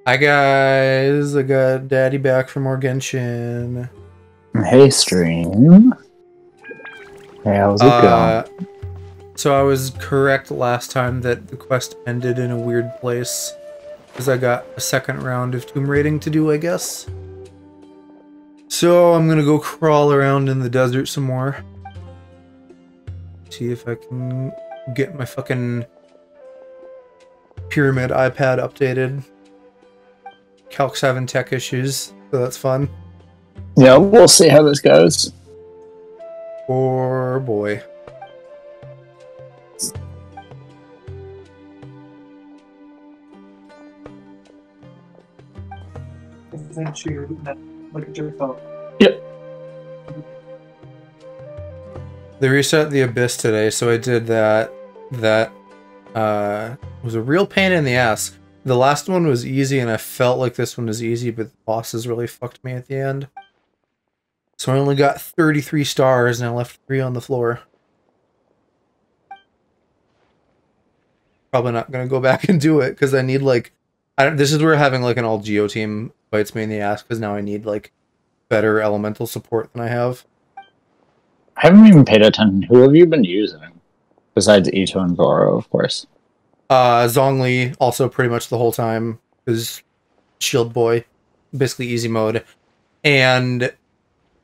Hi guys, I got Daddy back from more Genshin. Hey, stream. Hey, how's it going? Uh, so I was correct last time that the quest ended in a weird place, because I got a second round of tomb raiding to do, I guess. So I'm gonna go crawl around in the desert some more. See if I can get my fucking pyramid iPad updated. Calc's having tech issues, so that's fun. Yeah, we'll see how this goes. Poor boy. Look at your phone. Yep. They reset the Abyss today, so I did that. That was a real pain in the ass. The last one was easy, and I felt like this one was easy, but the bosses really fucked me at the end. So I only got 33 stars, and I left 3 on the floor. Probably not gonna go back and do it, because I need, like... this is where having, like, an all-Geo team bites me in the ass, because now I need, like, better elemental support than I have. I haven't even paid attention. Who have you been using? Besides Ito and Goro, of course. Zhongli, also pretty much the whole time, is Shield Boy, basically easy mode. And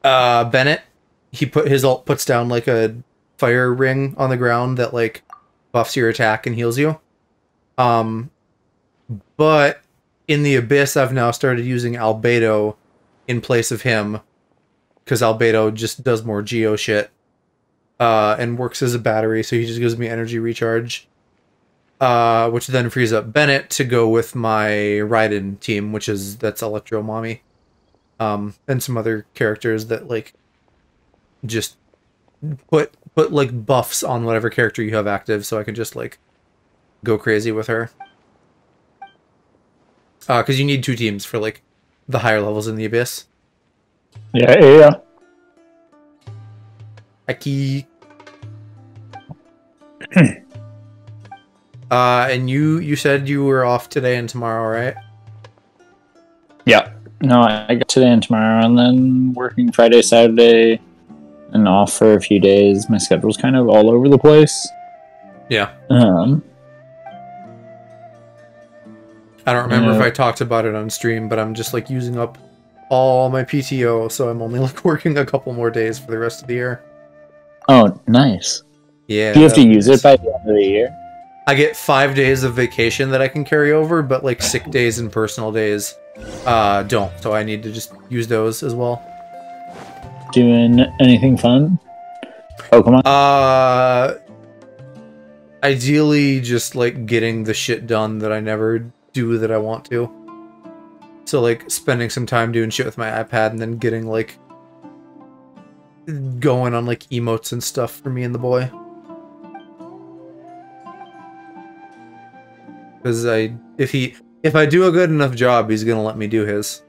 Bennett, his ult puts down like a fire ring on the ground that like buffs your attack and heals you. But in the Abyss, I've now started using Albedo in place of him, because Albedo just does more Geo shit and works as a battery, so he just gives me energy recharge. Which then frees up Bennett to go with my Raiden team, that's Electro Mommy. And some other characters that like just put like buffs on whatever character you have active, so I can just like go crazy with her. Because you need 2 teams for like the higher levels in the Abyss. Yeah. Aki. And you said you were off today and tomorrow, right? Yeah. No, I got today and tomorrow, and then working Friday, Saturday, and off for a few days. My schedule's kind of all over the place. Yeah. I don't remember if I talked about it on stream, but I'm just like using up all my PTO, so I'm only like working a couple more days for the rest of the year. Oh, nice. Yeah. Do you have to use it by the end of the year? I get 5 days of vacation that I can carry over, but like sick days and personal days don't. So I need to just use those as well. Doing anything fun? Pokemon? Ideally just like getting the shit done that I never do that I want to. So like spending some time doing shit with my iPad and then getting like going on like emotes and stuff for me and the boy. Because if I do a good enough job, he's gonna let me do his,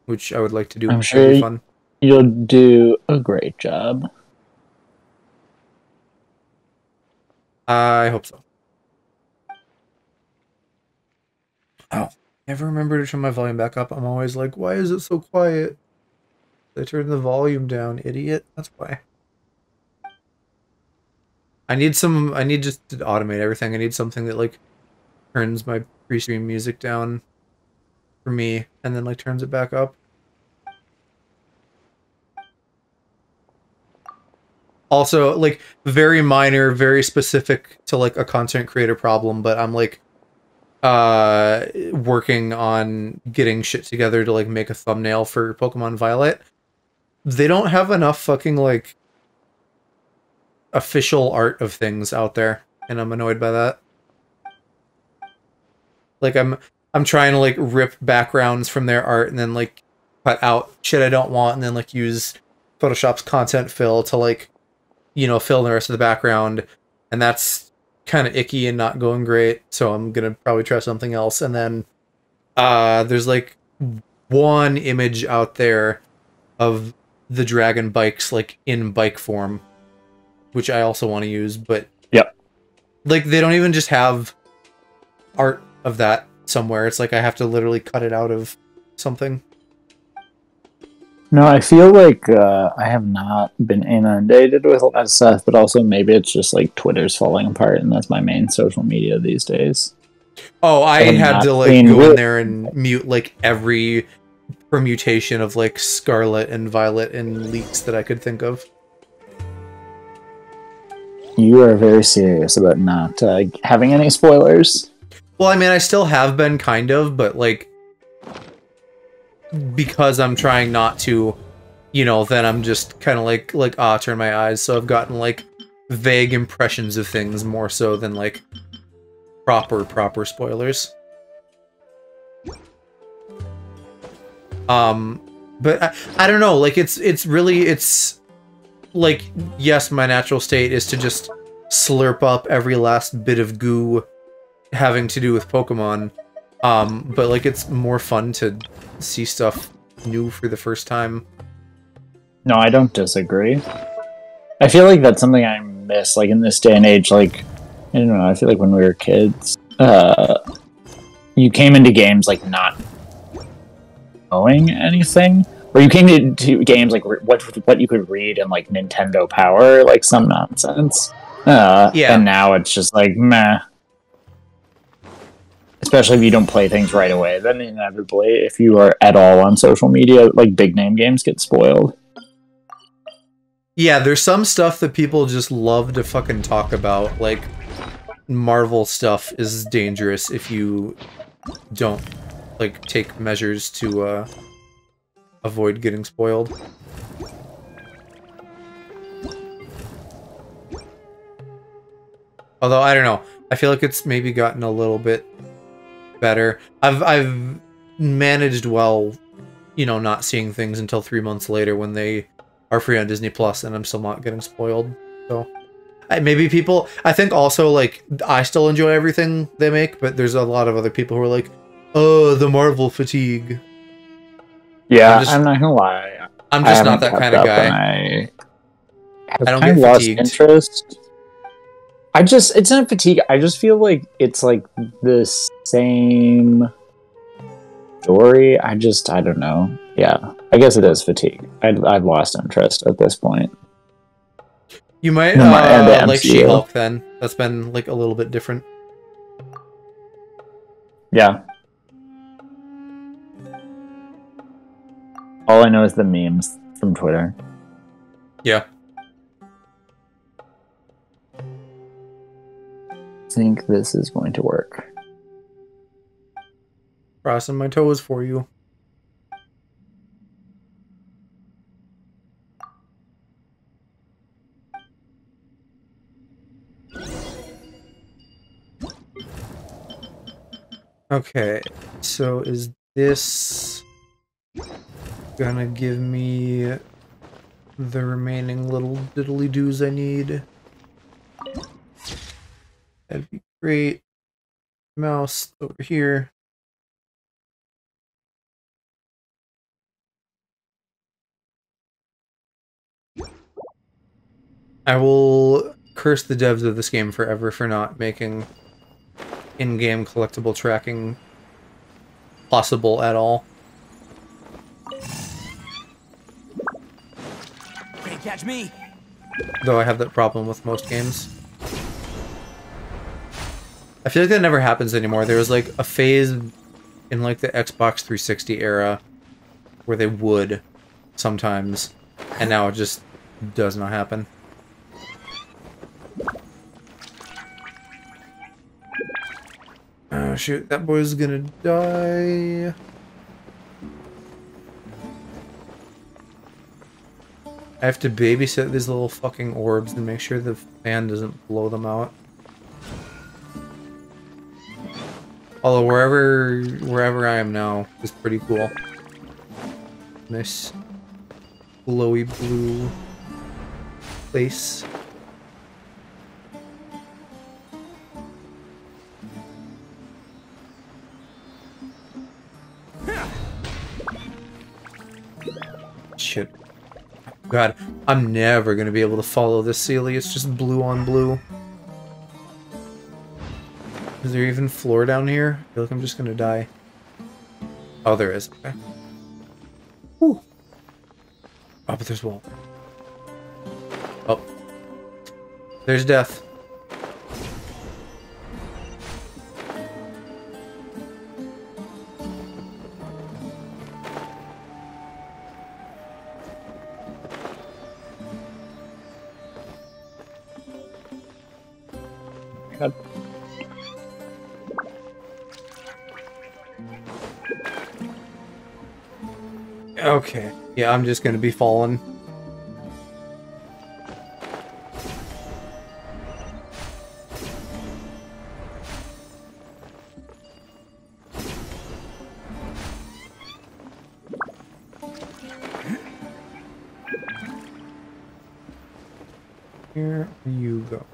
which I would like to do. I'm sure fun. You'll do a great job. I hope so. Oh, never remember to turn my volume back up. I'm always like, why is it so quiet? I turned the volume down, idiot. That's why. I need just to automate everything. I need something that like turns my pre-stream music down for me and then like turns it back up. Also, like very minor, very specific to like a content creator problem, but I'm like working on getting shit together to like make a thumbnail for Pokemon Violet. They don't have enough fucking like official art of things out there, and I'm annoyed by that. Like I'm trying to like rip backgrounds from their art and then like cut out shit I don't want and then like use Photoshop's content fill to like, you know, fill the rest of the background, and that's kind of icky and not going great, so I'm gonna probably try something else. And then there's like one image out there of the dragon bikes like in bike form, which I also want to use, but yep, like they don't even just have art of that somewhere. It's like I have to literally cut it out of something. No, I feel like I have not been inundated with a lot of stuff, but also maybe it's just like Twitter's falling apart, and that's my main social media these days. Oh, I have had not to like seen go in real- there and mute like every permutation of like Scarlet and Violet and leaks that I could think of. You are very serious about not having any spoilers. Well, I mean, I still have been kind of, but like because I'm trying not to, you know, then I'm just kind of like turn my eyes. So I've gotten like vague impressions of things more so than like proper spoilers. But I don't know, like it's really like, yes, my natural state is to just slurp up every last bit of goo having to do with Pokemon. But like it's more fun to see stuff new for the first time. No, I don't disagree. I feel like that's something I miss, like in this day and age. Like, I don't know, I feel like when we were kids, you came into games like not knowing anything, or you came into games like what you could read in like Nintendo Power, like some nonsense. Yeah. And now it's just like meh. Especially if you don't play things right away, then inevitably, if you are at all on social media, like big name games get spoiled. Yeah, there's some stuff that people just love to fucking talk about, like Marvel stuff is dangerous if you don't like take measures to avoid getting spoiled. Although I don't know, I feel like it's maybe gotten a little bit better. I've managed well, you know, not seeing things until 3 months later when they are free on Disney Plus, and I'm still not getting spoiled. So maybe people, I think also like I still enjoy everything they make, but there's a lot of other people who are like, oh, the Marvel fatigue. Yeah, I'm not gonna lie. I'm just not that kind of guy. I don't kind get of lost fatigued. interest. It's not fatigue. I just feel like it's like the same story. I don't know. Yeah, I guess it is fatigue. I've lost interest at this point. You might The like MCU. She-Hulk then. That's been like a little bit different. Yeah. All I know is the memes from Twitter. Yeah. I think this is going to work. Crossing my toes for you. Okay, so is this gonna give me the remaining little diddly-doos I need? That'd be great. Mouse over here. I will curse the devs of this game forever for not making in-game collectible tracking possible at all. Can't catch me. Though I have that problem with most games. I feel like that never happens anymore. There was like a phase in like the Xbox 360 era where they would sometimes, and now it just does not happen. Oh shoot, that boy's gonna die. I have to babysit these little fucking orbs and make sure the fan doesn't blow them out. Although wherever I am now is pretty cool. Nice glowy blue place. Shit. God, I'm never gonna be able to follow this Sealy. It's just blue on blue. Is there even floor down here? I feel like I'm just gonna die. Oh, there is. Okay. Whew. Oh, but there's wall. Oh. There's death. God. Okay. Yeah, I'm just gonna be falling. Here you go.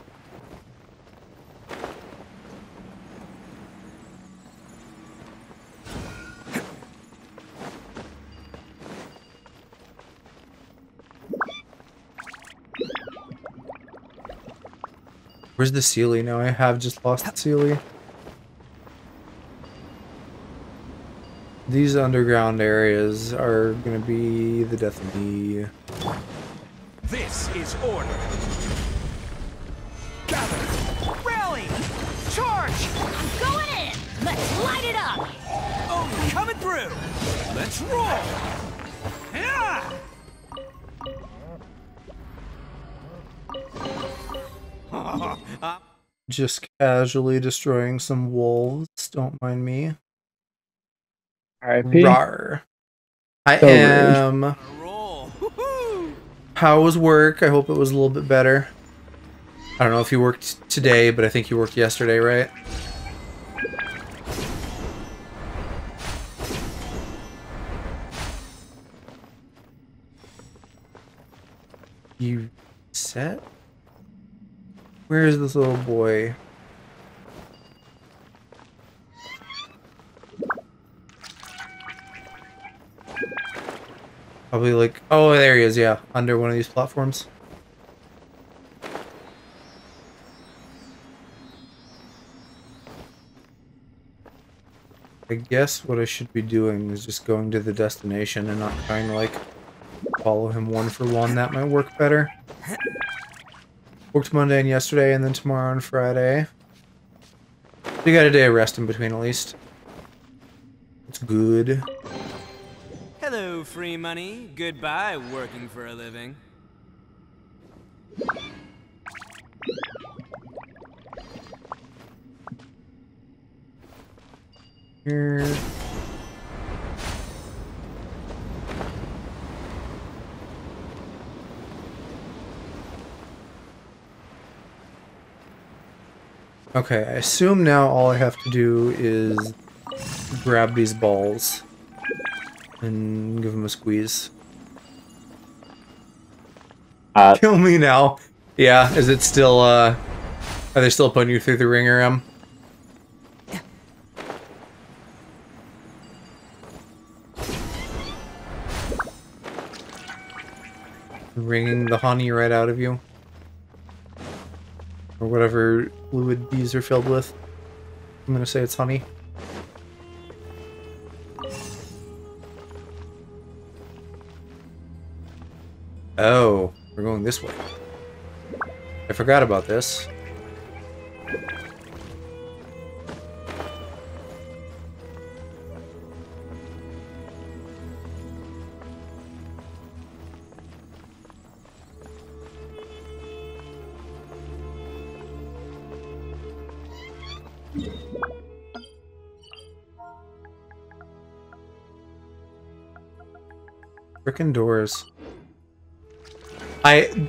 Where's the Sealy now? I have just lost the Sealy. These underground areas are gonna be the death of me. This is order. Gather! Rally! Charge! I'm going in! Let's light it up! Oh, coming through! Let's roll! Yeah! Just casually destroying some wolves. Don't mind me. R.I.P. Rawr. I So am. Roll! Woohoo! How was work? I hope it was a little bit better. I don't know if you worked today, but I think you worked yesterday, right? You set? Where is this little boy? Probably like, oh, there he is, yeah, under one of these platforms. I guess what I should be doing is just going to the destination and not trying to, like, follow him one for one. That might work better. Worked Monday and yesterday, and then tomorrow and Friday. You got a day of rest in between, at least. It's good. Hello, free money. Goodbye, working for a living. Here. Okay, I assume now all I have to do is grab these balls and give them a squeeze. Kill me now. Yeah, is it still, are they still putting you through the ringer, wringing the honey right out of you? Or whatever fluid these are filled with. I'm gonna say it's honey. Oh, we're going this way. I forgot about this. Frickin' doors.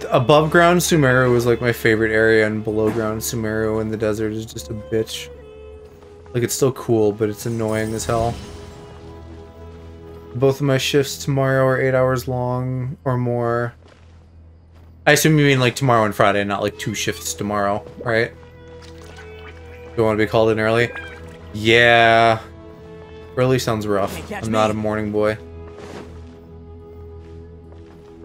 Above ground Sumeru was like my favorite area, and below ground Sumeru in the desert is just a bitch. Like, it's still cool, but it's annoying as hell. Both of my shifts tomorrow are 8 hours long or more. I assume you mean like tomorrow and Friday, not like 2 shifts tomorrow, right? Do you want to be called in early? Yeah. Early sounds rough. I'm not a morning boy.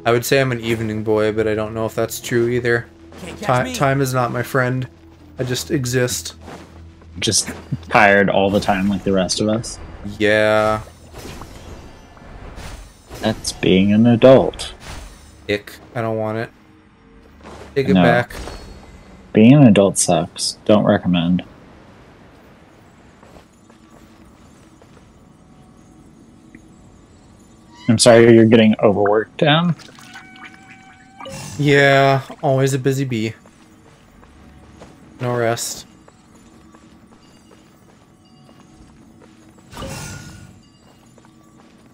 I would say I'm an evening boy, but I don't know if that's true either. Time is not my friend. I just exist. just tired all the time like the rest of us. Yeah. That's being an adult. Ick. I don't want it. Take it No. back. Being an adult sucks. Don't recommend. I'm sorry you're getting overworked, Em. Yeah, always a busy bee. No rest.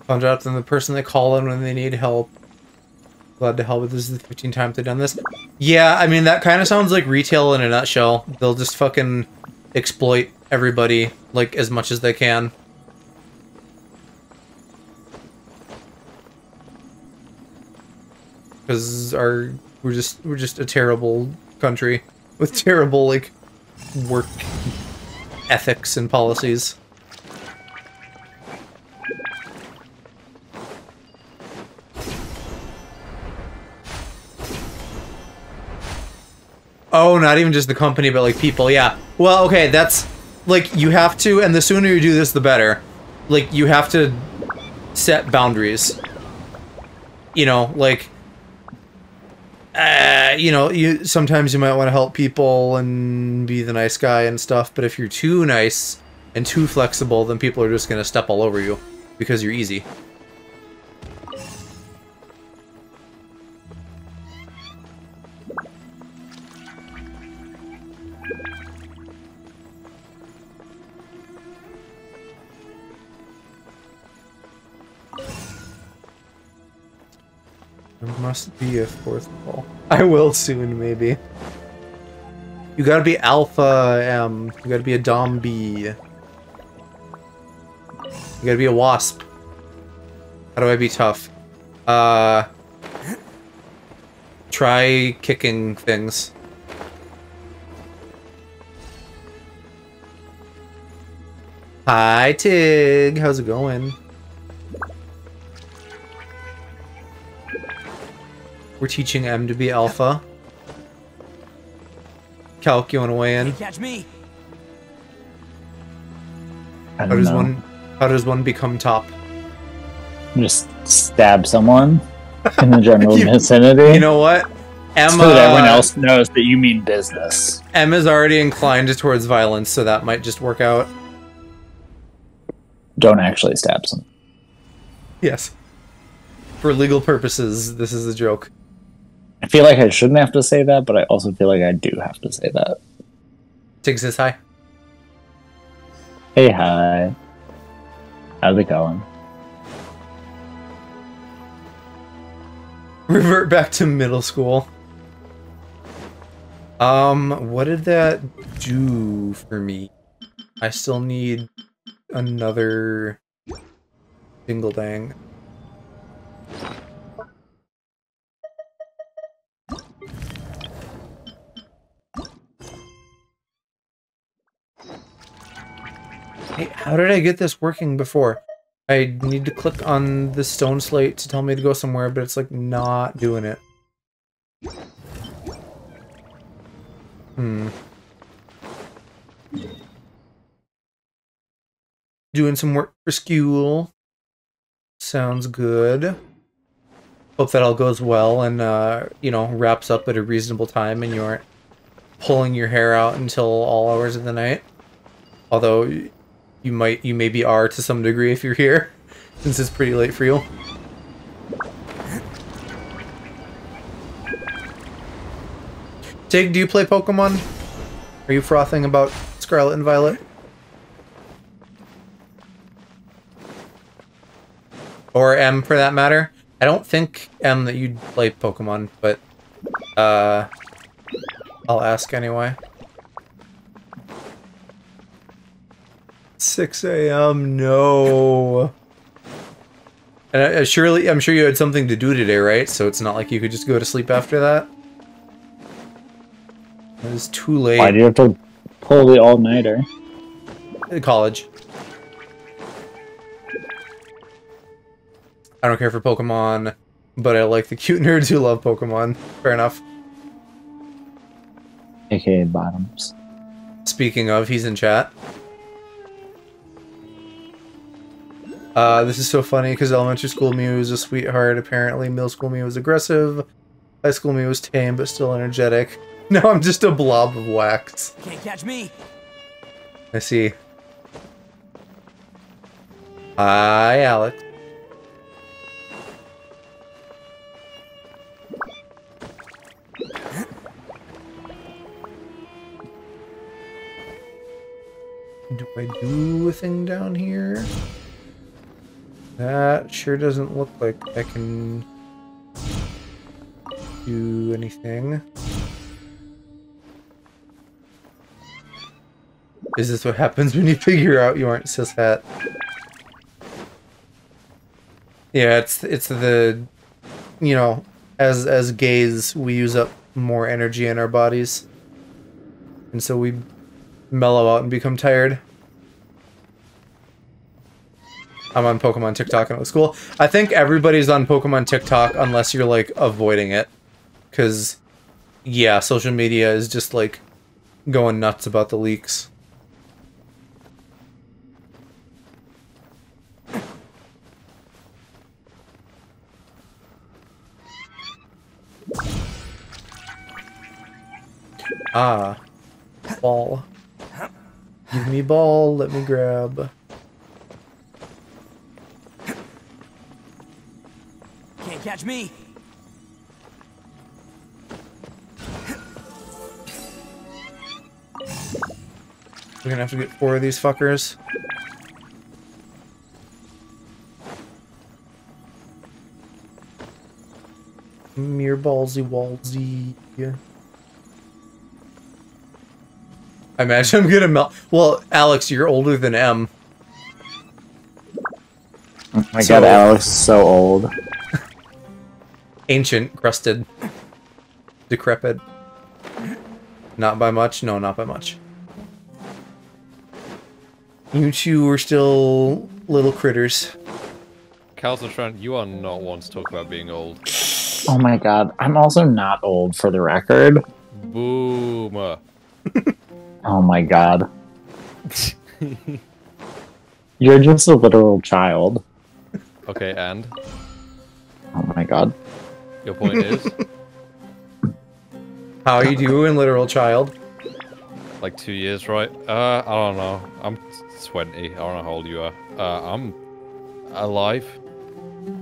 Found out that the person they call in when they need help. Glad to help, but this is the 15th time they've done this. Yeah, I mean, that kind of sounds like retail in a nutshell. They'll just fucking exploit everybody, like, as much as they can. Because we're just a terrible country with terrible, like, work ethics and policies. Oh, not even just the company, but like people, yeah. Well, okay, that's like you have to, and the sooner you do this, the better. Like you have to set boundaries. You know, like, you know, sometimes you might want to help people and be the nice guy and stuff, but if you're too nice and too flexible, then people are just gonna step all over you because you're easy. There must be a fourth wall. I will soon, maybe. You gotta be Alpha M. You gotta be a Dom B. You gotta be a Wasp. How do I be tough? Try kicking things. Hi, Tig. How's it going? We're teaching M to be Alpha. Calc, you wanna weigh in? Catch me. I don't know. How does one become top? Just stab someone in the general vicinity. You know what? M, so that everyone else knows that you mean business. M is already inclined towards violence, so that might just work out. Don't actually stab someone. Yes. For legal purposes, this is a joke. I feel like I shouldn't have to say that, but I also feel like I do have to say that. Tig says hi. Hey, hi. How's it going? Revert back to middle school. What did that do for me? I still need another dingle dang. Hey, how did I get this working before? I need to click on the stone slate to tell me to go somewhere, but it's like not doing it. Doing some work for school. Sounds good. Hope that all goes well and, you know, wraps up at a reasonable time and you aren't pulling your hair out until all hours of the night. Although, you maybe are to some degree if you're here, since it's pretty late for you. Tig, do you play Pokemon? Are you frothing about Scarlet and Violet? Or M, for that matter? I don't think, M, that you'd play Pokemon, but, I'll ask anyway. 6 a.m. No. And I'm sure you had something to do today, right? So it's not like you could just go to sleep after that. It was too late. Why do you have to pull the all-nighter? College. I don't care for Pokemon, but I like the cute nerds who love Pokemon. Fair enough. AKA bottoms. Speaking of, he's in chat. This is so funny because elementary school me was a sweetheart. Apparently, middle school me was aggressive. High school me was tame but still energetic. Now I'm just a blob of wax. Can't catch me. I see. Hi, Alex. Do I do a thing down here? That sure doesn't look like I can do anything. Is this what happens when you figure out you aren't cishet? Yeah, it's the, you know, as gays we use up more energy in our bodies, and so we mellow out and become tired. I'm on Pokemon TikTok and it was cool. I think everybody's on Pokemon TikTok unless you're like avoiding it, because yeah, social media is just like going nuts about the leaks. Ah, ball. Give me ball, let me grab. Can't catch me. We're gonna have to get 4 of these fuckers. Mere ballsy walsy. I imagine I'm gonna melt. Well, Alex, you're older than M. Oh my god, Alex is so old. Ancient, crusted, decrepit. Not by much? No, not by much. You two are still little critters. Calcitran, you are not one to talk about being old. Oh my god, I'm also not old for the record. Boomer. Oh my god. You're just a literal child. Okay, and? Oh my god. Your point is? How you doing, literal child? Like 2 years, right? I don't know. I'm 20. I don't know how old you are. I'm alive.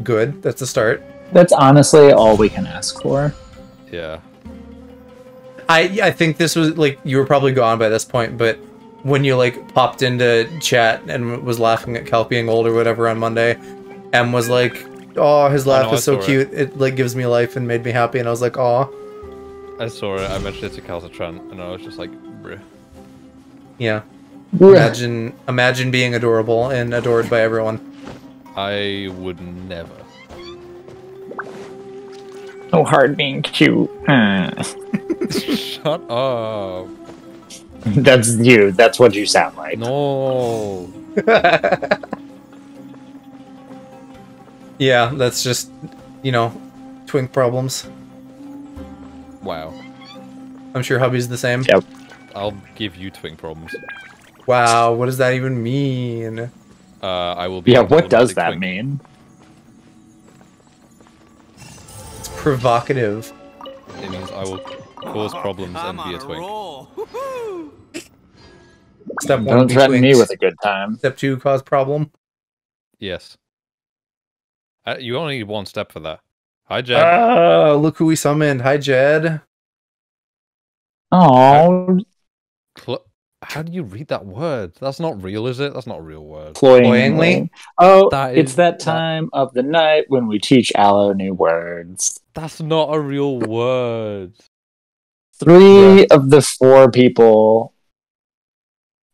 Good, that's a start. That's honestly all we can ask for. Yeah. I think this was, like, you were probably gone by this point, but when you, like, popped into chat and was laughing at Cal being old or whatever on Monday, M was like, oh, his laugh is so cute, it, like, gives me life and made me happy, and I was like, aw. I saw it, I mentioned it to Calcitran, and I was just like, bruh. Yeah. Imagine being adorable and adored by everyone. I would never. So hard being cute. Shut up. That's you. That's what you sound like. No. Yeah, that's just, you know, twink problems. Wow. I'm sure hubby's the same. Yep. I'll give you twink problems. Wow, what does that even mean? I will be. Yeah, what does that twink. mean? It's provocative. It means I will cause problems and I'm be a on a twink. roll. Woohoo! Step 1, Don't be threaten me twinks. with a good time. Step 2, cause problem. Yes. You only need one step for that. Hi, Jed. Look who we summoned. Hi, Jed. Oh, How do you read that word? That's not real, is it? That's not a real word. Cloyingly? Oh, That it's is- that time of the night when we teach Aloe new words. That's not a real word. 3 of the 4 people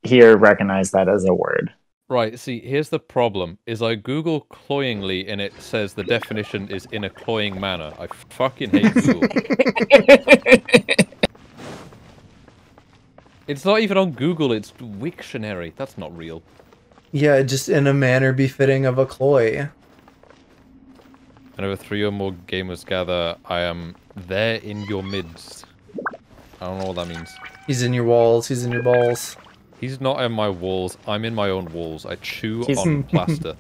here recognize that as a word. Right, see, here's the problem, is I Google cloyingly and it says the definition is in a cloying manner. I fucking hate Google. It's not even on Google, it's Wiktionary. That's not real. Yeah, just in a manner befitting of a cloy. Whenever 3 or more gamers gather, I am there in your midst. I don't know what that means. He's in your walls. He's in your balls. He's not in my walls. I'm in my own walls. I chew He's on plaster.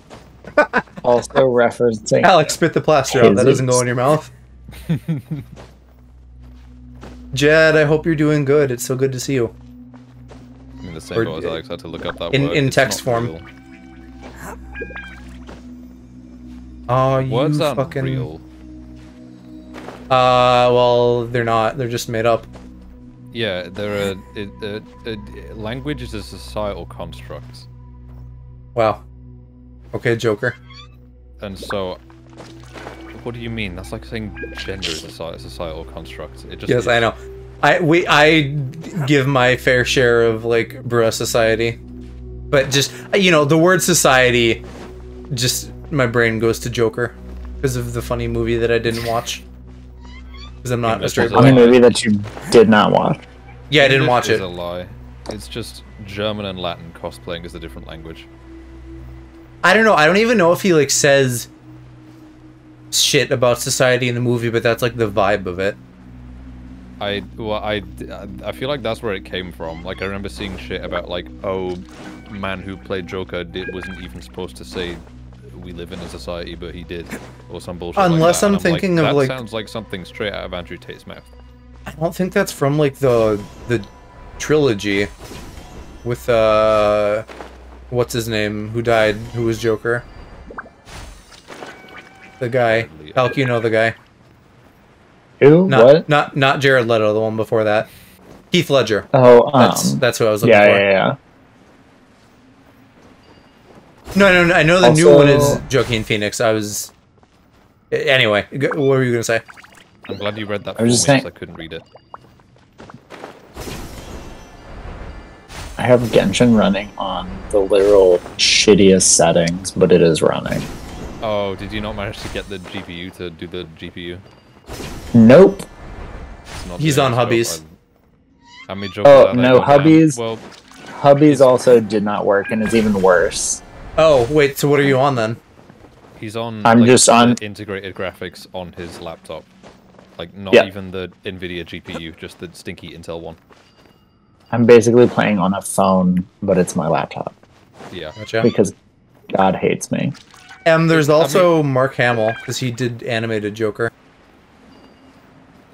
Also referencing Alex, spit the plaster out. That doesn't go in your mouth. Jed, I hope you're doing good. It's so good to see you. I mean, the same boat as Alex had to look up that word. In It's text not form. real. Oh, you Words aren't fucking... real. Well, they're not. They're just made up. Yeah, they're language is a societal construct. Wow. Okay, Joker. And so, what do you mean? That's like saying gender is a societal construct. It just Yes, is. I know. I give my fair share of, like, bruh society. But just, you know, the word society, just, my brain goes to Joker. Because of the funny movie that I didn't watch. Because I'm not a straight funny boy. movie that you did not watch. Yeah, I didn't watch It's it. a lie. It's just German and Latin cosplaying as a different language. I don't know. I don't even know if he, like, says shit about society in the movie, but that's, like, the vibe of it. I feel like that's where it came from. Like, I remember seeing shit about, like, oh, man who played Joker wasn't even supposed to say we live in a society, but he did, or some bullshit. Unless like that. I'm And thinking like, of, that like... sounds like something straight out of Andrew Tate's mouth. I don't think that's from, like, the trilogy with, what's his name, who died, who was Joker? The guy. Elk, you know the guy. Who? What? Not Jared Leto, the one before that. Heath Ledger. Oh, That's who I was looking yeah, for. yeah. No, I know the Also, new one is Joaquin Phoenix. I was... Anyway, what were you going to say? I'm glad you read that I for was me, just saying- 'cause I couldn't read it. I have Genshin running on the literal shittiest settings, but it is running. Oh, did you not manage to get the GPU to do the GPU? Nope. It's not He's doing on it, Hubbies. so I made jokes Oh, about that, no, I go, "Damn, Hubbies- Well, Hubbies also did not work, and it's even worse. Oh, wait, so what are you on then? he's on. I'm just the on- integrated graphics on his laptop. Like, not Yeah. even the NVIDIA GPU, just the stinky Intel one. I'm basically playing on a phone, but it's my laptop. Yeah. Gotcha. Because God hates me. There's also Mark Hamill, because he did animated Joker.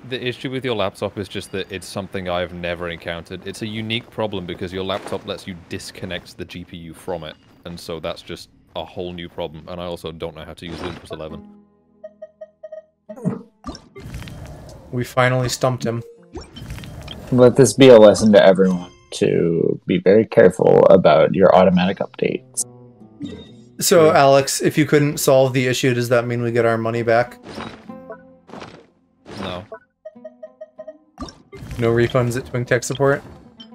The issue with your laptop is just that it's something I've never encountered. It's a unique problem because your laptop lets you disconnect the GPU from it. And so that's just a whole new problem. And I also don't know how to use Windows 11. We finally stumped him. Let this be a lesson to everyone to be very careful about your automatic updates. So, Alex, if you couldn't solve the issue, does that mean we get our money back? No. No refunds at Twink Tech Support?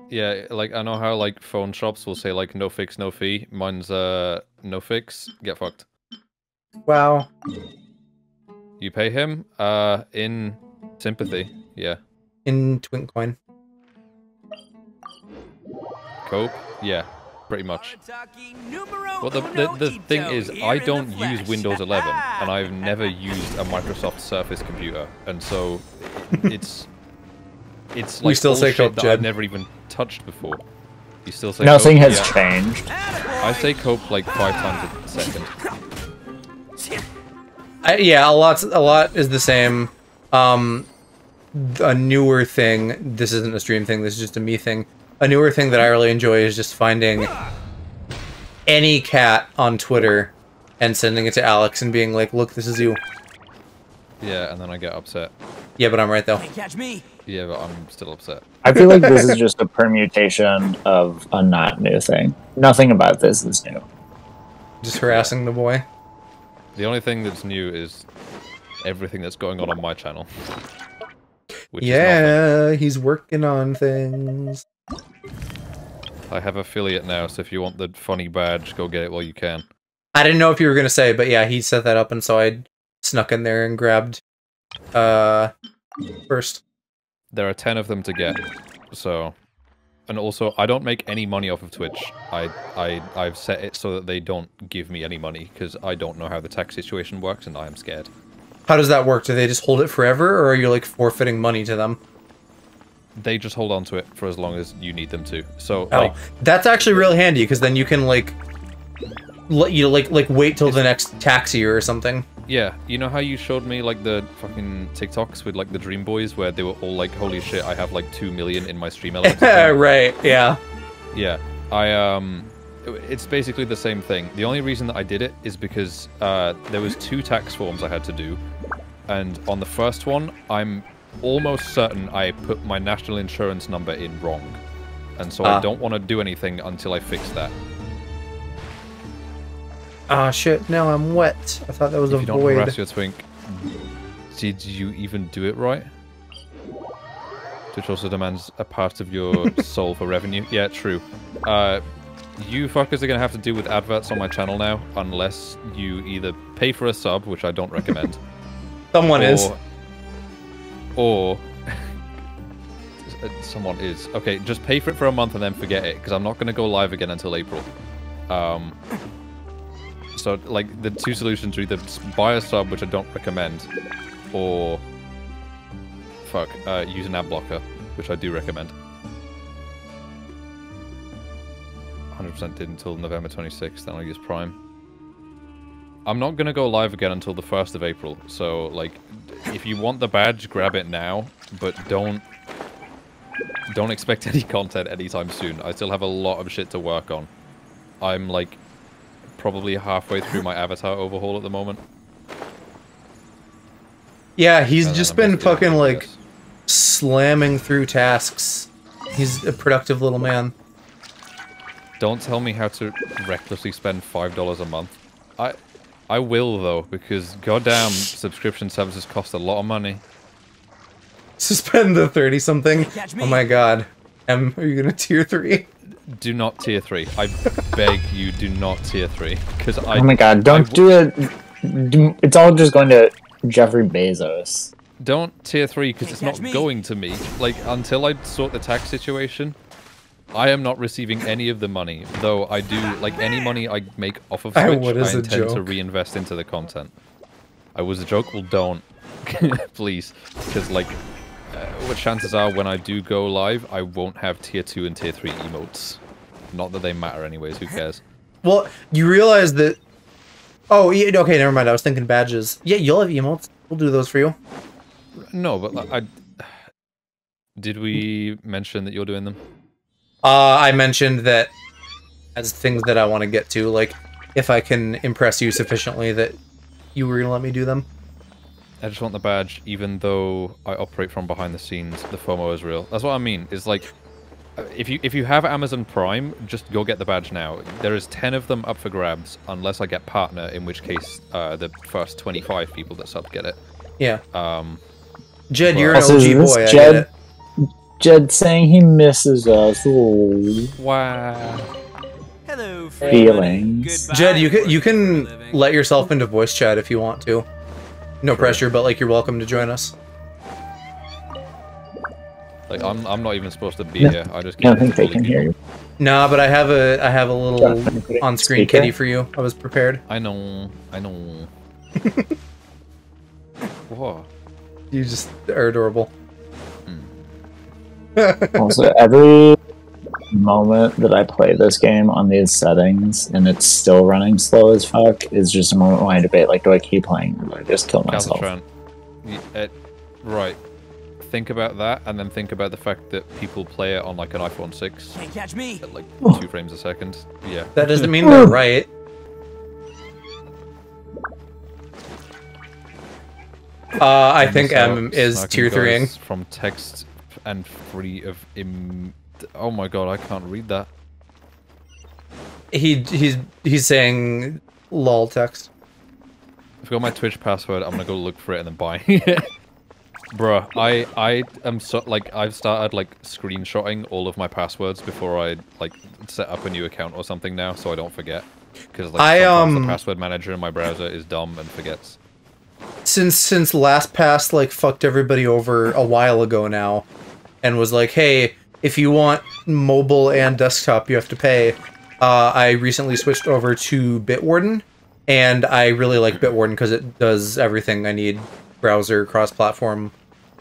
Yeah, like, I know how, like, phone shops will say, like, no fix, no fee. Mine's, no fix, get fucked. Wow. You pay him, in sympathy, yeah. In Twink Coin. Cope, yeah, pretty much. Well, Well, the thing is, I don't use Windows 11, and I've never used a Microsoft Surface computer, and so it's like We still all say shit Cope, that Jed. I've never even touched before. You still say Nothing Cope? has Yeah. changed. I say Cope like 5 times a second. Yeah, a lot is the same. A newer thing, this isn't a stream thing, this is just a me thing. A newer thing that I really enjoy is just finding any cat on Twitter and sending it to Alex and being like, look, this is you. Yeah, and then I get upset. Yeah, but I'm right though. Can't catch me. Yeah, but I'm still upset. I feel like this is just a permutation of a not new thing. Nothing about this is new. Just harassing the boy. The only thing that's new is everything that's going on my channel. Which is nothing. Yeah, he's working on things. I have affiliate now, so if you want the funny badge, go get it while you can. I didn't know if you were gonna say, but yeah, he set that up, and so I snuck in there and grabbed first. There are 10 of them to get, so... And also, I don't make any money off of Twitch. I've set it so that they don't give me any money, because I don't know how the tax situation works, and I am scared. How does that work? Do they just hold it forever, or are you like forfeiting money to them? they just hold on to it for as long as you need them to. So, Oh, like, that's actually real handy because then you can like let you like wait till the next tax year or something. yeah, you know how you showed me like the fucking TikToks with like the Dream Boys where they were all like, "Holy shit, I have like 2 million in my stream elements." Right? Yeah. Yeah, it's basically the same thing. The only reason that I did it is because there was 2 tax forms I had to do, and on the first one, I'm almost certain I put my national insurance number in wrong, and so I don't want to do anything until I fix that. Ah, shit, now I'm wet. I thought that was If a you don't void. harass your twink, did you even do it right? Which also demands a part of your soul for revenue. Yeah, true. You fuckers are gonna have to deal with adverts on my channel now, unless you either pay for a sub, which I don't recommend. Someone is. Or... someone is. Okay, just pay for it for a month and then forget it, because I'm not gonna go live again until April. So, like, the 2 solutions are either buy a sub, which I don't recommend, or... fuck, use an ad blocker, which I do recommend. 100% did until November 26th, then I use Prime. I'm not gonna go live again until the 1st of April, so, like, if you want the badge, grab it now, but don't expect any content anytime soon. I still have a lot of shit to work on. I'm, like, probably halfway through my avatar overhaul at the moment. Yeah, he's And just then I'm been basically fucking doing like this. slamming through tasks. He's a productive little man. Don't tell me how to recklessly spend $5 a month. I will though, because goddamn subscription services cost a lot of money. Suspend the 30-something. Catch me. Oh my god. Are you gonna tier 3? Do not tier 3. I beg you, do not tier 3. Because I. Oh my god, don't do it. It's all just going to Jeffrey Bezos. Don't tier 3 because Can't it's not catch me. going to me. Like, until I sort the tax situation, I am not receiving any of the money. Though I do, like, any money I make off of Switch, What is I a intend to joke? reinvest into the content. I was a joke? Well, don't. Please. Because, like, what chances are when I do go live, I won't have tier 2 and tier 3 emotes. Not that they matter anyways, who cares? Well, you realize that... Oh, yeah, okay, never mind. I was thinking badges. Yeah, you'll have emotes. We'll do those for you. No, but I... Did we mention that you're doing them? I mentioned that as things that I want to get to, like, if I can impress you sufficiently that you were going to let me do them. I just want the badge, even though I operate from behind the scenes. The FOMO is real. That's what I mean. It's like, if you have Amazon Prime, just go get the badge now. There is 10 of them up for grabs, unless I get partner, in which case the first 25 people that sub get it. Yeah. Jed, you're an Also, OG is boy. this I get it. Jed saying he misses us. Ooh. Wow. Hello, Feelings. Jed, you can let yourself into voice chat if you want to. No pressure, but like you're welcome to join us. Like I'm not even supposed to be No. here. I just I don't think they can hear you. Nah, but I have a little on-screen Speaker? kitty for you. I was prepared. I know. I know. Whoa. You just are adorable. Also, every moment that I play this game on these settings and it's still running slow as fuck is just a moment when I debate, like, do I keep playing or do I just kill myself? Calcitran. Right. Think about that, and then think about the fact that people play it on like an iPhone 6 Can't catch me. at like 2 frames a second. Yeah. That doesn't mean they're right. I think M is Snarking tier 3ing. guys from text and free of oh my god, I can't read that. He's saying lol text. I've got my Twitch password. I'm gonna go look for it and then buy it. Bruh, I am so like I've started like screenshotting all of my passwords before I like set up a new account or something now, so I don't forget. Because like sometimes the password manager in my browser is dumb and forgets. Since LastPass like fucked everybody over a while ago now, and was like, hey, if you want mobile and desktop, you have to pay. I recently switched over to Bitwarden, and I really like Bitwarden because it does everything I need: browser, cross-platform,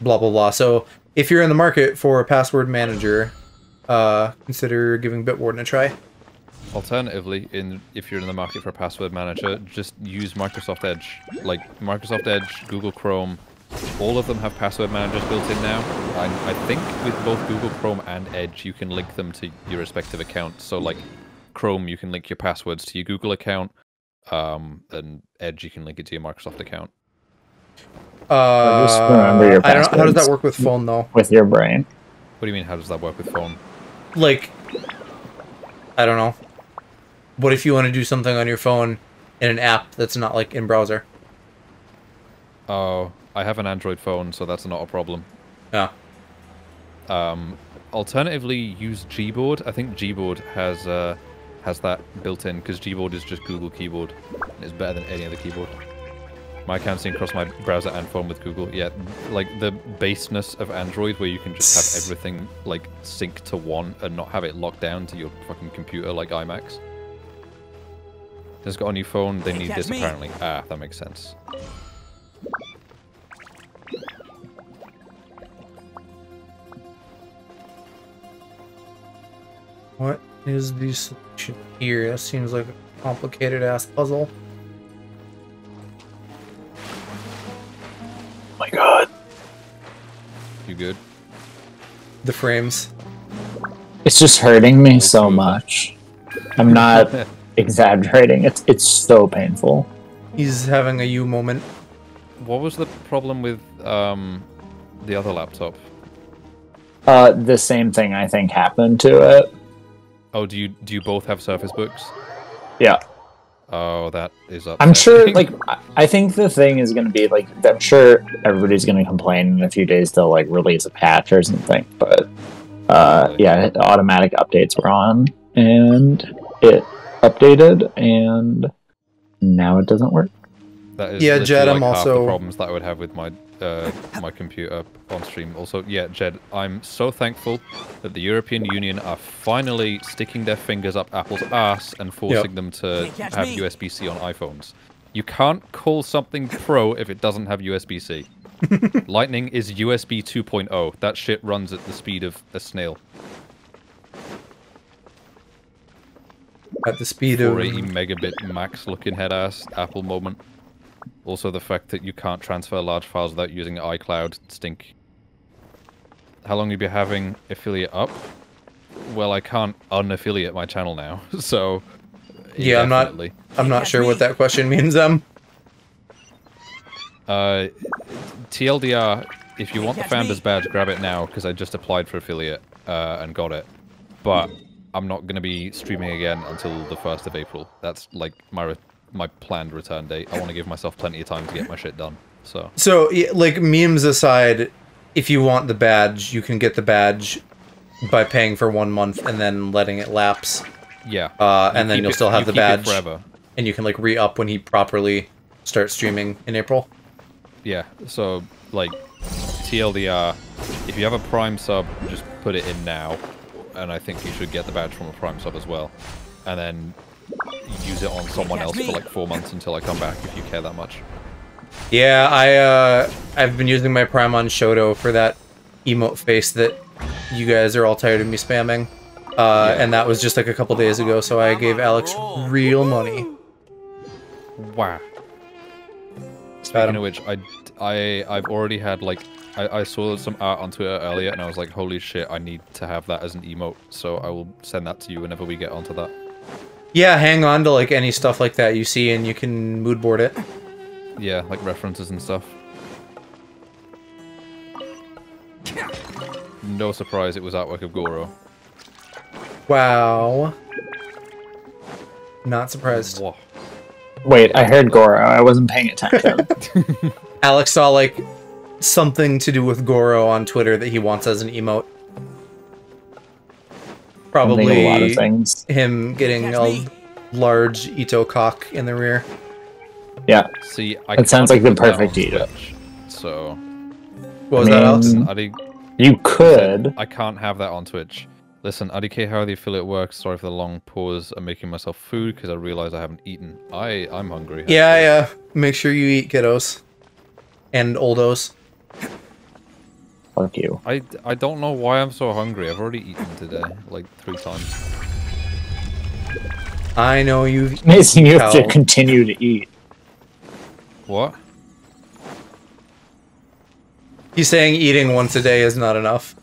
blah blah blah. So if you're in the market for a password manager, consider giving Bitwarden a try. Alternatively, if you're in the market for a password manager, just use Microsoft Edge. Like Microsoft Edge, Google Chrome, all of them have password managers built in now. I think with both Google Chrome and Edge, you can link them to your respective accounts. So like Chrome, you can link your passwords to your Google account, and Edge, you can link it to your Microsoft account. Just remember your I don't know. How does that passwords work with phone though? with your brain. What do you mean? How does that work with phone? Like, I don't know. What if you want to do something on your phone in an app that's not like in browser? Oh, I have an Android phone, so that's not a problem. Yeah. Alternatively, use Gboard. I think Gboard has that built in because Gboard is just Google Keyboard. And it's better than any other keyboard. My account's synced across my browser and phone with Google. Yeah, like the baseness of Android, where you can just have everything like sync to one and not have it locked down to your fucking computer like iMacs. Just got a new phone. They need this apparently. Ah, that makes sense. What is the solution here? That seems like a complicated ass puzzle. Oh my god. You good? The frames. It's just hurting me so much. I'm not exaggerating. It's so painful. He's having a you moment. What was the problem with the other laptop? The same thing I think happened to it. Oh, do you both have Surface Books? Yeah. Oh, that is up. I'm sure, like, I think the thing is going to be, like, I'm sure everybody's going to complain in a few days they'll, like, release a patch or something, but, yeah, automatic updates were on, and it updated, and now it doesn't work. That is Jed, like I'm half also the problems that I would have with my my computer on stream. Also, yeah, Jed, I'm so thankful that the European Union are finally sticking their fingers up Apple's ass and forcing them to have USB-C on iPhones. You can't call something pro if it doesn't have USB-C. Lightning is USB 2.0. That shit runs at the speed of a snail. At the speed of 480 megabit max looking head ass Apple moment. Also the fact that you can't transfer large files without using iCloud stink. How long have you been having affiliate up? Well, I can't unaffiliate my channel now, so yeah, I'm not sure what that question means. TLDR, if you want the founder's badge, grab it now because I just applied for affiliate and got it. But I'm not going to be streaming again until the 1st of April. That's like my planned return date. I want to give myself plenty of time to get my shit done. So like, memes aside, if you want the badge, you can get the badge by paying for 1 month and then letting it lapse. Yeah. And then you'll still have the badge forever. And you can like re-up when he properly starts streaming in April. Yeah. So like TLDR, if you have a Prime sub, just put it in now, and I think you should get the badge from a Prime sub as well, and then use it on someone else for like 4 months until I come back if you care that much. Yeah, I've been using my Prime on Shoto for that emote face that you guys are all tired of me spamming. And that was just like a couple days ago, so I gave Alex real money. Wow. Speaking of which, I've already had like I saw some art on Twitter earlier and I was like, holy shit, I need to have that as an emote, so I will send that to you whenever we get onto that. Yeah, hang on to like any stuff like that you see and you can mood board it. Yeah, like references and stuff. No surprise it was artwork of Goro. Wow. Not surprised. Whoa. Wait, I heard Goro. I wasn't paying attention. Alex saw like something to do with Goro on Twitter that he wants as an emote. Probably a lot of things. Him getting a large Ito cock in the rear. Yeah. See, it sounds like the perfect Ito. So, what was that, Alex? You could. I can't have that on Twitch. Listen, IDK, how the affiliate works. Sorry for the long pause. I'm making myself food because I realize I haven't eaten. I'm hungry. Yeah. Make sure you eat, kiddos. And oldos. Fuck you. I don't know why I'm so hungry. I've already eaten today, like 3 times. I know you've Mason, you have to Cal. continue to eat. What? He's saying eating once a day is not enough.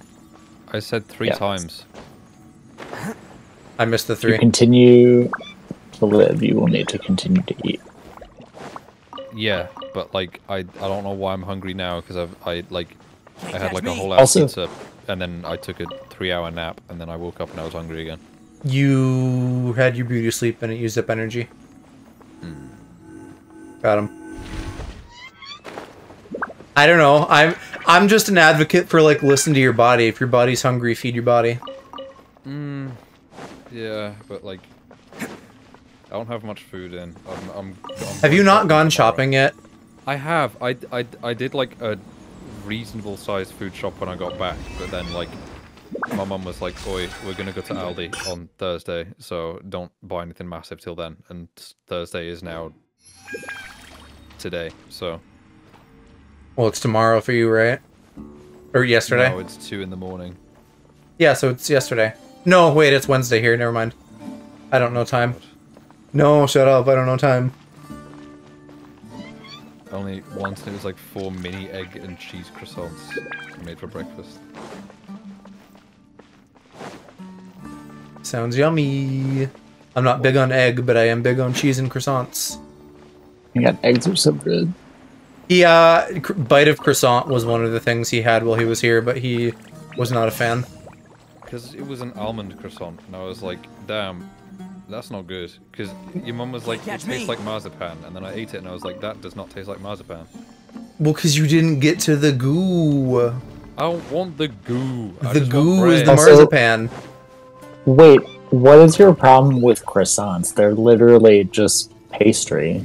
I said 3 Yes. times. I missed the If you 3. continue to live, you will need to continue to eat. Yeah, but like I don't know why I'm hungry now because I had like a whole ass Also- pizza and then I took a 3-hour nap and then I woke up and I was hungry again. You had your beauty sleep and it used up energy. Got him. I don't know. I'm just an advocate for like listen to your body. If your body's hungry, feed your body. Yeah, but like I don't have much food in. I'm Have you going not gone tomorrow. shopping yet? I have. I did like a reasonable sized food shop when I got back, but then like my mum was like, "Oi, we're gonna go to Aldi on Thursday, so don't buy anything massive till then." And Thursday is now today, so. Well, it's tomorrow for you, right? Or yesterday? No, it's 2 in the morning. Yeah, so it's yesterday. No, wait, it's Wednesday here. Never mind. I don't know time. No, shut up. I don't know time. Only once, and it was like 4 mini egg and cheese croissants made for breakfast. Sounds yummy. I'm not big on egg, but I am big on cheese and croissants. You got eggs are so good. Yeah, bite of croissant was one of the things he had while he was here, but he was not a fan. Because it was an almond croissant, and I was like, damn, that's not good. Because your mum was like, it tastes like marzipan, and then I ate it and I was like, that does not taste like marzipan. Well, because you didn't get to the goo. I don't want the goo. I The just want goo is bread. the Also- marzipan. Wait, what is your problem with croissants? They're literally just pastry.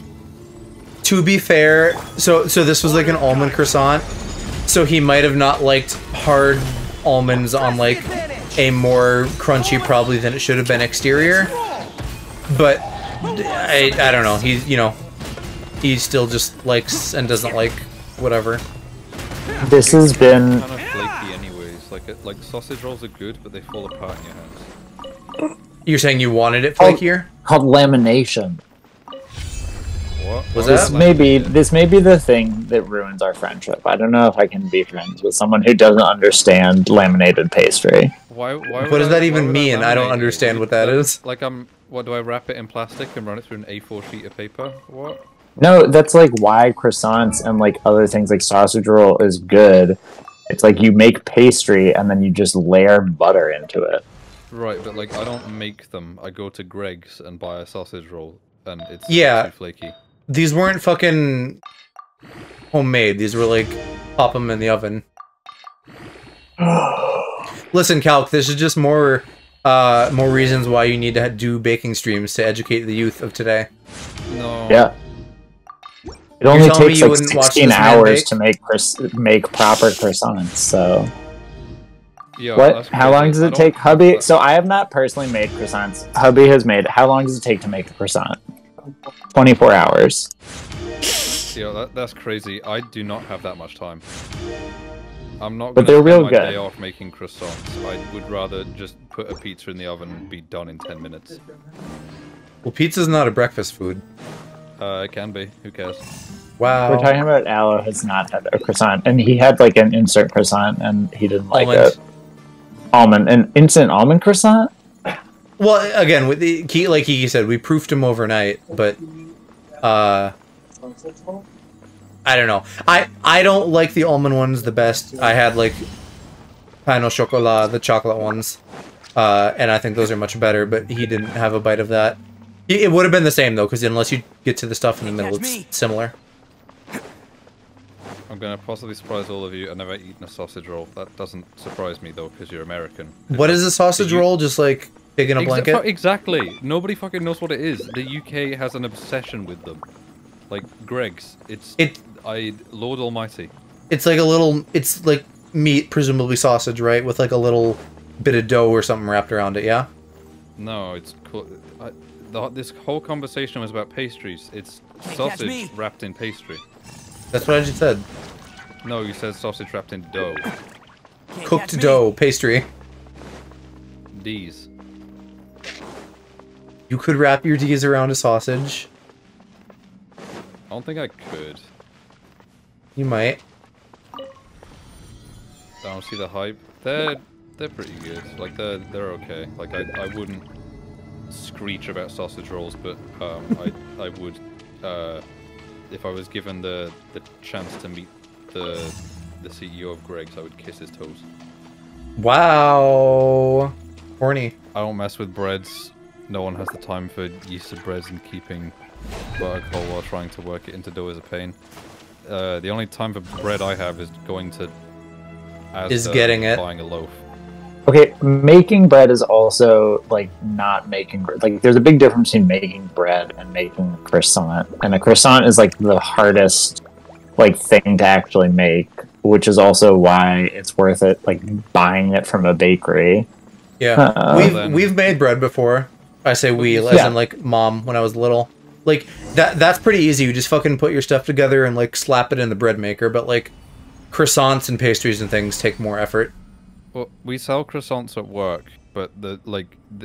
To be fair, so this was like an almond croissant, so he might have not liked hard almonds on like a more crunchy probably than it should have been exterior. But I don't know. He's he still just likes and doesn't like whatever. This has been Kind of flaky, anyways. Like sausage rolls are good, but they fall apart in your hands. You're saying you wanted it flakier? called lamination. What? Was Why that- This may be the thing that ruins our friendship. I don't know if I can be friends with someone who doesn't understand laminated pastry. Why What does that even mean? I don't understand what that is. Like what do I wrap it in plastic and run it through an A4 sheet of paper? What? No, that's like why croissants and like other things like sausage roll is good. It's like you make pastry and then you just layer butter into it. Right, but like I don't make them. I go to Greg's and buy a sausage roll, and it's Yeah. too flaky. These weren't fucking homemade. These were like pop them in the oven. Listen, Calc, this is just more reasons why you need to do baking streams to educate the youth of today. No. Yeah. It only telling me takes you like wouldn't watch 16 this man hours bake? to make proper croissants, so... Yo, What? that's How long crazy. does I it don't take? have Hubby... that- So I have not personally made croissants. Hubby has made... How long does it take to make a croissant? 24 hours. Yo, that's crazy. I do not have that much time. I'm not But gonna they're real spend my good. day off making croissants. I would rather just put a pizza in the oven and be done in 10 minutes. Well, pizza's not a breakfast food. It can be. Who cares? Wow. We're talking about Aloe has not had a croissant, and he had like an instant croissant, and he didn't like Almond. it. Almond, an instant almond croissant? Well, again, with the key, like he said, we proofed him overnight, but I don't know. I don't like the almond ones the best. I had like pain au chocolat, the chocolate ones, and I think those are much better. But he didn't have a bite of that. It would have been the same though, because unless you get to the stuff in the middle, it's similar. I'm gonna possibly surprise all of you. I've never eaten a sausage roll. That doesn't surprise me though, because you're American. What is a sausage roll? Just like pig in a blanket? Exactly. Nobody fucking knows what it is. The UK has an obsession with them. Like Greg's. Lord Almighty. It's like a little. It's like meat, presumably sausage, right? With like a little bit of dough or something wrapped around it. Yeah. No, it's cool. This whole conversation was about pastries. It's sausage wrapped in pastry. That's what I just said. No, you said sausage wrapped in dough. Can't cooked catch me. dough pastry. D's. You could wrap your D's around a sausage. I don't think I could. You might. I don't see the hype. They're pretty good. Like they're okay. Like I wouldn't screech about sausage rolls, but I would if I was given the chance to meet the CEO of Greg's, I would kiss his toes. Wow. Horny. I don't mess with breads. No one has the time for yeasted breads, and keeping butter cold while trying to work it into dough is a pain. The only time for bread I have is going to Asda getting it. buying a loaf. Okay, making bread is also like not making bread. Like, there's a big difference between making bread and making a croissant. And a croissant is like the hardest like thing to actually make, which is also why it's worth it like buying it from a bakery. Yeah, we've made bread before. I say we, as in like mom when I was little. Like that's pretty easy. You just fucking put your stuff together and like slap it in the bread maker. But like croissants and pastries and things take more effort. Well, we sell croissants at work, but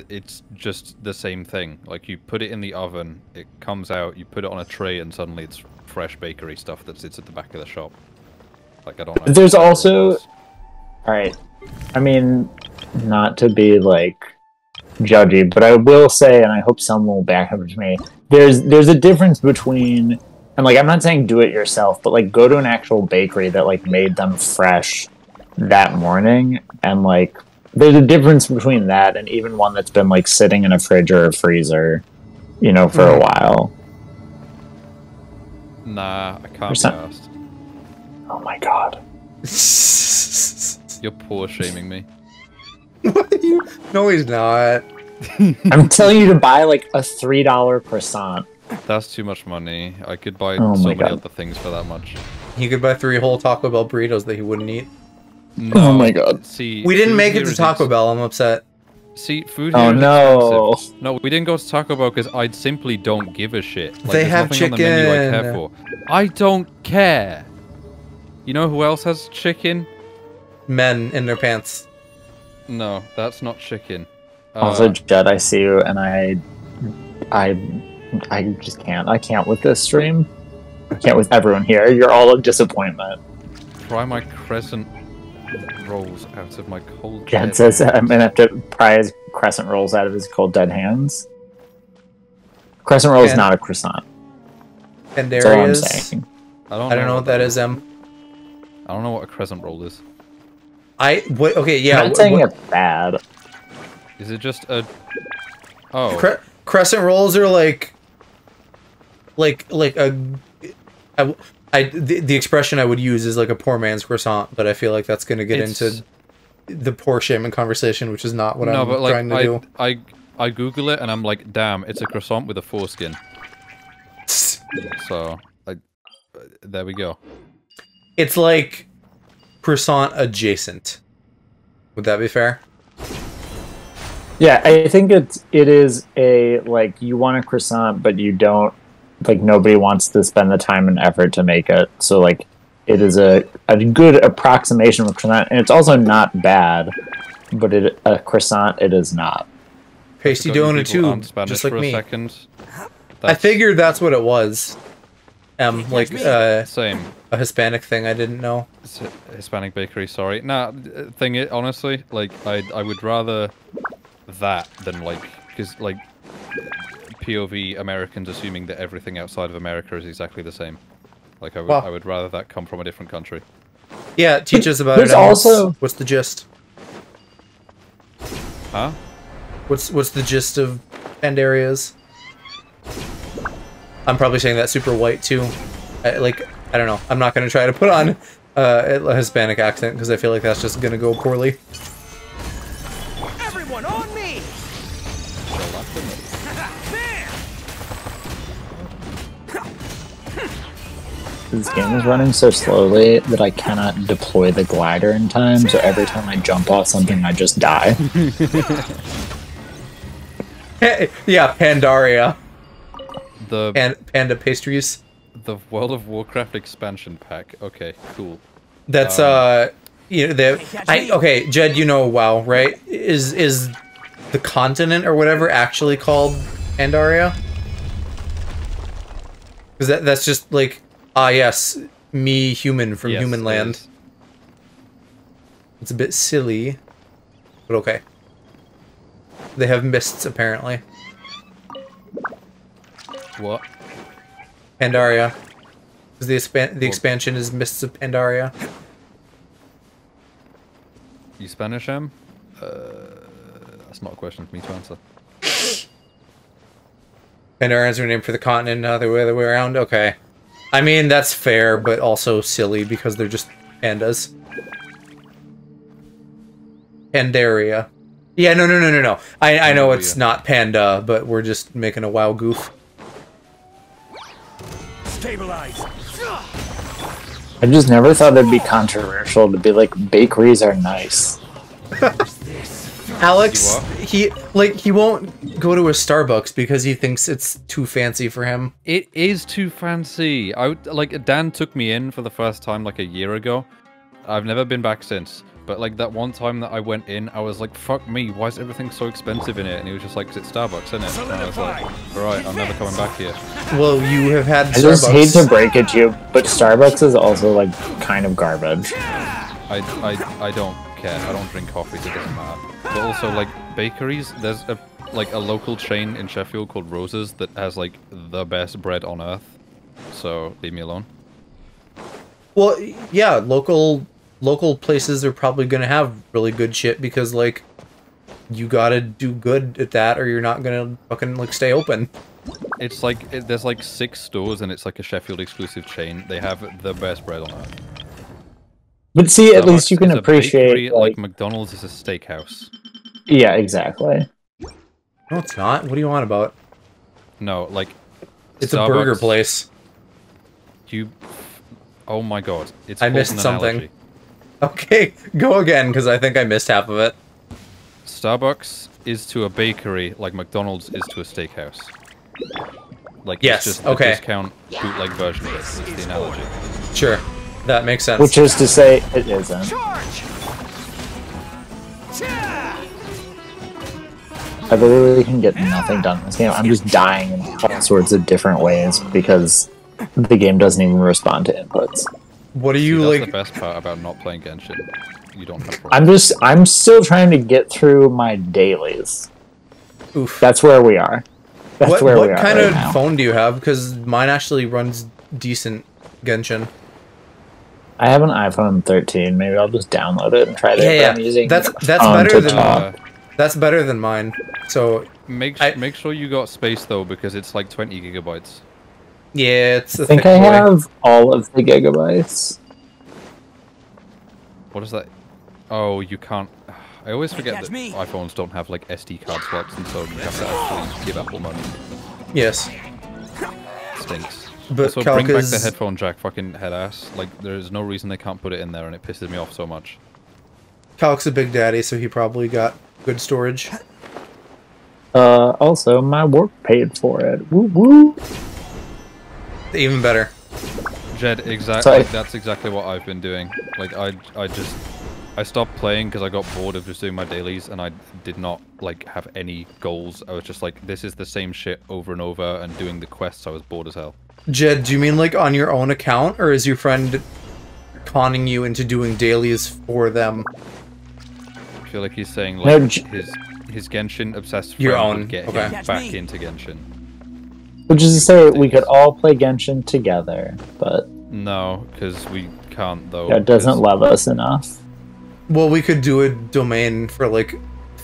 it's just the same thing. Like, you put it in the oven, it comes out, you put it on a tray, and suddenly it's fresh bakery stuff that sits at the back of the shop. Like, I don't know. There's also... Alright. I mean, not to be, like, judgy, but I will say, and I hope someone will back up with me, there's a difference between... And, like, I'm not saying do it yourself, but, like, go to an actual bakery that, like, made them fresh that morning, and like there's a difference between that and even one that's been like sitting in a fridge or a freezer, you know, for a while. Nah, I can't be asked. Oh my god. You're poor shaming me. What are you? No, he's not. I'm telling you to buy like a $3 croissant. That's too much money. I could buy so many other things for that much. He could buy 3 whole Taco Bell burritos that he wouldn't eat. No, oh my god. See, we didn't make it to Taco Bell, I'm upset. See, food here is expensive. No, we didn't go to Taco Bell because I simply don't give a shit. Like, they have chicken. On the menu I care for. I don't care. You know who else has chicken? Men in their pants. No, that's not chicken. Also, Jed, I see you, and I just can't. I can't with this stream. I can't with everyone here. You're all a disappointment. Pry my crescent rolls out of my cold Jed says I'm gonna have to pry his crescent rolls out of his cold dead hands. Crescent roll is not a croissant. And That's all I'm saying. I don't know what that is, Em. I don't know what a crescent roll is. Okay, yeah. I'm not saying it's bad. Is it just a... Oh. Crescent rolls are like the expression I would use is like a poor man's croissant, but I feel like that's going to get into the poor shaming conversation, which is not what I'm trying to do. I Google it and I'm like, damn, it's a croissant with a foreskin. So, there we go. It's like croissant adjacent. Would that be fair? Yeah, I think it is a, like, you want a croissant, but you don't, like, nobody wants to spend the time and effort to make it. So, like, it is a good approximation of a croissant, and it's also not bad, but a croissant it is not. Pasty dough in a tube, just like me. I figured that's what it was. Like, same. A Hispanic thing I didn't know. It's a Hispanic bakery, sorry. Nah, honestly, like, I would rather that than, like, because, like, POV Americans assuming that everything outside of America is exactly the same. Like, I would rather that come from a different country. Yeah, teach us about it. Also, what's the gist? Huh? What's the gist of end areas? I'm probably saying that super white too. I don't know. I'm not gonna try to put on a Hispanic accent because I feel like that's just gonna go poorly. Everyone on me! This game is running so slowly that I cannot deploy the glider in time, so every time I jump off something, I just die. Yeah, Pandaria. The Panda pastries. The World of Warcraft expansion pack. Okay, cool. That's you know, okay, Jed, you know WoW, right? Is the continent or whatever actually called Pandaria? Because that's just like, yes, me human from Yes, human it land. is. It's a bit silly, but okay. They have mists apparently. What? Pandaria. Because the expansion is Mists of Pandaria. You Spanish, Em? That's not a question for me to answer. Pandaria is renamed for the continent, not the other way around? Okay. I mean, that's fair, but also silly because they're just pandas. Pandaria. Yeah, no. I know it's not panda, but we're just making a WoW goof. Stabilize. I just never thought it'd be controversial to be like, bakeries are nice. Alex, he won't go to a Starbucks because he thinks it's too fancy for him. It is too fancy. Like, Dan took me in for the first time like a year ago. I've never been back since. But like that one time that I went in, I was like, fuck me, why is everything so expensive in it? And he was just like, 'cause it's Starbucks, isn't it? And I was like, alright, I'm never coming back here. Well, you have had Starbucks. I just hate to break it to you, but Starbucks is also like kind of garbage. I don't care. I don't drink coffee, so it doesn't matter. But also, like, bakeries, there's a local chain in Sheffield called Rose's that has like the best bread on earth. So leave me alone. Well, yeah, local places are probably gonna have really good shit because like you gotta do good at that or you're not gonna fucking like stay open. It's like there's like 6 stores and it's like a Sheffield exclusive chain. They have the best bread on earth. But see, at Starbucks least you can is a appreciate bakery, like McDonald's is a steakhouse. yeah, exactly. No, it's not. What do you want about? No, like It's Starbucks, a burger place. Oh my god! It's I called missed an something. analogy. Okay, go again because I think I missed half of it. Starbucks is to a bakery like McDonald's is to a steakhouse. Like Yes, it's just the okay. discount bootleg version of it. Is the analogy. Sure, that makes sense. Which is to say, it isn't. Charge! I literally can get nothing done in this game. I'm just dying in all sorts of different ways because the game doesn't even respond to inputs. What are See, you that's like? the best part about not playing Genshin. You don't have problems. I'm still trying to get through my dailies. Oof. That's where we are. That's where we What are kind right of now. phone do you have? Because mine actually runs decent Genshin. I have an iPhone 13. Maybe I'll just download it and try that. Yeah, I'm using that's phone better to than talk. that's better than mine. So Make sure you got space though because it's like 20 gigabytes. yeah, it's a I think thick I boy. have all of the gigabytes. What is that? Oh, you can't. I always forget catch that me. iPhones don't have like SD card slots, and so you have to actually give Apple money. Yes, Stinks. but So bring back the Kalka's headphone jack, fucking head ass. Like there's no reason they can't put it in there, and it pisses me off so much. Calc's a big daddy, so he probably got good storage. Also, my work paid for it. Woo woo. Even better. Jed, exactly. Sorry. Like, that's exactly what I've been doing. Like I stopped playing because I got bored of just doing my dailies, and I did not like have any goals. I was just like, this is the same shit over and over, and doing the quests. I was bored as hell. Jed, do you mean like on your own account, or is your friend conning you into doing dailies for them? I feel like he's saying No, like his Genshin obsessed friend Your own, would get okay. him Catch back me. into Genshin. Which is to say, we could all play Genshin together, but No, because we can't though. that doesn't 'cause- love us enough. Well, we could do a domain for like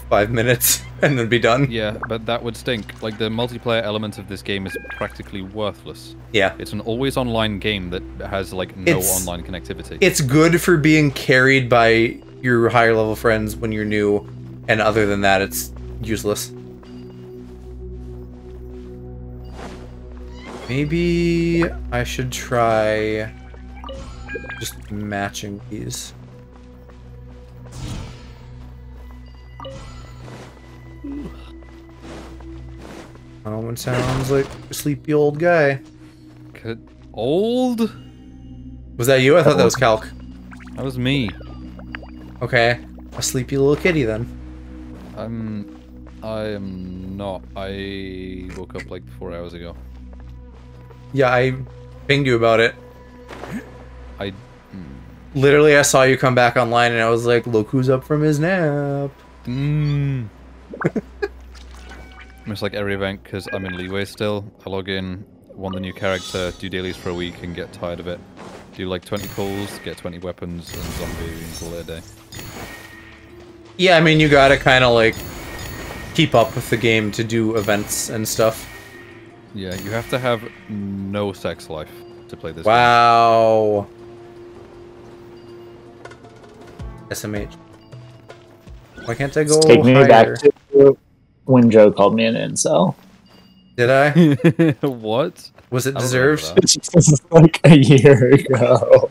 5 minutes and then be done. Yeah, but that would stink. Like the multiplayer element of this game is practically worthless. Yeah. It's an always online game that has like no It's- online connectivity. It's good for being carried by your higher level friends when you're new, and other than that, it's useless. Maybe I should try just matching these. One sounds like a sleepy old guy. Old? Was that you? I thought that was Calc. That was me. Okay. A sleepy little kitty then. I am not. I woke up like 4 hours ago. Yeah, I pinged you about it. I Literally, I saw you come back online and I was like, look who's up from his nap. It's like every event because I'm in leeway still. I log in, want the new character, do dailies for a week and get tired of it. Do like 20 pulls, get 20 weapons and zombie and call it a day. Yeah, I mean, you gotta kind of like keep up with the game to do events and stuff. Yeah, you have to have no sex life to play this game. Wow. SMH. Why can't I go Take me higher? back to when Joe called me an incel. Did I? What? Was it I don't remember deserved? that. This is like a year ago.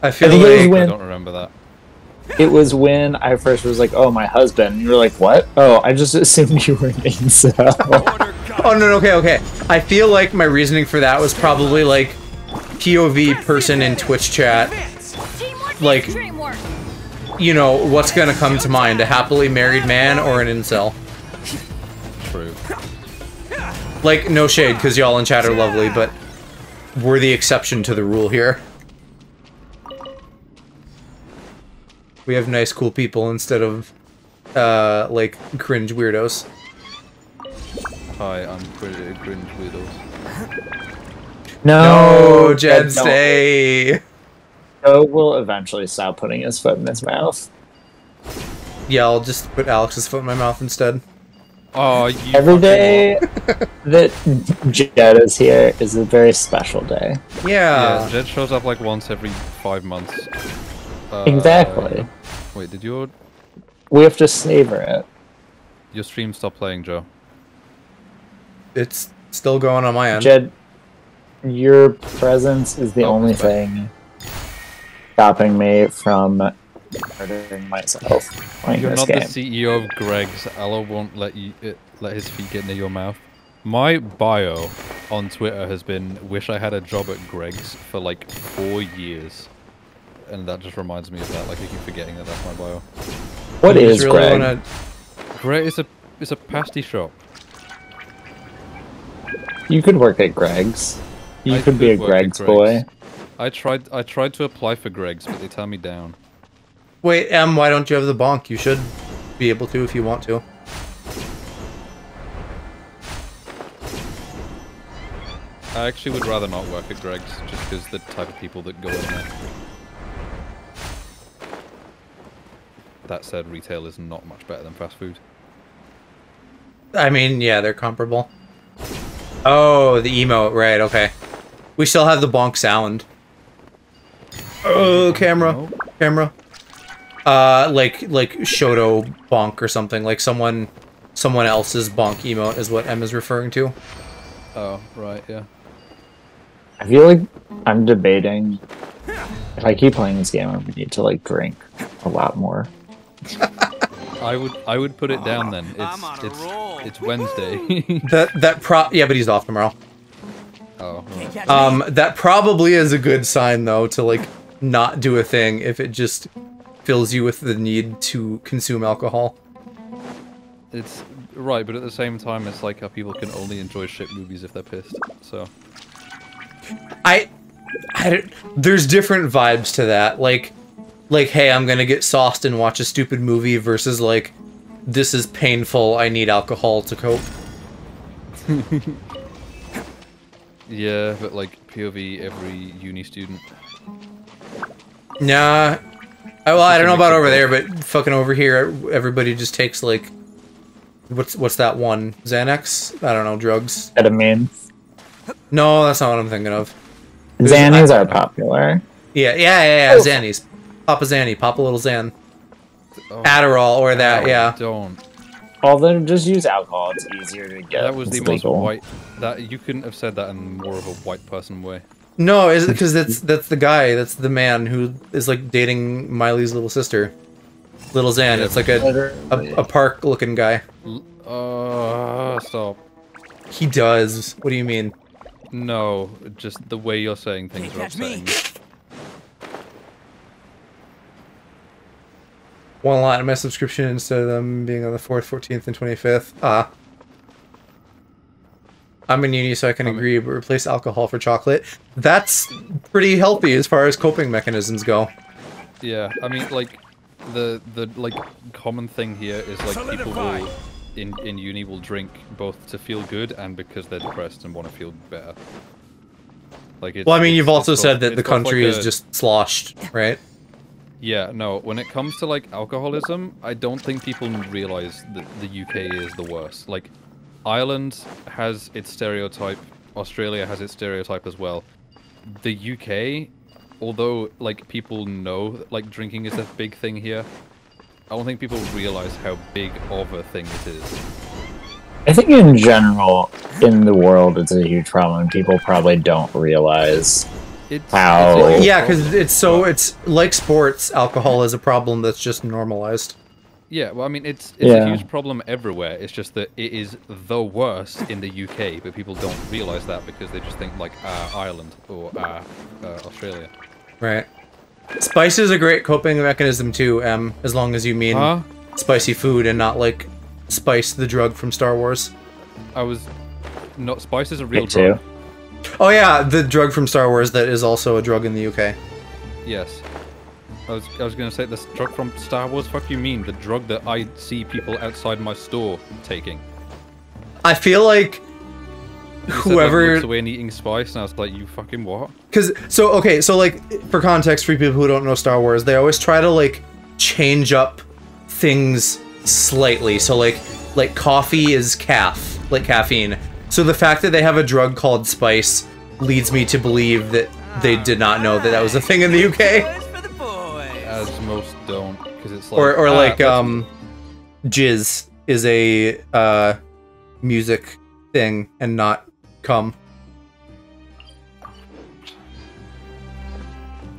I feel think it was like when- I don't remember that. It was when I first was like, "Oh, my husband." And you were like, "What?" Oh, I just assumed you were an incel. Oh no, okay. I feel like my reasoning for that was probably like POV person in Twitch chat. Teamwork Like- makes dream work. You know, what's gonna come to mind? A happily married man or an incel? True. Like, no shade, because y'all in chat are lovely, but we're the exception to the rule here. We have nice, cool people instead of, like, cringe weirdos. Hi, I'm cringe weirdos. No, Jed, don't. stay! Joe will eventually stop putting his foot in his mouth. Yeah, I'll just put Alex's foot in my mouth instead. Oh, you Every fucking day that Jed is here is a very special day. Yeah. Yeah, Jed shows up like once every 5 months. Exactly. Wait, did your We have to savor it. stream stop playing, Joe? It's still going on my end. Jed, your presence is the Oh, only it's back. thing stopping me from murdering myself playing You're this not game. the CEO of Greg's. Aloe won't let his feet get near your mouth. My bio on Twitter has been "Wish I had a job at Greg's" for like 4 years, and that just reminds me of that. Like I keep forgetting that that's my bio. What You is just really Greg? wanna- Greg is a pasty shop. You could work at Greg's. You I could be a could work at Greg's boy. I tried to apply for Greg's, but they turned me down. Wait, why don't you have the bonk? You should be able to if you want to. I actually would rather not work at Greg's, just because the type of people that go in there. That said, retail is not much better than fast food. I mean, yeah, they're comparable. Oh, the emote, right, okay. We still have the bonk sound. Oh, camera. Camera. Like Shoto bonk or something. Like someone else's bonk emote is what M is referring to. Oh, right, yeah. I feel like I'm debating if I keep playing this game, I would need to like drink a lot more. I would put it down then. I'm on a roll. It's Wednesday. Yeah, but he's off tomorrow. Oh, right. That probably is a good sign though to like not do a thing if it just fills you with the need to consume alcohol. It's right, but at the same time, it's like how people can only enjoy shit movies if they're pissed. So There's different vibes to that. Like, hey, I'm gonna get sauced and watch a stupid movie versus like, this is painful. I need alcohol to cope. yeah, but like POV every uni student. Nah. Well, I don't know about over there, but fucking over here, everybody just takes like, what's that one? Xanax? I don't know, drugs. Ketamine. No, that's not what I'm thinking of. Xannies are popular. Yeah. Xannies. Pop a Xanny. Pop a little Xan. Oh, Adderall or that, yeah. Don't. Although just use alcohol, it's easier to get. That was the It's most legal. white. That you couldn't have said that in more of a white person way. No, is it because that's the guy, that's the man who is like dating Miley's little sister, Little Xan. Yeah, It's like Literally. a park looking guy. Stop. He does. What do you mean? No, just the way you're saying things are That's me. upsetting me. One lot in my subscription instead of them being on the 4th, 14th, and 25th. Ah. I'm in uni, so I can agree, but replace alcohol for chocolate. That's pretty healthy as far as coping mechanisms go. Yeah, I mean, like, the like common thing here is like people will in uni will drink both to feel good and because they're depressed and want to feel better. Like, well, I mean, you've also said that the country is just sloshed, right? Yeah, no. When it comes to like alcoholism, I don't think people realize that the UK is the worst. Like, Ireland has its stereotype, Australia has its stereotype as well. The UK, although like people know that, like, drinking is a big thing here, I don't think people realize how big of a thing it is. I think in general, in the world, it's a huge problem. People probably don't realize how... Yeah, because it's like sports, alcohol is a problem that's just normalized. Yeah, well, I mean, it's a huge problem everywhere. It's just that it is the worst in the UK, but people don't realize that because they just think, like, Ireland or Australia. Right. Spice is a great coping mechanism too, as long as you mean spicy food and not, like, Spice the drug from Star Wars. Spice is a real drug. Oh yeah, the drug from Star Wars that is also a drug in the UK. Yes. I was gonna say this drug from Star Wars. Fuck you mean the drug that I see people outside my store taking? I feel like whoever looks away and eating spice, and I was like, you fucking what? So like for context, for people who don't know Star Wars, they always try to like change up things slightly. So like coffee is caffeine. So the fact that they have a drug called spice leads me to believe that they did not know that that was a thing in the UK. As most don't, because it's like or like jizz is a music thing and not cum.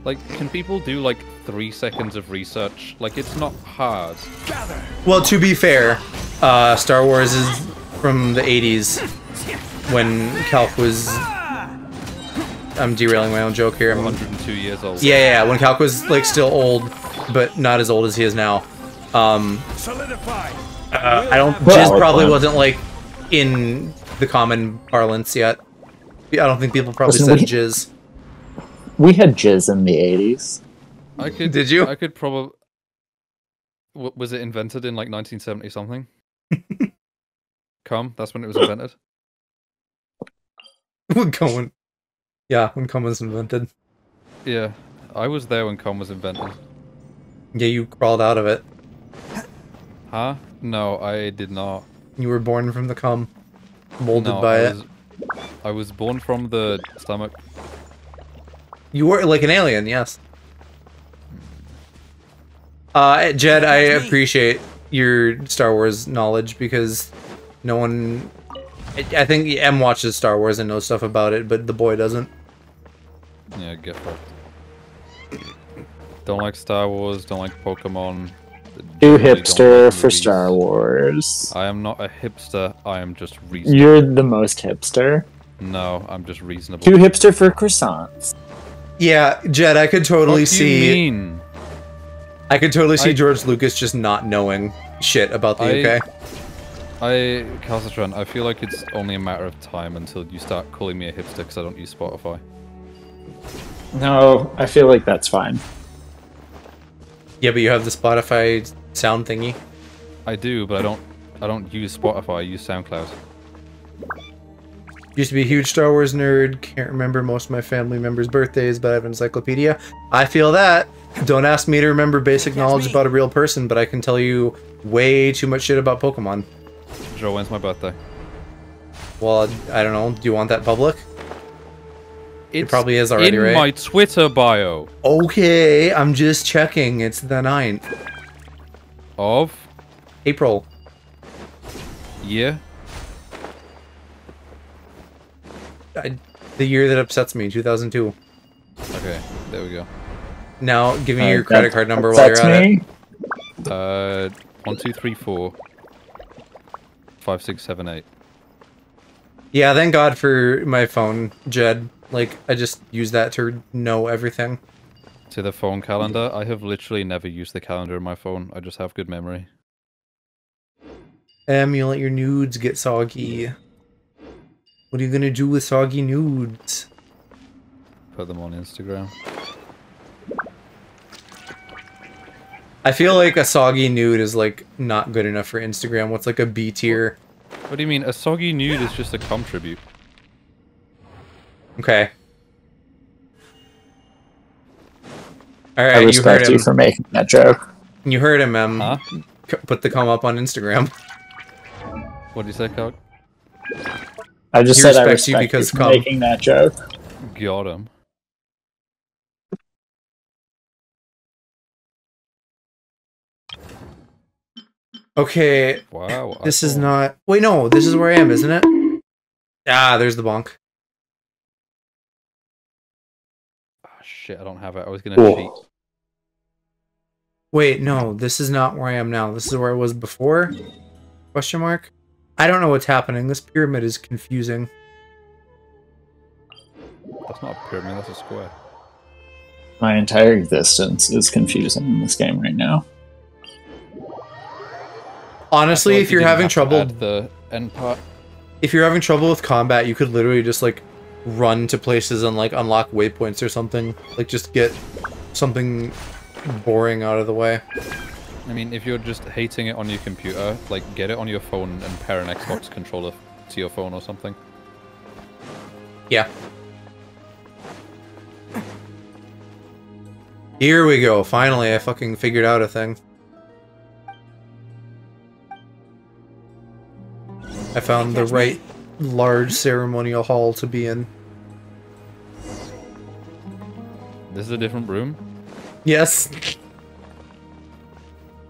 Like, can people do like 3 seconds of research? Like, it's not hard. Well, to be fair, Star Wars is from the 80s when Calc was... I'm derailing my own joke here. I'm 102 years old. Yeah, when Calc was like still old, but not as old as he is now. I don't... Jizz probably wasn't like in the common parlance yet. I don't think people probably said jizz. We had jizz in the 80s. Did you? I could probably... Was it invented in like 1970 something? Cum? That's when it was invented? When cum was invented. Yeah, I was there when cum was invented. Yeah, you crawled out of it. Huh? No, I did not. You were born from the cum. Molded by it. I was born from the stomach. You were like an alien, yes. Jed, I appreciate your Star Wars knowledge because no one... I think M watches Star Wars and knows stuff about it, but the boy doesn't. Yeah, get fucked. Don't like Star Wars, don't like Pokemon. Too hipster for Star Wars. I am not a hipster, I am just reasonable. You're the most hipster. No, I'm just reasonable. Too hipster for croissants. Yeah, Jed, I could totally see... What do you mean? I could totally see George Lucas just not knowing shit about the UK. Calcitran, I feel like it's only a matter of time until you start calling me a hipster because I don't use Spotify. No, I feel like that's fine. Yeah, but you have the Spotify sound thingy. I do, but I don't use Spotify, I use SoundCloud. Used to be a huge Star Wars nerd, can't remember most of my family members' birthdays, but I have an encyclopedia. I feel that. Don't ask me to remember basic knowledge about a real person, but I can tell you way too much shit about Pokemon. Joe, when's my birthday? Well, I don't know. Do you want that public? It probably is already, right? In my Twitter bio. Okay, I'm just checking. It's the 9th. Of? April. Yeah? The year that upsets me, 2002. Okay, there we go. Now, give me your credit card number while you're at it. 1, 2, 3, 4. 5, 6, 7, 8. Yeah, thank God for my phone, Jed. Like, I just use that to know everything. To the phone calendar, I have literally never used the calendar in my phone. I just have good memory. You let your nudes get soggy. What are you gonna do with soggy nudes? Put them on Instagram. I feel like a soggy nude is like not good enough for Instagram. What's like a B tier? What do you mean? A soggy nude is just a cum tribute. Okay. I Alright, you heard respect you him. for making that joke. You heard him, Huh? Put the cum up on Instagram. What did you say, Cock? I just He said I respects you respect you because for cum. making that joke. Got him. Okay, Wow. this is not... Wait, no, this is where I am, isn't it? Ah, there's the bonk. Oh, shit, I don't have it. I was gonna cheat. Wait, no, this is not where I am now. This is where I was before? Question mark? I don't know what's happening. This pyramid is confusing. That's not a pyramid, that's a square. My entire existence is confusing in this game right now. Honestly, if you're having trouble... The end part. If you're having trouble with combat, you could literally just, like, run to places and, like, unlock waypoints or something. Like, just get something boring out of the way. I mean, if you're just hating it on your computer, like, get it on your phone and pair an Xbox controller to your phone or something. Yeah. Here we go. Finally, I fucking figured out a thing. I found the right large ceremonial hall to be in. This is a different room? Yes.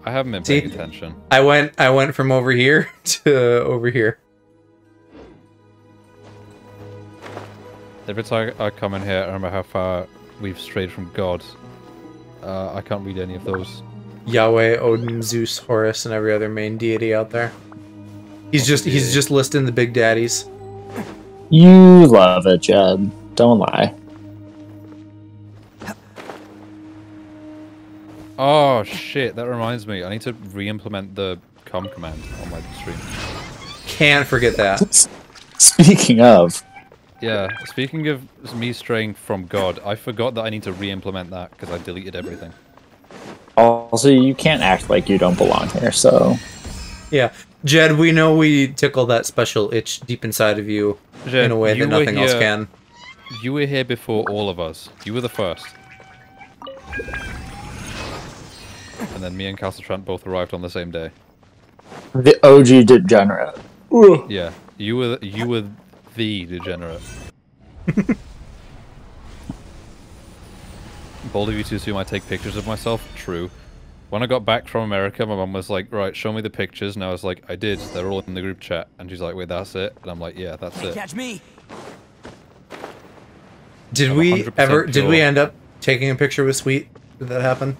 I haven't been paying attention. I went from over here to over here. Every time I come in here, I remember how far we've strayed from God. I can't read any of those. Yahweh, Odin, Zeus, Horus, and every other main deity out there. He's just listing the big daddies. You love it, Jed. Don't lie. Oh shit, that reminds me. I need to re-implement the com command on my stream. Can't forget that. Speaking of... Yeah, speaking of me straying from God, I forgot that I need to re-implement that because I deleted everything. Also, you can't act like you don't belong here, so... Yeah. Jed, we know we tickle that special itch deep inside of you Jed, in a way that nothing else can. You were here before all of us. You were the first. And then me and Castle Trent both arrived on the same day. The OG degenerate. Ugh. Yeah, you were the degenerate. Bold of you to assume I take pictures of myself? True. When I got back from America, my mum was like, right, show me the pictures. And I was like, I did. They're all in the group chat. And she's like, wait, that's it? And I'm like, yeah, that's it. Catch me. Did we end up taking a picture with Sweet? Did that happen?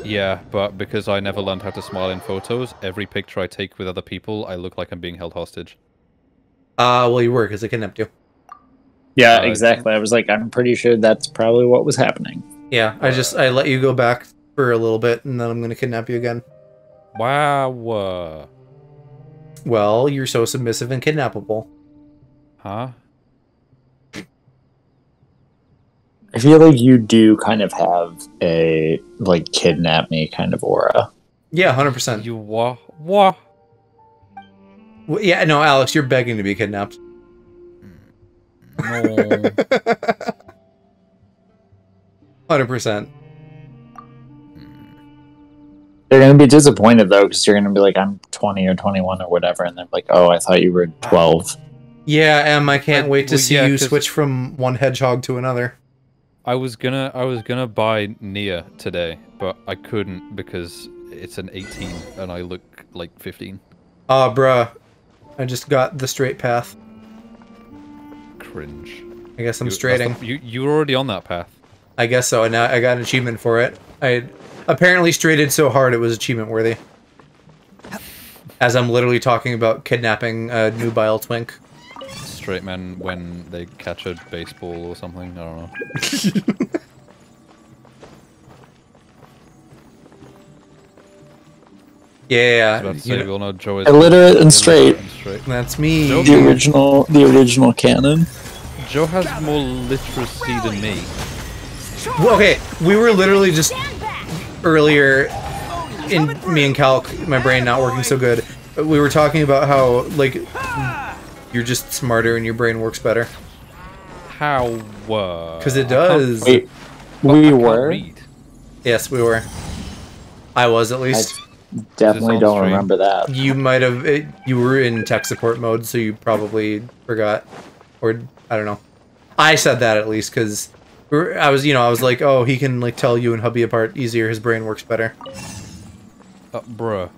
Yeah, but because I never learned how to smile in photos, every picture I take with other people, I look like I'm being held hostage. Well, you were, because I kidnapped you. Yeah, exactly. I was like, I'm pretty sure that's probably what was happening. Yeah, I let you go back for a little bit, and then I'm gonna kidnap you again. Wow. Well, you're so submissive and kidnappable. Huh? I feel like you do kind of have a, like, kidnap me kind of aura. Yeah, 100%. You what? What? Well, yeah, no, Alex, you're begging to be kidnapped. No. 100%. They're going to be disappointed, though, because you're going to be like, I'm 20 or 21 or whatever, and they're like, oh, I thought you were 12. Yeah, Em, I can't wait to see you 'cause switch from one hedgehog to another. I was gonna buy Nia today, but I couldn't because it's an 18 and I look like 15. Aw, bruh. I just got the straight path. Cringe. I guess I'm straighting. You were already on that path. I guess so, and now I got an achievement for it. I apparently straighted so hard it was achievement worthy. As I'm literally talking about kidnapping a nubile twink. Straight men when they catch a baseball or something. I don't know. I Yeah, was about to say, we all know Joe is illiterate and straight. that's me. Joe- The original canon. Joe has more literacy than me. Well, okay, we were literally just Stand back. earlier in me and Calc, my brain not working so good. We were talking about how like you're just smarter and your brain works better How? because it does. Wait, I we can't were. read. Yes, we were. I was at I least. definitely on don't stream? remember that. You might have. You were in tech support mode, so you probably forgot, or I don't know. I said that at least because I was, I was like, oh, he can like tell you and hubby apart easier. His brain works better. Bruh.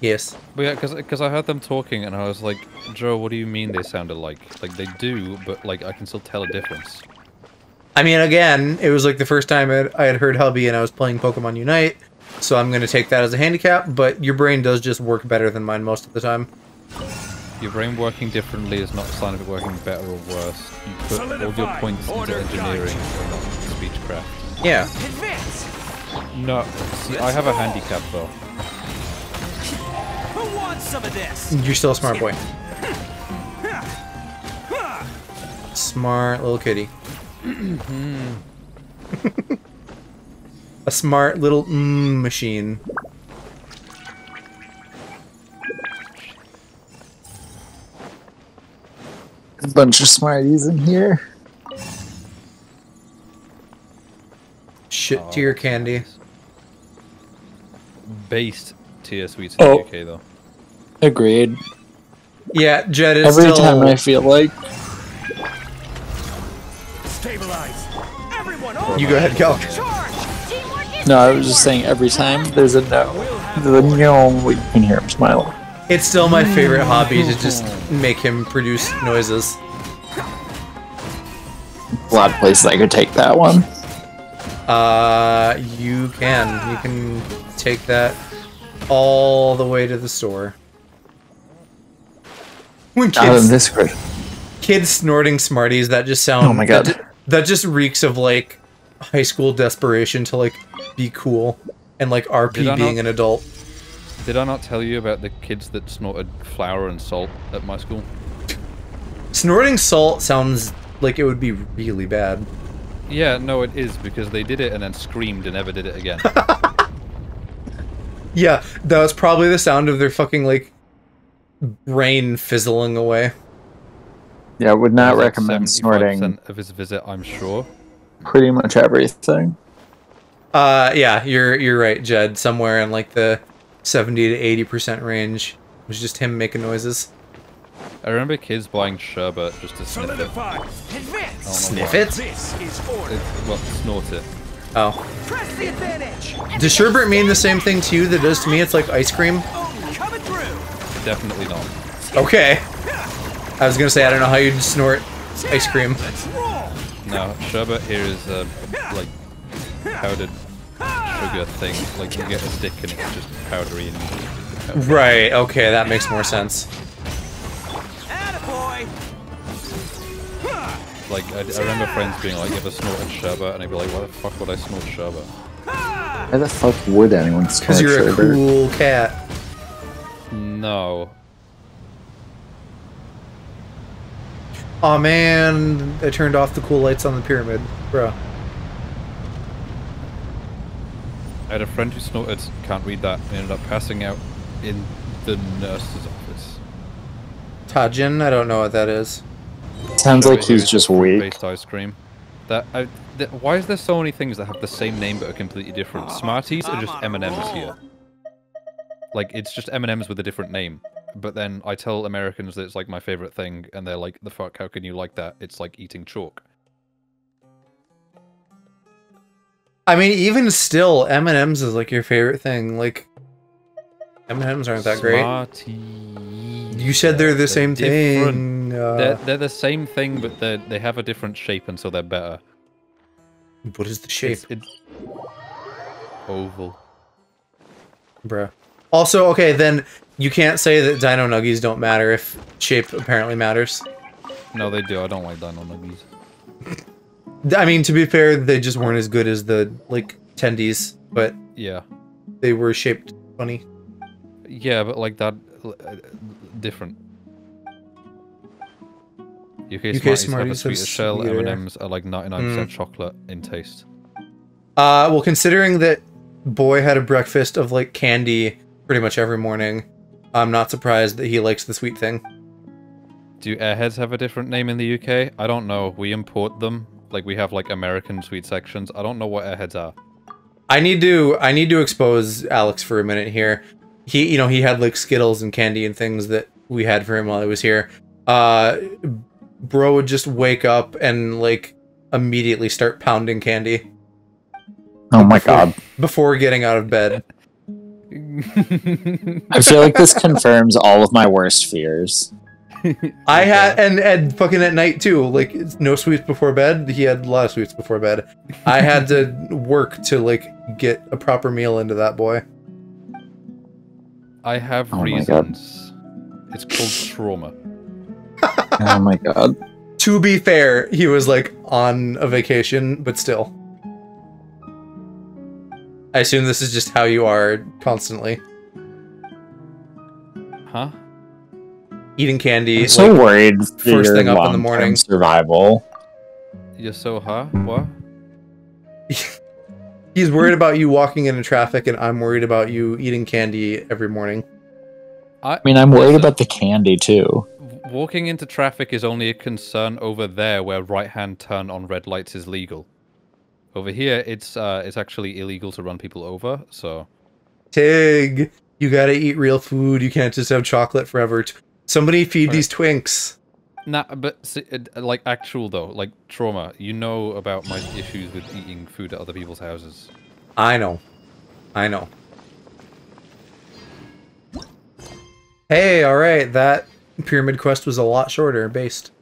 Yes. But yeah, because I heard them talking and I was like, Joe, what do you mean they sounded like? Like, they do, but like, I can still tell a difference. I mean, again, it was like the first time I had heard hubby and I was playing Pokemon Unite, so I'm going to take that as a handicap, but your brain does just work better than mine most of the time. Your brain working differently is not a sign of it working better or worse. You put all your points into engineering and not speechcraft. Yeah. Advance! No, see, I have a handicap though. Who wants some of this? You're still a smart boy. Smart little kitty. A smart little machine. A bunch of smarties in here. Shit to your candy. Based tier sweets in the UK though. Agreed. Yeah, Jed is Every still... time I feel like Stabilize! Everyone over! You go ahead, Cal. Charge. Teamwork is no, I was just saying every time there's a no. The no, you can hear him smiling. It's still my favorite hobby to just make him produce noises. A lot of places I could take that one. You can. You can take that all the way to the store. When Not in this grid. kids snorting Smarties, that just sound... Oh my God. That just reeks of, like, high school desperation to, like, be cool. And, like, Did I RP being not- an adult. Did I not tell you about the kids that snorted flour and salt at my school? Snorting salt sounds like it would be really bad. Yeah, no, it is, because they did it and then screamed and never did it again. Yeah, that was probably the sound of their fucking, like, brain fizzling away. Yeah, I would not It was like recommend snorting 75% of his visit, I'm sure. pretty much everything. Yeah, you're right, Jed. Somewhere in, like, the 70 to 80% range was just him making noises. I remember kids buying sherbet just to sniff it. Solidify! Advance! Sniff it? This is order! Well, snort it. Oh. Press the advantage! Does sherbet mean the same thing to you that it does to me? It's like ice cream? Oh, coming through! Definitely not. Okay. I was gonna say, I don't know how you'd snort ice cream. Let's roll! No, sherbet here is like powdered sugar thing. Like you get a stick and it's just powdery and you just use the powder. Right, okay, that makes more sense. Attaboy! Like I remember friends being like, "You ever snorted sherbet?" And I'd be like, "Why the fuck would I snort sherbet?" Why the fuck would anyone snort Because you're a sugar? cool cat. No. Aw, man, I turned off the cool lights on the pyramid. Bro. I had a friend who snorted, can't read that, and ended up passing out in the nurse's office. Tajin? I don't know what that is. Sounds like Sherbet here he's is just weak. fruit-based ice cream. Why is there so many things that have the same name but are completely different? Smarties are just M&Ms here. Like, it's just M&Ms with a different name. But then I tell Americans that it's like my favorite thing, and they're like, "The fuck? How can you like that? It's like eating chalk." I mean, even still, M&M's is like your favorite thing. Like, M&M's aren't that great. Smarties. You said they're the same different. thing. They're the same thing, but they have a different shape, and so they're better. What is the shape? It's oval. Bruh. Also, okay, then you can't say that Dino Nuggies don't matter if shape apparently matters. No, they do. I don't like Dino Nuggies. I mean, to be fair, they just weren't as good as the, like, tendies, but Yeah. they were shaped funny. Yeah, but like that, different. UK Smarties have a sweeter shell. M&Ms are like 99% chocolate in taste. Well, considering that Boy had a breakfast of like candy pretty much every morning, I'm not surprised that he likes the sweet thing. Do Airheads have a different name in the UK? I don't know. We import them. Like we have like American sweet sections. I don't know what Airheads are. I need to expose Alex for a minute here. He, you know, he had like Skittles and candy and things that we had for him while he was here. Bro would just wake up and like immediately start pounding candy. Oh my god. Before getting out of bed. I feel like this confirms all of my worst fears. I had, and fucking at night too, like no sweets before bed. He had a lot of sweets before bed. I had to work to like get a proper meal into that boy. I have reasons. It's called trauma. Oh my god. To be fair, he was like on a vacation, but still. I assume this is just how you are constantly. Huh? Eating candy. I'm so worried for first your thing up in the morning. Survival. You're so what? He's worried about you walking into traffic, and I'm worried about you eating candy every morning. I mean, I'm worried about the candy too. Walking into traffic is only a concern over there, where right-hand turn on red lights is legal. Over here, it's actually illegal to run people over. So, Tig, you gotta eat real food. You can't just have chocolate forever. Somebody feed these twinks. Nah, but like actual though, like trauma. You know about my issues with eating food at other people's houses. I know. I know. Hey, alright, that pyramid quest was a lot shorter, based.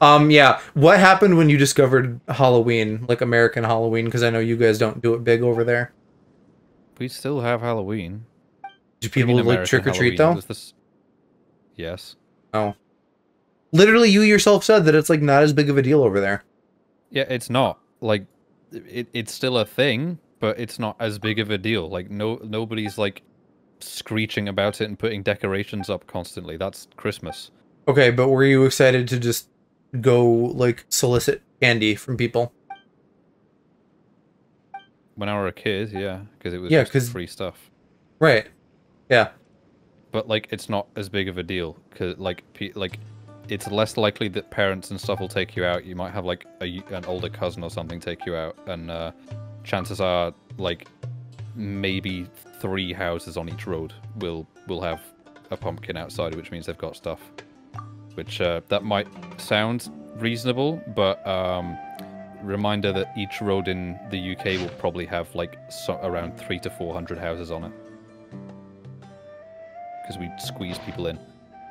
Yeah, what happened when you discovered Halloween, like American Halloween? Because I know you guys don't do it big over there. We still have Halloween. Do people like trick-or-treat, though? Yes. Oh. Literally, you yourself said that it's, like, not as big of a deal over there. Yeah, it's not. Like, it's still a thing, but it's not as big of a deal. Like, nobody's, like, screeching about it and putting decorations up constantly. That's Christmas. Okay, but were you excited to just go, like, solicit candy from people? When I were a kid, yeah, because it was just free stuff. Right. Yeah. But, like, it's not as big of a deal, because, like, it's less likely that parents and stuff will take you out. You might have, like, an older cousin or something take you out, and chances are, like, maybe 3 houses on each road will have a pumpkin outside, which means they've got stuff. Which, that might sound reasonable, but, reminder that each road in the UK will probably have, like, around 300 to 400 houses on it. Because we squeeze people in.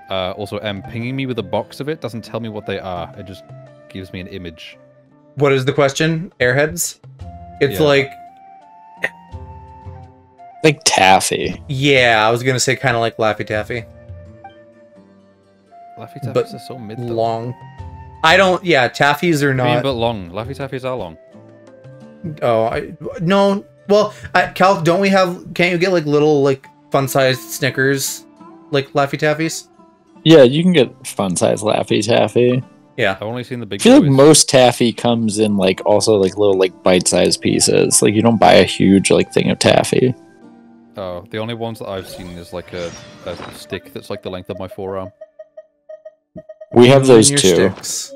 Also, pinging me with a box of it doesn't tell me what they are. It just gives me an image. What is the question? Airheads? It's like taffy. Yeah, I was gonna say kind of like Laffy Taffy. Laffy Taffies are so mid though. Long. I don't. Yeah, Taffies are not. But long. Laffy Taffies are long. Oh, no. Well, Cal, don't we have? Can't you get like little like fun-sized Snickers, like Laffy Taffies? Yeah, you can get fun-sized Laffy Taffy. Yeah, I've only seen the big. I feel like most taffy comes in like also like little like bite-sized pieces. Like you don't buy a huge like thing of taffy. Oh, the only ones that I've seen is like a stick that's like the length of my forearm. We have those too. Sticks.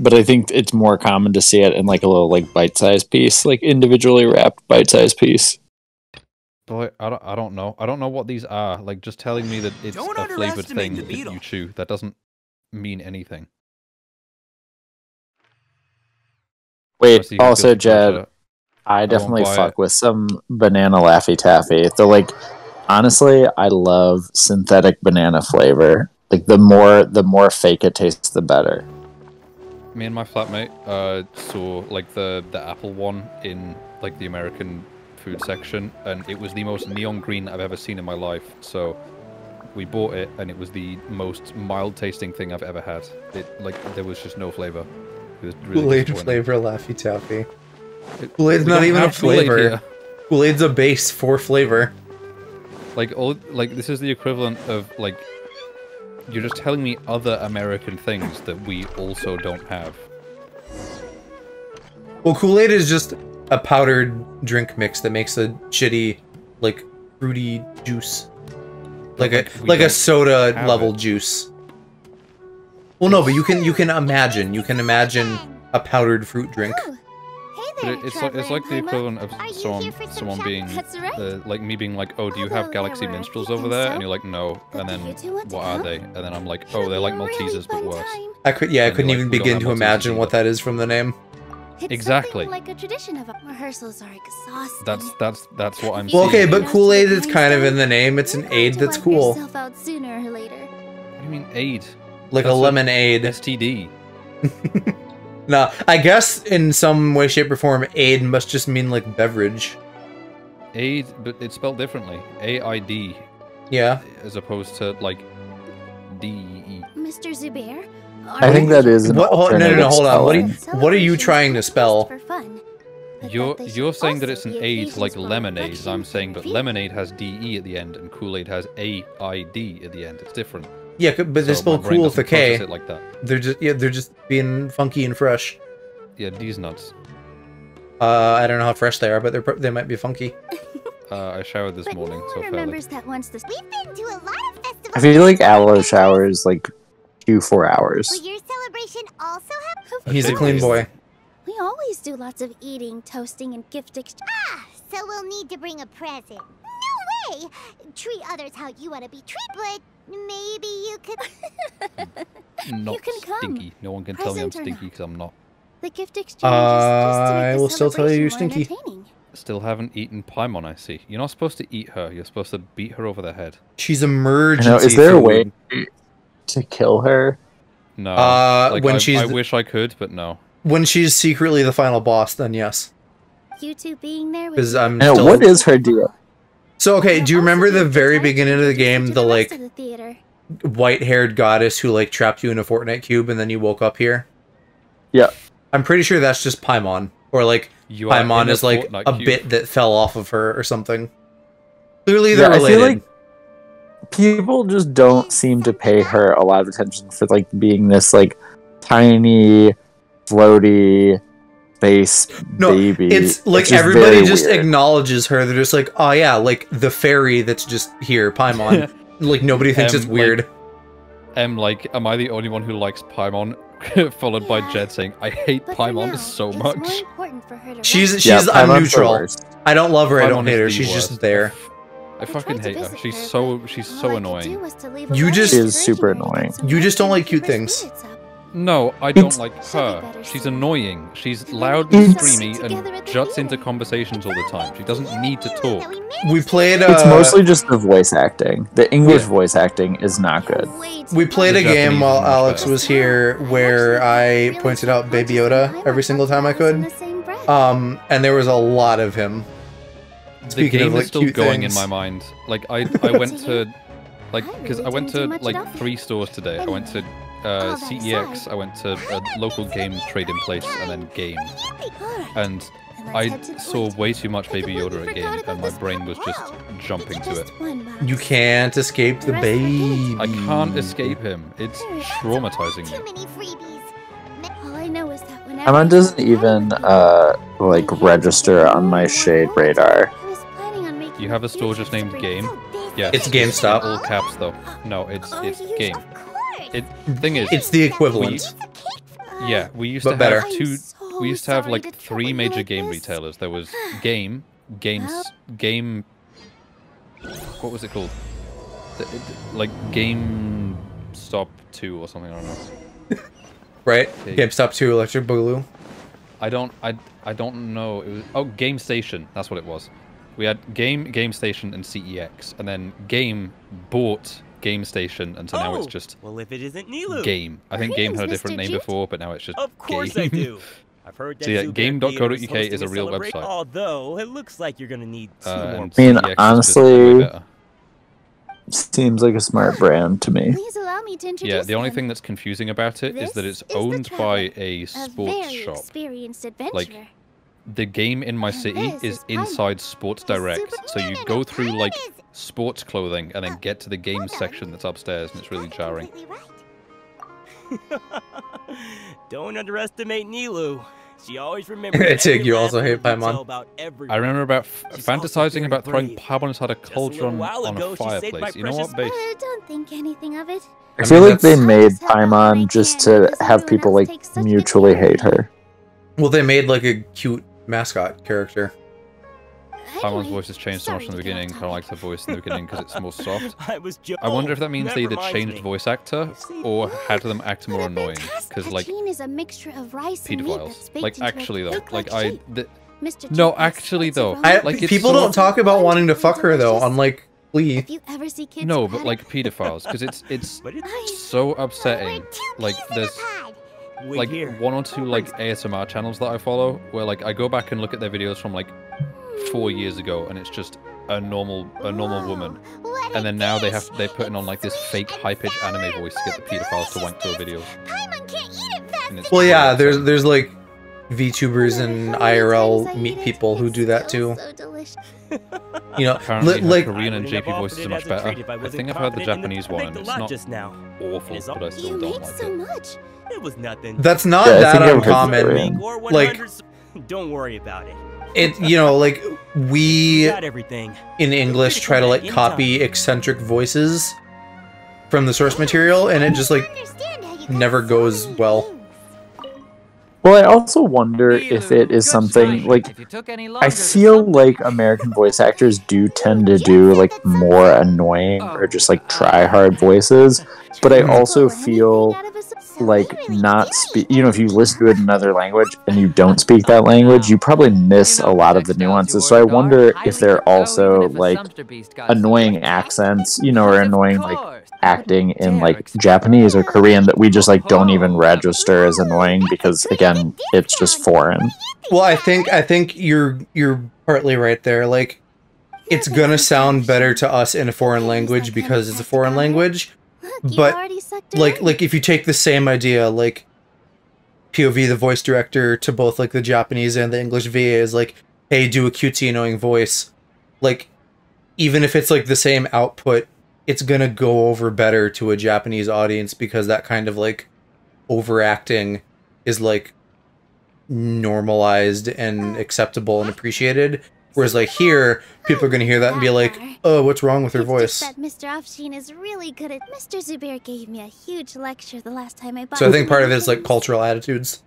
But I think it's more common to see it in like a little like bite-sized piece, like individually wrapped bite-sized piece. But I don't know. I don't know what these are. Like just telling me that it's a flavored thing that you chew, that doesn't mean anything. Wait, also Jed, I definitely fuck with some banana Laffy Taffy. They're like, honestly, I love synthetic banana flavor. Like the more fake it tastes, the better. Me and my flatmate saw like the apple one in like the American food section, and it was the most neon green I've ever seen in my life. So we bought it, and it was the most mild tasting thing I've ever had. It like there was just no flavor. It was really Kool-Aid flavor Laffy Taffy. Kool-Aid's not even a flavor. Kool-Aid's a base for flavor. Like this is the equivalent of like you're just telling me other American things that we also don't have. Well, Kool-Aid is just a powdered drink mix that makes a shitty, like, fruity juice. Like a soda level juice. Well, no, but you can imagine a powdered fruit drink. Oh, hey But there, it's like the equivalent of Are you here for some someone being That's right. like me being like, oh, do you Although have Galaxy there were Minstrels a over few there? so, And you're like, no. And then you two want to what are come? they? And then I'm like, It'll oh, they're be like a really Maltesers but fun worse. time. I And couldn't you're even like, we begin don't to have Maltesers imagine what either. that is from the name. It's Exactly. something like a tradition of rehearsals are exhausting. That's what I'm Well, okay, seeing. but Most of Kool-Aid the is kind of in the name. It's You're an going aid to that's wipe cool. yourself out sooner or later. What do you mean aid? Like a That's lemonade. STD. No, I guess in some way, shape, or form, aid must just mean like beverage. Aid, but it's spelled differently. AID, Yeah. as opposed to like DE. Mr. Zubair? I think that is an What? Oh, no, alternative hold on. spelling. What are you trying to spell? For fun, but You're that they should you're saying that also it's an be aid like occasions for lemonade. reflection I'm saying and that feeling. lemonade has DE at the end and Kool-Aid has AID at the end. It's different. Yeah, but they So spell my brain cool with a doesn't process K. it like that. They're just being funky and fresh. Yeah, these nuts. I don't know how fresh they are, but they might be funky. I showered this But morning, no so one fairly. remembers that once the We've been to a lot of festivals. I feel like Aloe showers like 4 hours. Will your celebration also have? He's a clean boy. We always do lots of eating, toasting, and gift exchange. Ah, so we'll need to bring a present. No way! Treat others how you want to be treated, but maybe you could. Not You can come. stinky. No one can tell me I'm Present or stinky because I'm not. The gift exchange is just to make I the will still tell you you're celebration more stinky. entertaining. Still haven't eaten Paimon, I see. You're not supposed to eat her. You're supposed to beat her over the head. She's You emergency know, is there a food. way to kill her? No. When I she's wish I could, but no. When she's secretly the final boss, then yes. You two being there with Because me. I'm No, still. what is her deal? So okay, You'll do you also remember be the able to very try beginning of the to take game, to the rest like of the theater. white-haired goddess who like trapped you in a Fortnite cube and then you woke up here? Yeah. I'm pretty sure that's just Paimon, or like You are in Paimon a is like Fortnite a cube. bit that fell off of her or something. Clearly Yeah, they're I feel related. like people just don't seem to pay her a lot of attention for like being this like tiny, floaty space No, baby. it's like just everybody very just weird. acknowledges her. They're just like, oh yeah, like the fairy that's just here, Paimon. Like nobody thinks it's Like, weird. Like, am I the only one who likes Paimon? Followed by Yeah. Jed saying, I hate But for Paimon now, so it's much. more important for her to She's rest. I'm Paimon's the neutral. worst. I don't love her. I don't Paimon hate her. is the She's just worst. there. I fucking tried to hate her. visit She's her, so but she's all so I could do annoying. was to leave a You letter just- She is encouraging super her to get annoying. some You just don't rest like and cute keep her things. spirits up. No, I don't like She'll be her. better She's soon. annoying. She's And loud then we and can sit screamy together at and the juts into theater. conversations all the time. She doesn't need to talk. We played. It's mostly just the voice acting. The English voice acting is not good. Way too We played The a game Japanese while is much Alex better. was here where I pointed out Baby Yoda every single time I could. And there was a lot of him. The Speaking game of, like, is still cute going things. in my mind. Like I went to like I because really I went didn't do to much like at all. 3 stores today. I went to that CEX, aside, I went to a local game trading place, and then Game. And I saw way too much Baby Yoda at Game, and my brain was just jumping to it. You can't escape the baby. I can't escape him. It's traumatizing Too me. many freebies. All I know is that whenever Emma doesn't even like register on my shade radar. You have a store just named Game? Yeah, It's GameStop. All caps though. No, it's Game. Of course. It thing is, It's the equivalent. yeah, we used But to better. have two. We used to have like 3 major game retailers. There was Game, Game. What was it called? Like Game Stop 2 or something. I don't know. Right? Okay. GameStop 2 Electric Boogaloo. I don't know. It was Game Station. That's what it was. We had Game Station, and CEX, and then Game bought Game Station, and so now it's just well, if it isn't Nilu. Game. I think Game had a Greetings, different Mr. name Jute. before, but now it's just Of course Game. I do. I've heard that So yeah, Zubair game.co.uk Theater is is a hosting real Celebrate, website. Although it looks like you're gonna need 2 more. And I mean, CEX is just way honestly- better. Seems like a smart brand to me. Please allow me to introduce Yeah, the only them. thing that's confusing about it is that This it's is the owned by traveler, a a sports very shop. experienced adventurer. Like, the game in my And city this is is Paimon, inside Sports a Direct, super so you Paimon, go a through pirate like is sports clothing and then get to the games section that's upstairs, and it's really jarring. Don't underestimate Nilu. She always remembers. Tig, you also hate Paimon. I remember about fantasizing about throwing Paimon inside a cauldron on a fireplace. You know what, Base? Don't think anything of it. I feel like they made Paimon just to have people like mutually hate her. Well, they made like a cute mascot character. Paimon's voice has changed so much in the beginning. Kind of like her voice in the beginning because it's more soft. I wonder if that means they either changed voice actor or had them act more annoying. Because like is a mixture of rice and meat pedophiles. that's baked Like into a actually though, cake-like like I. shape. Mr. No, Chief, actually what's though, wrong? like it's People so- don't talk about wanting to fuck her though, unlike Glee. If you ever see kids No, who but had like it- pedophiles, because it's But it's so upsetting. Like there's like here. one or two like ASMR channels that I follow where like I go back and look at their videos from like 4 years ago, and it's just a normal woman, and then now they're putting on like this fake high-pitched anime voice to get the pedophiles to wank to her videos. And it's Well, yeah, really upsetting. there's like VTubers and IRL meet people who do that too. So delicious. You know, Apparently, her like Korean and wouldn't have JP voices offered are it much as a better. treat if I I wasn't think I've heard the confident Japanese enough to one, make and the it's lot not just now. awful, It's but I all- still You don't make like so it. much. It was nothing. that's not Yeah, I that think I've heard uncommon. Korean. Or Like 100 Don't worry about it. it, you know, like We we got everything. in English try to like copy eccentric voices from the source material, and it just like never goes well. Well, I also wonder if it is something like I feel like American voice actors do tend to do like more annoying or just like try hard voices, but I also feel like not speak. You know, if you listen to it in another language and you don't speak that language, you probably miss a lot of the nuances. So I wonder if they're also like annoying accents, you know, or annoying like acting in like Japanese or Korean that we just like don't even register as annoying because again, it's just foreign. Well, I think you're partly right there. Like, it's gonna sound better to us in a foreign language because it's a foreign language. But like if you take the same idea, like POV the voice director to both like the Japanese and the English VA is like, hey, do a cutesy annoying voice. Like, even if it's like the same output, it's gonna go over better to a Japanese audience because that kind of like overacting is like normalized and acceptable and appreciated. Whereas like here, people are gonna hear that and be like, oh, what's wrong with her voice? That Mr. Afshin is really good at. Mr. Zubair gave me a huge lecture the last time I bought. So I think some part of it is like things. cultural attitudes.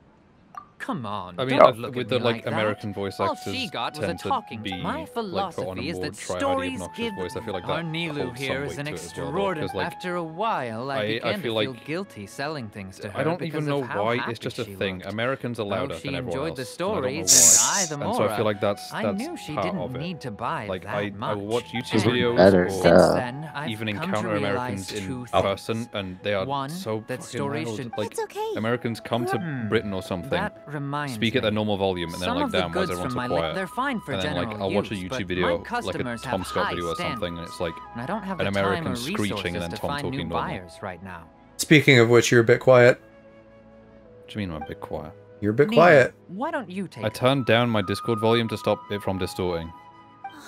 Come on, I mean, don't look with at the me like like that. American voice All actors she got was a tend talking. to be My like put on a philosophy is more that try-hardy, stories obnoxious give. voice. I feel like Our that Nilu holds here some is weight an to it as well, though, extraordinary. 'cause, like, After a while, I I began feel to feel like- guilty selling things to her. I don't because even know of how why. happy It's just a she thing. looked. Americans are louder she than everyone enjoyed else. the and I don't know stories, why. and I the And more. so I feel like that's I knew she part didn't of it. need to buy Like that I much. will watch YouTube And videos better, or since then, I've even come to encounter realize Americans in two person, things. and they are One, so that fucking stories loud. should- Like It's okay. Americans come to Britain or something, That reminds speak at their me. normal volume, and then Some like, of the damn, why is goods everyone from so my quiet? they're fine for And then like general I'll watch a use, YouTube but video, my like a customers Tom have Scott high video or something, and standards, it's like and I don't have an the time American or screeching and then resources to Tom find new talking normal. buyers right now. Speaking of which, you're a bit quiet. What do you mean I'm a bit quiet? You're a bit Nina, quiet. Why don't you take I it? turned down my Discord volume to stop it from distorting.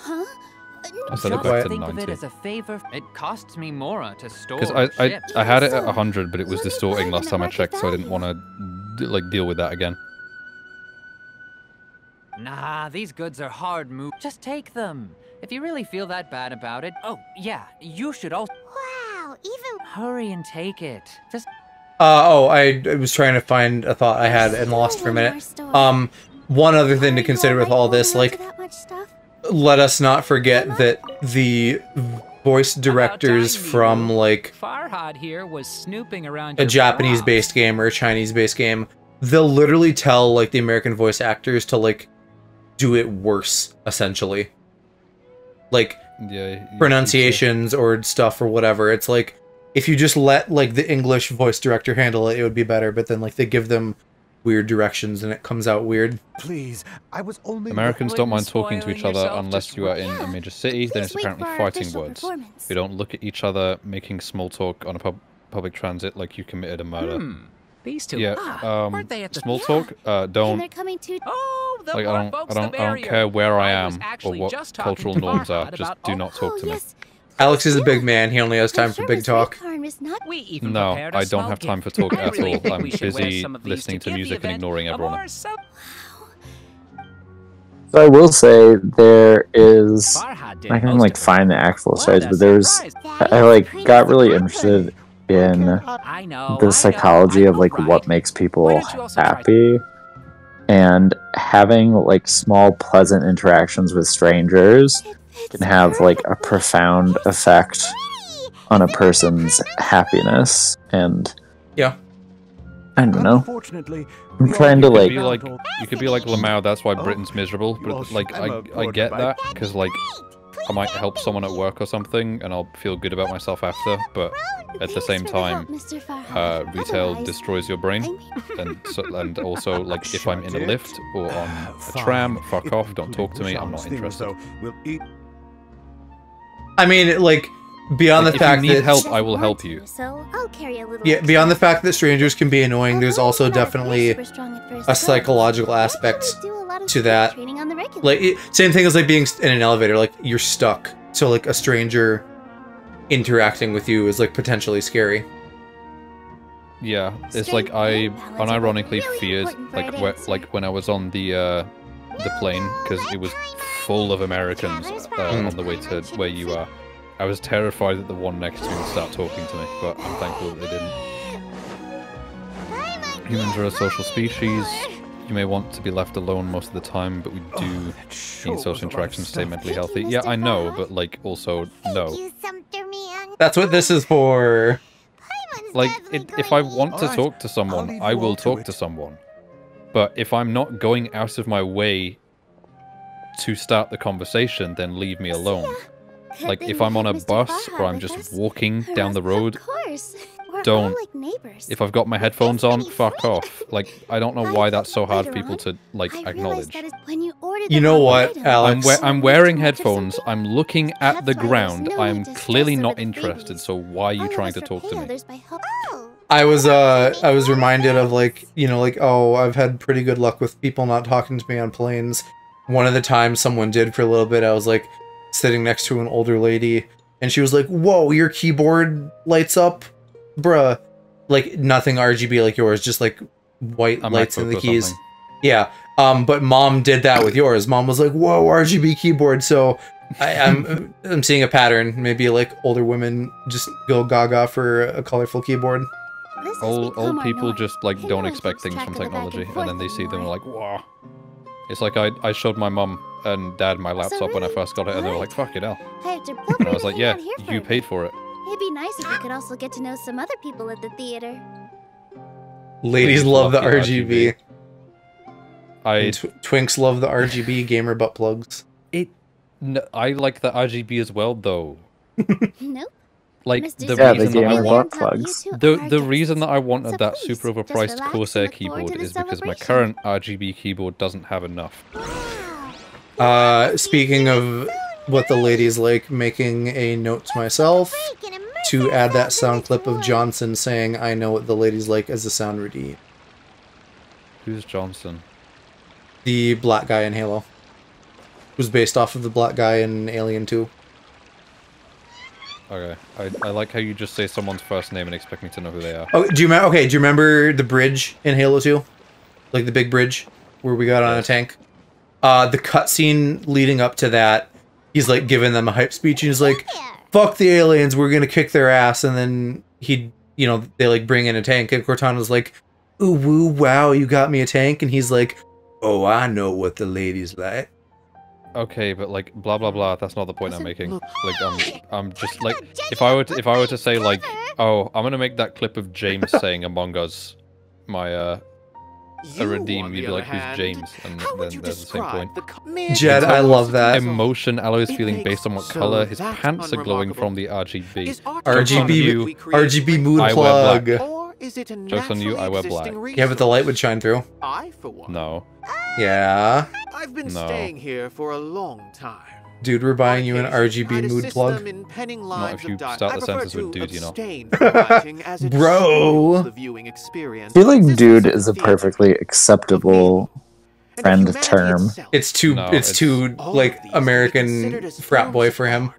Huh? I set it Just back to think of it 90. as a favor. It costs me more to store. Because or ship. I had it at So, 100, but it was what do you distorting find last in time I market checked, so I didn't value? want to like deal with that again. Nah, these goods are hard move. Just take them. If you really feel that bad about it. Oh, yeah, you should also Wow, even hurry and take it. Just I was trying to find a thought I had and lost for a minute. One other thing to consider with all this, like, let us not forget that the voice directors from like Farhad here was snooping around a your Japanese-based game or a Chinese-based game, they'll literally tell like the American voice actors to like do it worse, essentially. Like Yeah. pronunciations or stuff or whatever. It's like if you just let like the English voice director handle it, it would be better. But then like they give them weird directions and it comes out weird. Please, I was only. Americans don't mind talking to spoiling each other yourself, unless just you are in a major city. Then it's Please wait apparently for our fighting official words. performance. We don't look at each other making small talk on a public transit like you committed a murder. These two. Yeah. weren't they at the Small Yeah. talk. And Don't. they're coming to. Oh, the Like more I folks, don't the care merrier. where I was am or actually what just talking cultural to norms are. Farhad Just about do all- not talk to me. Yes. Alex is a big man. He only has time for big talk. We even No, prepared a I don't small have time for gift. talk I at really all. think I'm we should wear busy some of these listening to give the music and event ignoring a everyone. more So I will say there is. Farhad did I can most like of it. find the actual What sites, a but there's. surprise. I like got really interested in I know. the psychology of like what makes Why people don't you also try- happy, and having like small pleasant interactions with strangers can have like a profound effect on a person's happiness. And Yeah. I don't know. Unfortunately, I'm trying to like. You could be like Lamau, that's why Britain's miserable. But Gosh, like, I'm a I get quarterback. that because like, I might help someone at work or something, and I'll feel good about myself after. But at the same time, retail destroys your brain, and also like if I'm in a lift or on a tram, fuck off, don't talk to me. I'm not interested. We'll eat. I mean, like, beyond Like, the if fact you need that help, I will help you. So I'll carry a little. yeah, beyond the fact that strangers can be annoying, there's also definitely a psychological aspect to that. Like, same thing as like being in an elevator. Like, you're stuck, so like a stranger interacting with you is like potentially scary. Yeah, it's like I unironically feared like when I was on the plane because it was full of Americans on the way to where you are. I was terrified that the one next to me would start talking to me, but I'm thankful that they didn't. Humans are a social species. You may want to be left alone most of the time, but we do need social interactions to stay mentally healthy. Yeah, I know, but like also no. That's what this is for. Like, if I want to talk to someone, I will talk to someone. But if I'm not going out of my way to start the conversation, then leave me alone. Like, if I'm on a bus or I'm just walking down the road, don't. If I've got my headphones on, fuck off. Like, I don't know why that's so hard for people to, like, acknowledge. You know what, Alex? I'm wearing headphones, I'm looking at the ground, I'm clearly not interested, so why are you trying to talk to me? I was reminded of like, you know, like, oh, I've had pretty good luck with people not talking to me on planes. One of the times someone did for a little bit, I was like sitting next to an older lady and she was like, whoa, your keyboard lights up, bruh. Like nothing RGB like yours, just like white lights in the keys. Yeah. But mom did that with yours. Mom was like, whoa, RGB keyboard. So I'm seeing a pattern. Maybe like older women just go gaga for a colorful keyboard. Old people just like don't expect things from technology, and then they see them and are like, wow. It's like I showed my mom and dad my laptop when I first got it, and they were like, fuck it, hell. And I was like, yeah, you paid for it. It'd be nice if we could also get to know some other people at the theater. Ladies love the RGB. And Twinks love the RGB gamer butt plugs. No, I like the RGB as well, though. Nope. Like the reason that I wanted that super overpriced Corsair keyboard is because my current RGB keyboard doesn't have enough. Speaking of what the ladies like, making a note to myself to add that sound clip of Johnson saying, "I know what the ladies like" as a sound redeem. Who's Johnson? The black guy in Halo. Who's based off of the black guy in Alien 2. Okay, I like how you just say someone's first name and expect me to know who they are. Oh, do you remember the bridge in Halo 2? Like the big bridge where we got on a tank? The cutscene leading up to that, he's like giving them a hype speech and he's like, fuck the aliens, we're gonna kick their ass, and then they like bring in a tank and Cortana's like, ooh woo wow, you got me a tank, and he's like, oh, I know what the ladies like. Okay, but like blah blah blah. That's not the point I'm making. Like I'm just like if I were to say like, oh, I'm gonna make that clip of James saying Among Us my a redeem. You'd be like, who's James? And then there's the same point. Jed, I love that. Emotion Alloy's feeling based on what color his pants are glowing from the RGB. RGB mood plug. Jokes on you, I wear black. Yeah, but the light would shine through. No. Yeah. I've been staying here for a long time. Dude, we're buying you an RGB mood plug. Not if you start the sentence with dude, you know. Bro! I feel like dude is a perfectly acceptable friend term. It's too like American frat boy for him.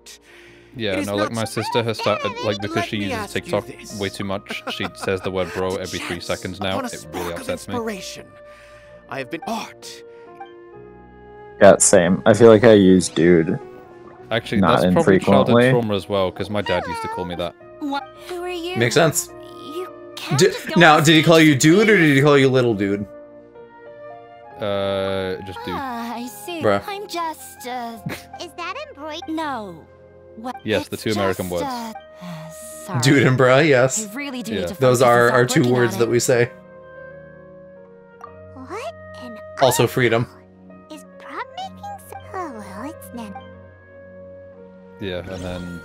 Yeah, no, like my sister has started, like, because she uses TikTok way too much, she says the word bro every 3 seconds now. It really upsets me. I have been art. Yeah, same. I feel like I use dude. Actually, not that's probably childhood infrequently. trauma as well, because my dad used to call me that. What? Who are you? Makes sense. You can't just go Now, on did he call you stage dude or with me. did he call you little dude? Just dude. Ah, I see. Bruh. I'm just, Is that embroidered? no. What? Yes, the It's 2 American just, words. Sorry. Dude and bruh, yes. I really do Yeah. need to Those focus and are start our 2 working words on that it. we say. What? An Also freedom. Is prop making oh well, it's not. Yeah, and then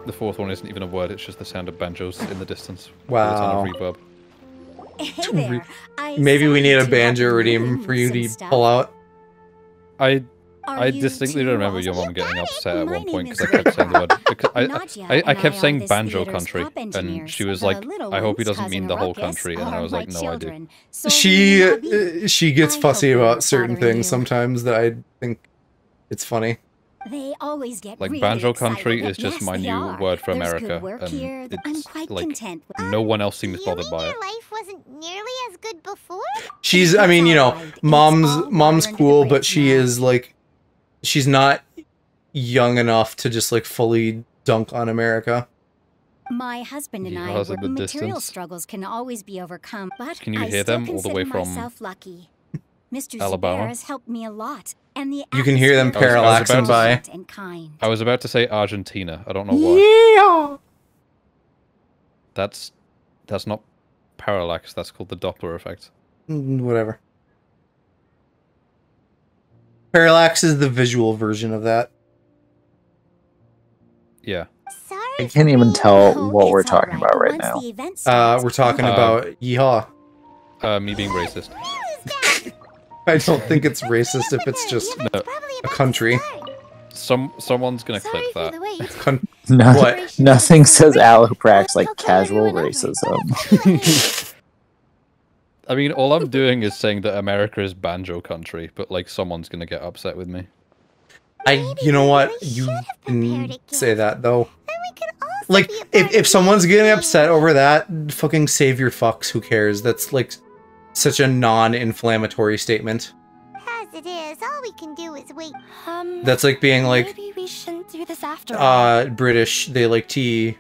the 4th one isn't even a word, it's just the sound of banjos in the distance. Wow. With a ton of reverb. Hey there. Maybe we need a Sorry to banjo have redeem moving for you some to stuff. pull out. I Are you distinctly two remember your also- mom getting upset at My one point name because I is kept saying the word. Because Nadia I and kept I saying are this banjo theater's country, prop and engineers. she was The like, little "I hope he ones doesn't mean causing the a whole ruckus country," and then I are was my like, "No, I do." children. So She gets I fussy hope they about won't certain bother things you. sometimes that I think it's funny. They always get Like really banjo excited. country is just Yes, my they new are. word for There's America, good work and here. I'm it's quite like content with no one else seems You bothered mean by it. your life wasn't nearly as good before? She's, I mean, you know, mom's water cool, under the but she bridge now. is like, she's not young enough to just like fully dunk on America. My husband and I Yaws were in the material distance. struggles can always be overcome, but Can you I hear still them all the consider way from myself lucky. Mr. Alabama? Zubair has helped me a lot, and the You can hear them atmosphere is parallaxing by. pleasant and kind. I was about to say Argentina. I don't know why. Yeah. That's not parallax. That's called the Doppler effect. Whatever. Parallax is the visual version of that. Yeah. Sorry. I can't even tell Oh, what we're it's all talking about right Once now. the event starts, We're talking about yeehaw. Me being racist. I don't think it's racist if it's just No. a country. Someone's gonna Sorry clip for that. the wait. No, What? nothing says alloprax like casual racism. I mean, all I'm doing is saying that America is banjo country, but like someone's gonna get upset with me. You know what? You didn't say that though. Like, if someone's getting upset over that, fucking save your fucks. Who cares? That's like such a non-inflammatory statement. As it is, all we can do is wait. That's like being like, Maybe we shouldn't do this after all. British. They like tea.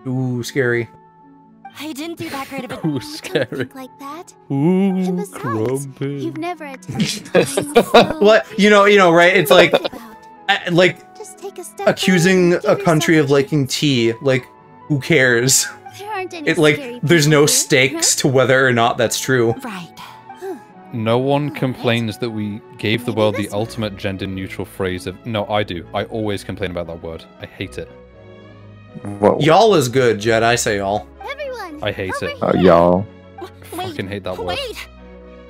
Ooh, scary. I didn't do that great of a Ooh, Don't scary. think like that. Ooh, And besides, you've never attempted What? You know, right? It's like, like Just take a step accusing forward and a give country of yourself liking tea. Like, who cares? There aren't any It like, scary there's people no here, stakes to whether or not that's true. Right. No one complains that we gave the world the ultimate gender-neutral phrase of... No, I do. I always complain about that word. I hate it. Whoa. Y'all is good, Jed. I say y'all. Everyone. I hate it. Oh, y'all. I fucking hate that word.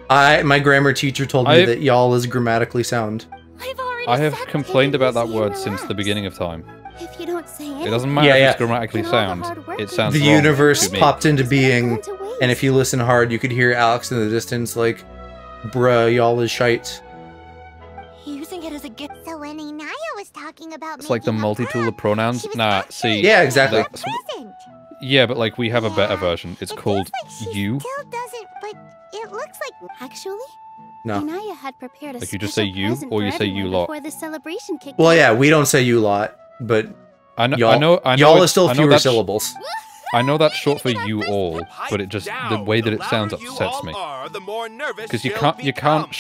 Wait, My grammar teacher told me that y'all is grammatically sound. I've already I have said complained it. about that Just word relax. since the beginning of time. If you don't say It doesn't matter if it's grammatically And all the sound. hard work It we sounds The wrong universe to me. popped into being, to waste. and if you listen hard, you could hear Alex in the distance like, bruh, y'all is shite. Using it as a gift. So when Inaya was talking about It's like the making a multi-tool of pronouns. she was Nah, actually see. Yeah, exactly. that's- present. Yeah, but like we have a better Yeah, version. It's It called feels like she you. Still doesn't, but it looks like Actually, No. Inaya had prepared a Like you just special say you, present or for you say you everyone lot. before the celebration kicked Well, off. yeah, we don't say you lot, but I know. y'all, I know. y'all it's- is still I know fewer that's- syllables. I know that's short for you all, but it just the way that it sounds upsets me. Because you can't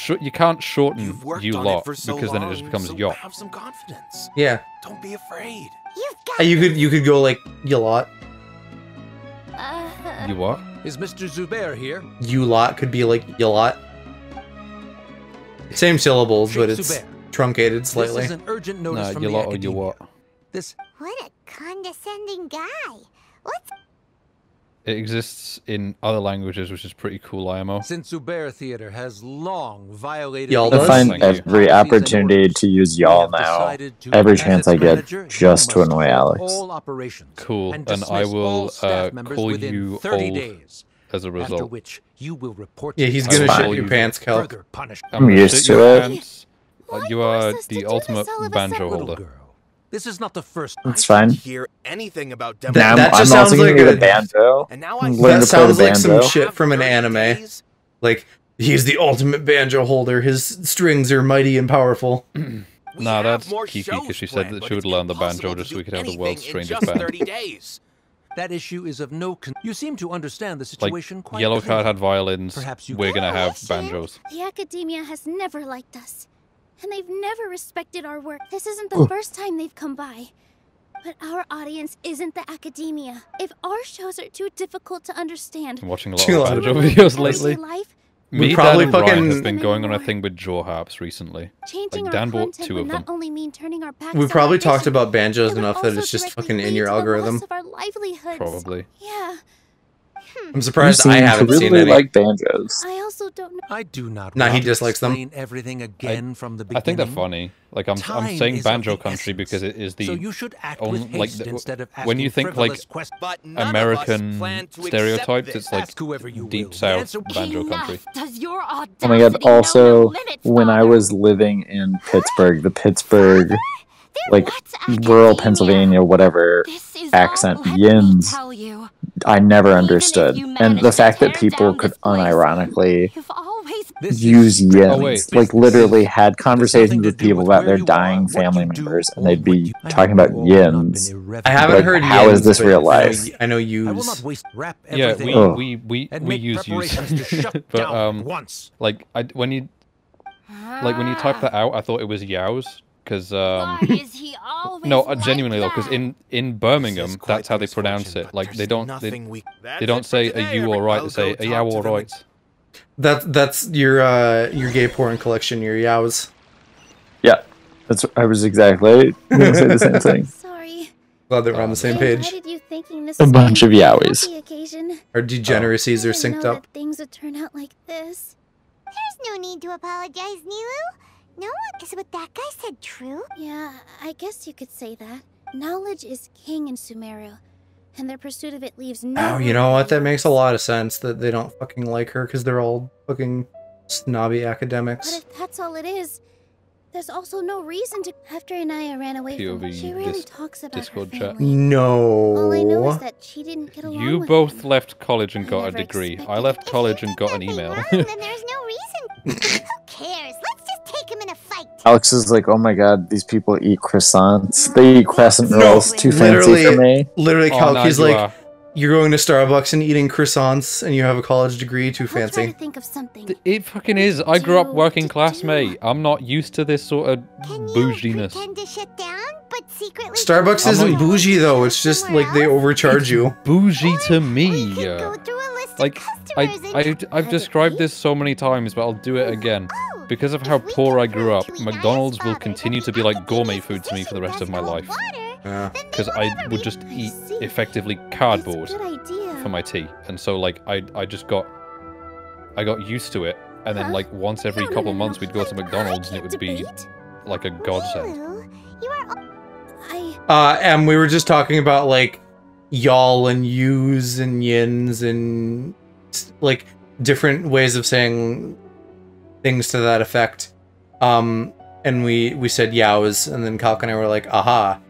shorten you lot because then it just becomes yacht. Have some confidence. Yeah, Don't be afraid. you've got. you could go like you lot. You what? Is Mr. Zubair here? You lot could be like you lot. Same syllables, Sheikh but it's Zubair. truncated slightly. This is an urgent notice Nah, from you the lot or you academia. what? This What a condescending guy. What's It exists in other languages, which is pretty cool, IMO. since Zubair Theater has long violated Y'all the does? I find Thank you. every policies and opportunity orders. to use We y'all have now, decided to, every as chance its I get, manager, just to you must annoy halt Alex. all operations Cool, and and I dismiss will all staff members call within you 30 old days. as a After result. which you will report Yeah, to he's the gonna Fine. shit your pants, Cal. further punishment. I'm used shit to your it. pants. Why You are force us to the do ultimate this all of a banjo sudden? Little holder. girl, This is not the first. It's fine. Hear anything about Now That I'm just also sounds gonna like get a a banjo. And now I'm I learning That to play the sounds like some banjo. shit from an anime. Like, he's the ultimate banjo holder. His strings are mighty and powerful. Nah, that's Kiki, because she said that she would learn the banjo just so we could have the world's strangest band. 30 days. That issue is of no you seem to understand the Like, situation quite Yellow clearly. Card had violins, Perhaps you we're could- gonna have banjos. The academia has never liked us, and they've never respected our work. This isn't the first time they've come by. But our audience isn't the academia. If our shows are too difficult to understand, I'm watching a lot of banjo videos lately. life, Me, We probably Dan, and Ryan fucking- have been going on a thing with jaw harps recently. changing Like, Dan our bought content 2 would of them. not only mean turning our backs We on probably our talked vision, about banjos it would enough that also it's just directly fucking in lead your to the loss algorithm. of our livelihoods. Probably. Yeah. I'm surprised You I seem to haven't seen really any. like banjos. I also don't know. I do not. Nah, he want to dislikes them. explain everything again from the beginning. I think they're funny. Like, I'm Time saying is of banjo the country essence. because it is the So you should act only, with like, haste instead of when you asking think like frivolous questions. But none of us American plan to accept stereotypes, this. it's like Ask whoever you deep will. The south answer- banjo country. Does your Oh my god, audacity know also, no limits, when I Father? was living in Pittsburgh, the Pittsburgh, like, What's rural academia? Pennsylvania, whatever This is accent, all, let me yins, tell you. I never Even if understood. you And manage the to fact that tear people down could this place, unironically You've always This use is yins, Oh, wait. like literally had It has conversations nothing to with do people with about where their you are, dying what family you do, members, and or they'd what be you- I talking hope about you all have not been yins. irreverent. I haven't Like, heard how is yins, this but real life? I know I will use. not waste wrap Yeah, everything Oh. we and we make use preparations to shut but down at once. like when you type that out, I thought it was yows because Why is he always no, like genuinely though, because that? in Birmingham, This is quite that's how the they pronounce misfortune, it. but Like there's they don't nothing we- they That's don't it for say today, are you all right? I'll They say go are you talk to all them right? That's your gay porn collection, your yows. Yeah, I was exactly going to say the same thing. Sorry. Glad that we're on the same I page. invited you thinking this A was bunch going of to be a yowies. happy occasion. Our degeneracies I are didn't synced know up. that things would turn out like this. There's no need to apologize, Nilu. No, is what that guy said true? Yeah, I guess you could say that. Knowledge is king in Sumeru, and their pursuit of it leaves no Oh, you room know for what? That makes a errors. lot of sense that they don't fucking like her because they're all fucking snobby But academics. if that's all it is, there's also no reason to. After Anaya ran away from POV me, she really dis- talks about Discord her chat. family. All I know is No. that she didn't get along You with both him. left college and I got a never degree. I expected left it. college If and he got did an nothing email. wrong, then there's no reason. Who cares? Let's just take him in a fight. Alex is like, oh my god, these people eat croissants. They eat crescent No, rolls. Too fancy for me. Literally, Oh, no, Kalki's you like, are. you're going to Starbucks and eating croissants and you have a college degree, too I'll try fancy. to think of something. It fucking is. I grew up Do- working do- class, do. mate. I'm not used to this sort of Can you bouginess. pretend to shut down, but secretly... Starbucks I'm isn't not- bougie though, it's just like they overcharge you. Bougie to me. We could go through a list Like, of customers and... I've described this so many times, but I'll do it again. Because of how poor I grew up, McDonald's will continue to be like gourmet food to me for the rest of my life. Yeah. Because I would just eat see. effectively It's a cardboard good idea. for my tea, and so like I got used to it, and then Huh? like once every No, no, couple no, months no. we'd go to McDonald's and it can't would be debate. like a godsend. Nilu, you are... And we were just talking about like y'all and yous and yins and like different ways of saying things to that effect. And we said yows, and then Kalk and I were like, aha,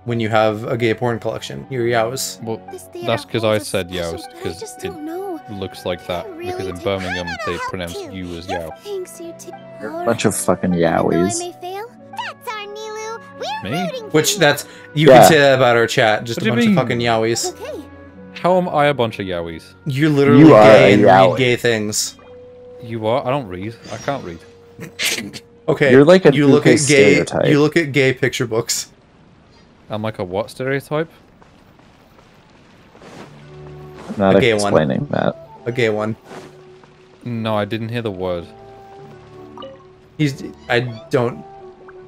when you have a gay porn collection, you're yows. Well, This theater that's because I holds a said special yows, place, I because just it don't know. looks like that. Really Because in take- Birmingham they help pronounce too. you as yow. Thanks, you two. Bunch of fucking Even though I yowies. may fail, That's our Nilu. We're Me? rooting for Which you. that's you Yeah. can say that about our chat, just What a do bunch you of mean? fucking yowies. okay. How am I a bunch of yowies? You're literally You are gay a and yowie. read gay things. You are? I don't read. I can't read. Okay, You're like a you look at Duke gay. stereotype. You look at gay picture books. I'm like a what stereotype? I'm not A gay one. explaining that. A gay one. No, I didn't hear the word. I don't.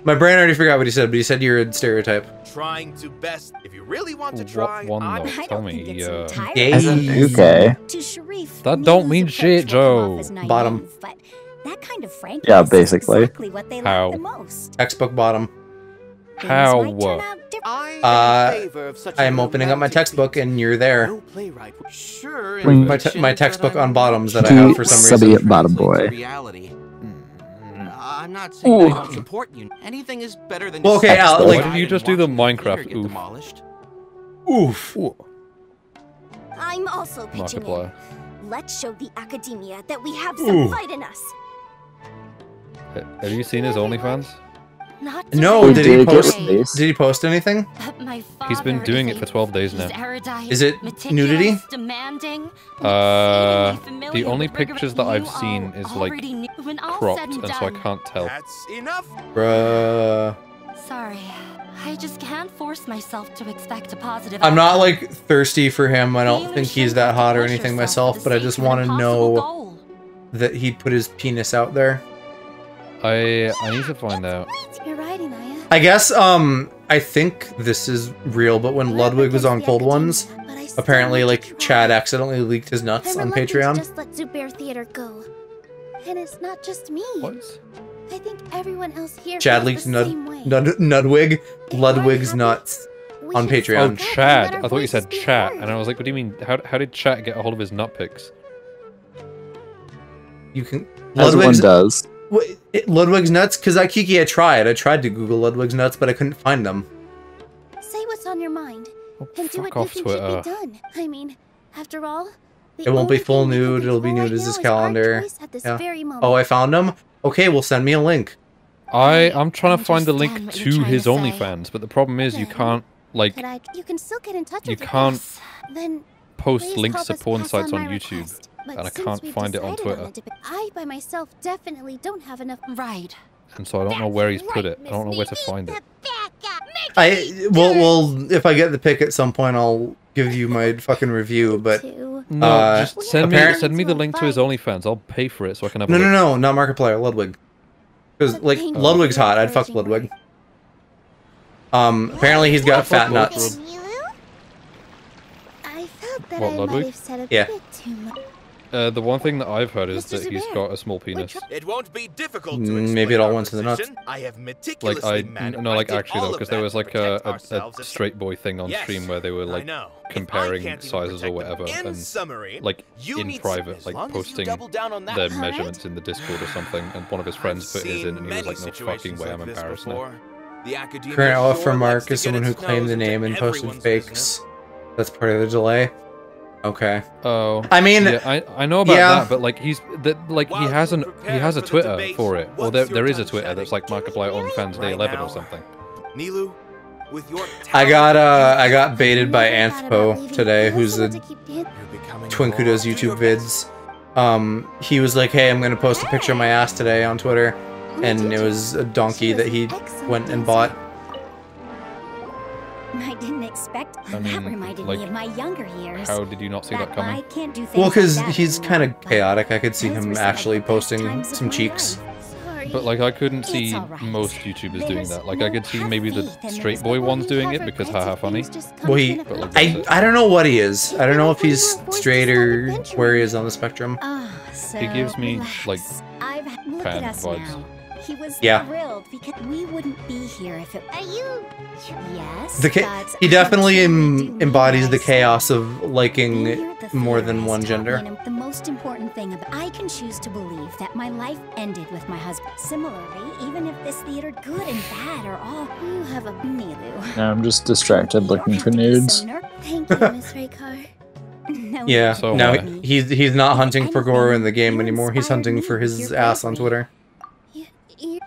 My brain already forgot what he said, but he said you're a stereotype. Trying to best. If you really want to What try, one I'm though? I Tell don't me. think it's entirely Gay. As an okay. To Sharif, That don't Nilu's mean approach shit, will come off Joe. as naive, Bottom. But that kind of frankness Yeah, is basically. exactly what they How? like the most. Textbook bottom. Things How? might turn out different. I am Uh, in favor of such a I am opening up my romantic textbook feat. and you're there. No playwright would- Sure. Bring My envision my that textbook I'm on bottoms that I He have for some subby reason. bottom translate to boy. reality. I'm not saying I don't support you. Anything is better than. Well, okay, Al, Why like, did you just do the Minecraft get oof? demolished. Oof. I'm also pitching in. Markiplier. Let's show the academia that we have some fight in us. Have you seen his OnlyFans? Not No, today. did he get post? released? Did he post anything? But my He's been father doing is it for 12 days He's now. erudite, Is it meticulous, nudity? Demanding, The familiar only with rigor, pictures but that I've you seen all is like already knew. When all's cropped, said and and so I done. can't tell. That's enough. Bruh. Sorry, I just can't force myself to expect a positive. I'm not outcome. like thirsty for him. I don't You think he's shouldn't that have to hot or push anything yourself myself, for but I the just sake of want an to impossible know goal. that he put his penis out there. I need to find out. You're right, Inaya. I guess I think this is real, but when Ludwig was on Cold Ones, apparently like Chad accidentally leaked his nuts on Patreon. Just let Zubair Theater go. And it's not just me. What? I think everyone else here Chad feels leaked the same way. Ludwig, If Ludwig's one nuts happens, we on should Patreon. Oh, speak up and Chad. let our I thought you said voices be chat, heard. and I was like, what do you mean? How did chat get a hold of his nut pics? You can As one does. Ludwig's nuts? Because Kiki, I tried to Google Ludwig's nuts, but I couldn't find them. Say what's on your mind. Oh, And do fuck what you off, think Twitter. should be done. I mean, after all, the It won't be only full thing we can nude, it'll be control nude right as his now is our calendar. choice at this Yeah. very moment. Oh, I found him? Okay, well send me a link. I'm trying to find the link understand what you're to trying his to say. OnlyFans, but the problem is you Then, can't like You can still get in touch you with your can't boss. Then post please links help to us porn pass sites on my YouTube, request. But and I since can't we've find it on decided Twitter. the I by myself definitely don't have enough. Right. And so I don't know where he's put it. I don't know where to find it. Well, if I get the pick at some point, I'll give you my fucking review. But No, just send me the to a link to his OnlyFans. I'll pay for it so I can have a no, look. no, no, not Markiplier, Ludwig. Because like thank you Ludwig's for your hot. I'd fuck encouraging Ludwig. Apparently he's got fat nuts. I felt that What, I Ludwig? might have said a Yeah. bit too much. The one thing that I've heard is Mr. that he's Zubair, got a small penis. It won't be difficult to Maybe it explain all our went to the nuts. position. I have Like meticulously no, like manufactured actually all though, of because there that was to like protect a ourselves as- straight boy thing on Yes, stream where they were I like know. If I comparing can't even sizes or protect them whatever, in and summary, like you in need private, as like long as you posting double down on that. their Alright. measurements in the Discord or something, and one of his friends put his in, and he was like, "No fucking way, I'm embarrassed now." The academia Current sure offer likes mark to is get someone who its claimed nose the into name and posted everyone's fakes. business. That's part of the delay. Okay. Oh, I mean, yeah, I know about yeah. that, but like he has a Twitter for it. Well, there is a Twitter that's like Markiplier OnlyFans Day 11 or something. Nilu, with your I got baited by Never thought about Anthpo leaving. today, I who's also the want to keep dancing. You're becoming twin who more does to YouTube your vids. He was like, "Hey, I'm gonna post a picture of my ass today on Twitter," and it was a donkey that he went and bought. I didn't expect. I That mean, reminded like, me of my younger years. How did you not see that I coming? can't do things Well, because like that he's anymore. kind of chaotic. I could see Those him were some of actually the best posting times of some my cheeks. life. Sorry. But like I couldn't see It's all right. most YouTubers doing There's that. Like I no could see have maybe the faith in straight those boy people. ones doing it because haha funny. Well, he, But, like, that's it. I don't know what he is. I don't know if he's straight or where he is on the spectrum. So He gives me, relax. like, Look at pan us vibes. now. He was Yeah. thrilled because we wouldn't be here if it. Are you? Yes. The but he definitely I truly do embodies mean the I said chaos of being liking here at the more theater than has one taught gender. me the most important thing about I can choose to believe that my life ended with my husband. Similarly, even if this theater, good and bad, are all You have a Nilu. Now I'm just distracted looking for nudes. Thank you, Miss Raykar. No, Yeah, So no, what? he's not hunting for gore in the game You anymore. He's inspired hunting me for with his your ass on bravery. Twitter.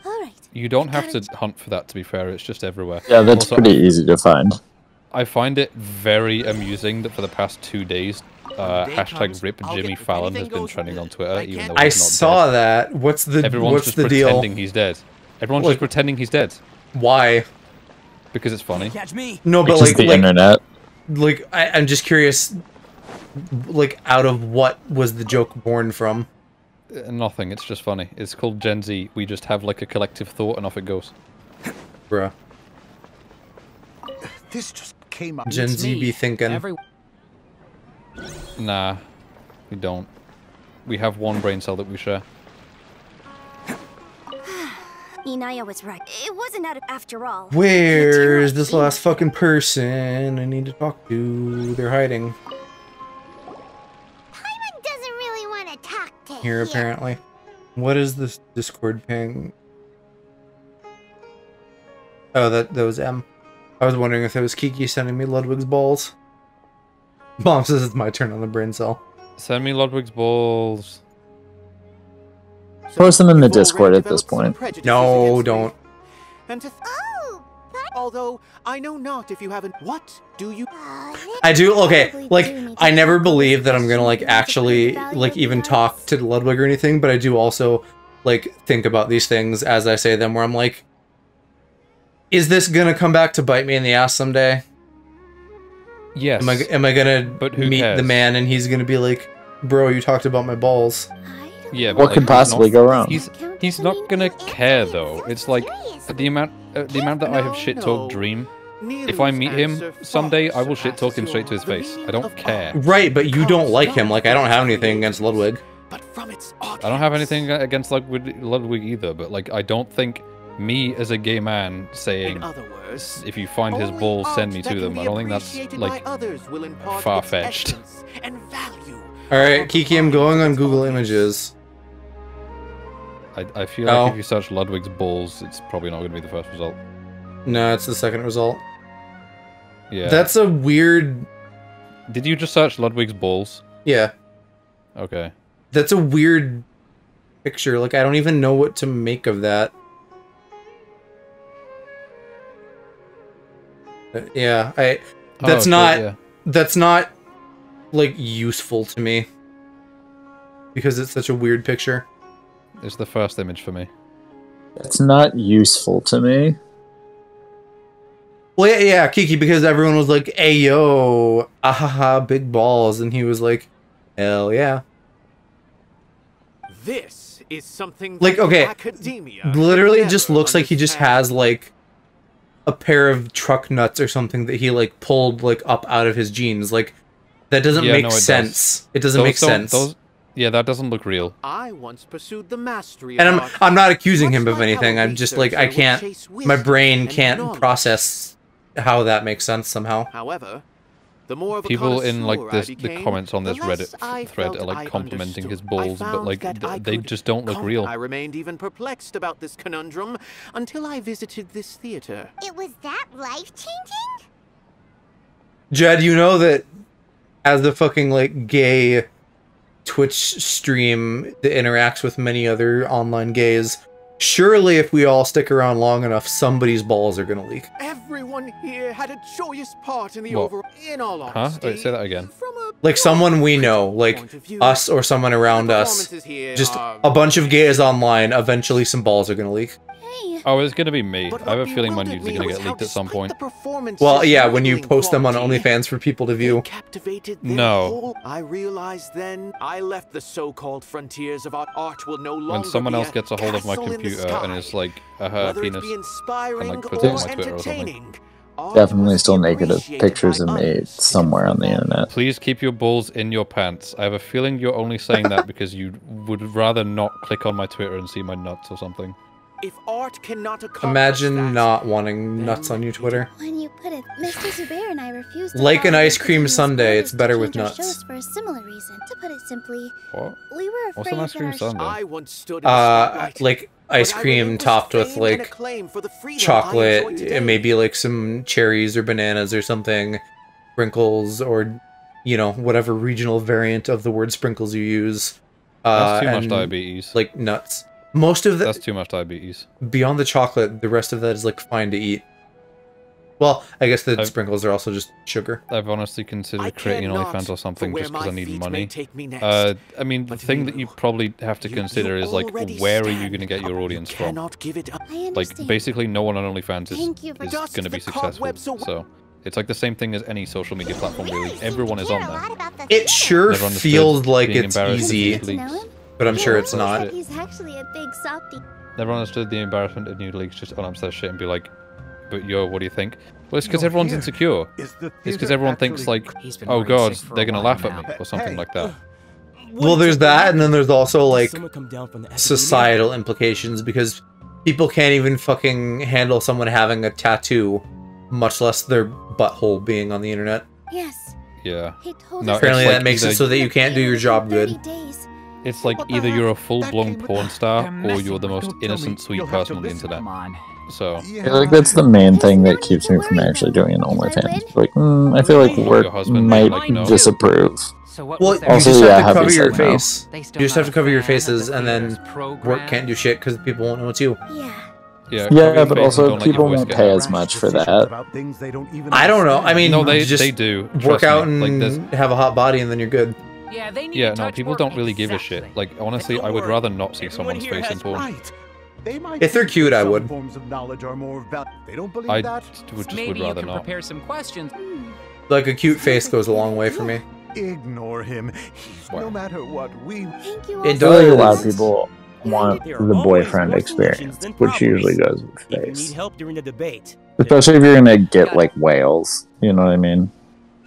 All right. You don't have to hunt for that, to be fair. It's just everywhere. Yeah, that's Also, pretty easy to find. I find it very amusing that for the past 2 days, hashtag RIP Jimmy Fallon has been trending on Twitter, even though I he's not saw dead. that. What's the Everyone's what's just the deal? pretending he's dead. Everyone's Like- just pretending he's dead Why? because it's funny. Catch me. No, but It's just the internet. like I'm just curious. Like, out of what was the joke born from? Nothing. It's just funny. It's called Gen Z. We just have like a collective thought and off it goes. Bruh. This just came up. Gen It's Z me. be thinking. Nah, we don't. We have one brain cell that we share. Inaya was right. It wasn't out of after all. Where's this last fucking person I need to talk to? They're hiding Paimon doesn't really want to talk to here, him. apparently. What is this Discord ping? Oh, that was M. I was wondering if it was Kiki sending me Ludwig's balls. Mom says it's my turn on the brain cell. Send me Ludwig's balls. Post them in the Discord at this point. No, don't. And although I know not if you haven't. What do you? I do. Okay, like I never believe that I'm gonna like actually like even talk to Ludwig or anything, but I do also like think about these things as I say them. Where I'm like, is this gonna come back to bite me in the ass someday? Yes. Am I gonna meet cares? the man and he's gonna be like, bro, you talked about my balls? Yeah. What could possibly go wrong? He's not gonna care though. It's like the amount that I have shit talked Dream. If I meet him someday, I will shit talk him straight to his face. I don't care. Right, but you don't like him. Like I don't have anything against Ludwig. I don't have anything against Ludwig either, but like I don't think me as a gay man saying, if you find his balls, send me to them. I don't think that's like far-fetched. Alright, Kiki, I'm going on Google Images. I feel like if you search Ludwig's balls, it's probably not going to be the first result. No, it's the second result. Yeah. That's a weird... Did you just search Ludwig's balls? Yeah. Okay. That's a weird picture. Like, I don't even know what to make of that. Yeah, that's that's not, like, useful to me. Because it's such a weird picture. It's the first image for me. It's not useful to me. Well, yeah, Kiki, because everyone was like, hey, yo, ahaha, big balls. And he was like, hell yeah. This is something like, okay, academia literally it just looks like he just has, like, a pair of truck nuts or something that he, like, pulled, like, up out of his jeans. Like, that doesn't make sense. It doesn't make sense. Yeah, that doesn't look real. I once pursued the mastery and I'm not accusing him of anything. I'm just, like, I can't, my brain can't process how that makes sense somehow. However, the more of a people in like connoisseur the comments on this Reddit thread are like complimenting his balls, but like they just don't look real. I remained even perplexed about this conundrum until I visited this theater. It was that life-changing? Jed, you know that as a fucking like gay Twitch stream that interacts with many other online gays, surely if we all stick around long enough, somebody's balls are gonna leak. Everyone here had a joyous part in the overall. In all honesty, Wait, say that again. Like someone we know, like us or someone around us, just a bunch of gays online, eventually some balls are gonna leak. Oh, it's gonna be me. I have a feeling my nudes are gonna get leaked at some point. Well, yeah, when you post them on OnlyFans for people to view. No. I realized then I left the so-called frontiers of art will no longer. When someone else gets a hold of my computer and is like, her penis, and like puts it on my Twitter or something. Definitely still negative pictures of me somewhere on the internet. Please keep your balls in your pants. I have a feeling you're only saying that because you would rather not click on my Twitter and see my nuts or something. If art cannot Imagine not wanting nuts on your Twitter. When you put it, Mr. Zubair and I refused to like an follow ice cream Disney's sundae, orders it's better to with change our nuts. shows for a similar reason. To put it simply, what? We were afraid What's an ice cream that sundae? I once stood in the spotlight, like ice cream topped with like chocolate and maybe like some cherries or bananas or something, sprinkles, or you know, whatever regional variant of the word sprinkles you use. That's too much diabetes. Like nuts. Most of that's too much diabetes. Beyond the chocolate, the rest of that is like fine to eat. Well, I guess the sprinkles are also just sugar. I've honestly considered creating an OnlyFans or something just because I need money. I mean, the thing that you probably have to consider is like, where are you going to get your audience from? Like, basically, no one on OnlyFans is going to be successful. So, it's like the same thing as any social media platform, really. Everyone is on there. It sure feels like it's easy, but I'm sure it's not. He's actually a big softie. Never understood the embarrassment of nude leaks just on their shit and be like, but yo, what do you think? Well, it's because everyone's insecure. It's because everyone thinks like, oh god, they're gonna laugh at me or something like that. Well, there's that, and then there's also like societal implications because people can't even fucking handle someone having a tattoo, much less their butthole being on the internet. Yes. Yeah. No, apparently that makes it so that you can't do your job good. It's like either you're a full-blown porn star or you're the most innocent, sweet person on the internet. So I feel like that's the main thing that keeps me from actually doing an OnlyFans. Like, I feel like work Your husband might like, no. disapprove. So what Well, was you there? Also, just yeah, have to cover hubby your said no. face. They You still just have to not a cover your fan of faces, the and then theater's work program? can't do shit because people won't know it's you. Yeah. Yeah, cover Yeah, your but face and also don't let your people voice won't get pay out. as much for that. I don't know. I mean, No, they just do. work Trust out me. Like, and there's have a hot body, and then you're good. Yeah, they need Yeah, to no, touch people more- don't really give a shit. Like, honestly, I would rather not see someone's face in porn. If they're cute, I would. I just Maybe would you rather can not. prepare some questions. Like a cute face goes a long way for me. Ignore him. He's no matter what we. Thank you. It I feel like a lot of does. people want There the are always boyfriend more experience, solutions than which usually problems. goes with If you need face. help during the debate, Especially if you're gonna get like whales, you know what I mean?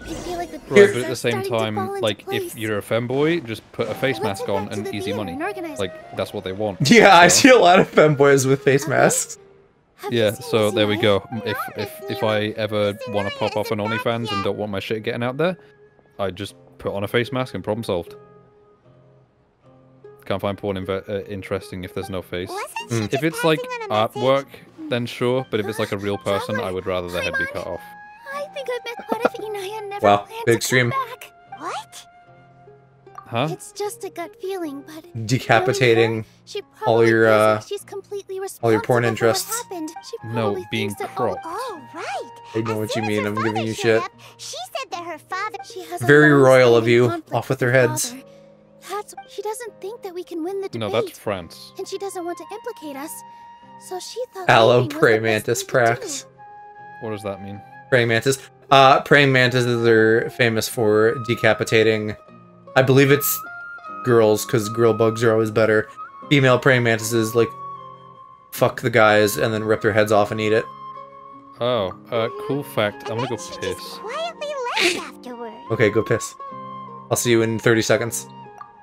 I feel like the Right, pieces but at are the same starting to fall time, into like, place. if you're a femboy, just put a face Let's mask head on back to and the easy theater money. and organize- Like, that's what they want. Yeah, I So- see a lot of femboys with face masks. Yeah, so there we go. If I ever want to pop off an OnlyFans and don't want my shit getting out there, I just put on a face mask and problem solved. Can't find porn interesting if there's no face. If it's like artwork, then sure, but if it's like a real person, I would rather the head be cut off. I think I met what if Inaya never Wow, planned big to stream. come back. What? Huh? It's just a gut feeling, but Decapitating she all probably your feels like she's completely all your porn responsible for what interests. happened. She No, probably being thinks that cropped. Oh, right. I know what you As soon as mean. her I'm giving father you showed shit. up, she said that her father. She has a Very royal of long-standing you. conflict Off with with their her heads. father. That's she doesn't think that we can win the debate. No, that's France. And she doesn't want to implicate us. So she thought Aloe leaving was praying the best mantis thing to do. prax. What does that mean? Praying mantis. Praying mantises are famous for decapitating. I believe it's girls, because girl bugs are always better. Female praying mantises like fuck the guys and then rip their heads off and eat it. Oh, cool fact. I'm gonna go piss. Quietly left afterward. Okay, go piss. I'll see you in 30 seconds.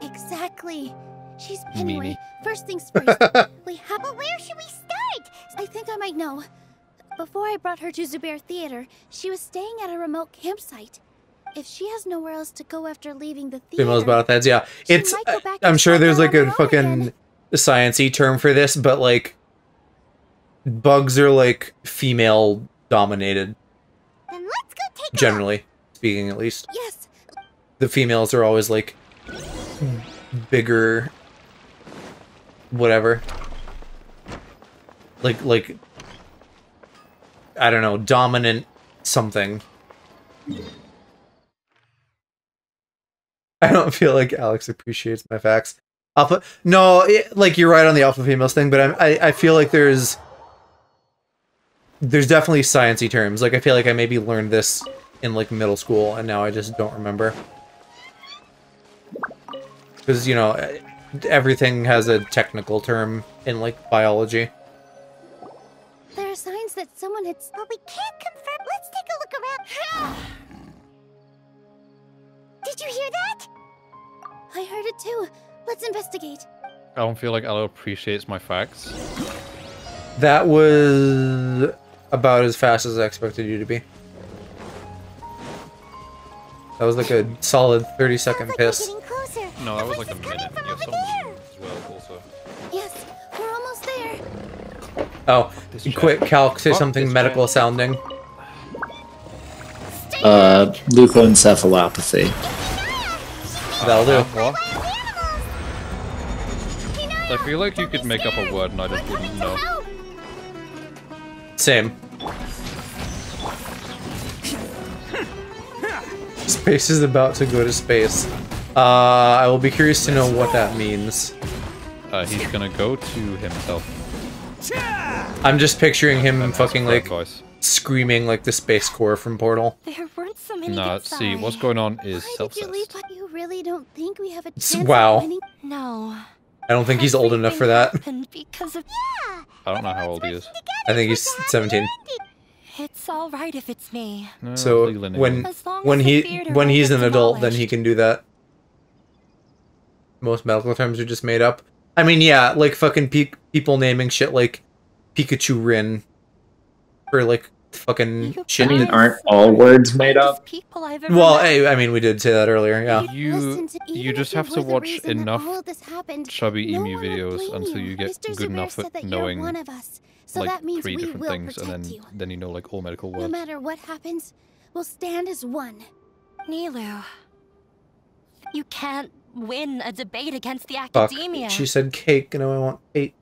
Exactly. She's Meanie. anyway. First things first. We have. But where should we start? I think I might know. Before I brought her to Zubair Theater, she was staying at a remote campsite. If she has nowhere else to go after leaving the theater, Females about heads, yeah. she It's. might go back I'm and sure try there's that like on a her own fucking again. science-y term for this, but like bugs are like female dominated. Then let's go take Generally speaking, at least. Yes. The females are always like bigger, whatever. Like I don't know, dominant something. I don't feel like Alex appreciates my facts. Alpha, no, like you're right on the alpha females thing, but I feel like there's definitely sciencey terms. Like I feel like I maybe learned this in like middle school, and now I just don't remember. Because you know, everything has a technical term in like biology. There are signs that someone had. But we can't confirm. Let's take a look around. Did you hear that? I heard it too. Let's investigate. I don't feel like Aloe appreciates my facts. That was about as fast as I expected you to be. That was like a solid 30-second piss. No, that was like a minute. Yeah, someone as well, also. Yes, we're almost there. Oh, quick, Calc, say Fuck something this medical sounding. Leukoencephalopathy. That'll do. What? I feel like you could make up a word and I just wouldn't know. Same. Space is about to go to space. I will be curious to know what that means. He's gonna go to himself. I'm just picturing him fucking like voice. screaming like the Space Corps from Portal. There weren't so many. Nah, see, what's going on is Why did you leave? self-cessed. You really don't think we have a S- chance wow. of winning? No. I don't think he's old enough for that. Because of I don't know how old he is. I think he's 17. It's all right if it's me. No, So legally when As long when as the he theater when he's gets an adult, then he demolished. can do that. Most medical terms are just made up. I mean, yeah, like fucking people naming shit like Pikachu Rin or like fucking shit. I mean, aren't all words made up? People I've ever Well, met. hey, I mean, we did say that earlier. Yeah. You Even just if have you to were the watch reason that enough all of this happened, chubby no emu one would videos blame until you. you get Mr. good Zubair enough said at that knowing you're one of us. So like that means 3 we different will things, and protect then you. then you know like all medical No words. matter what happens, we'll stand as one. Nilu, you can't win a debate against the Fuck. academia. She said cake, and I want cake.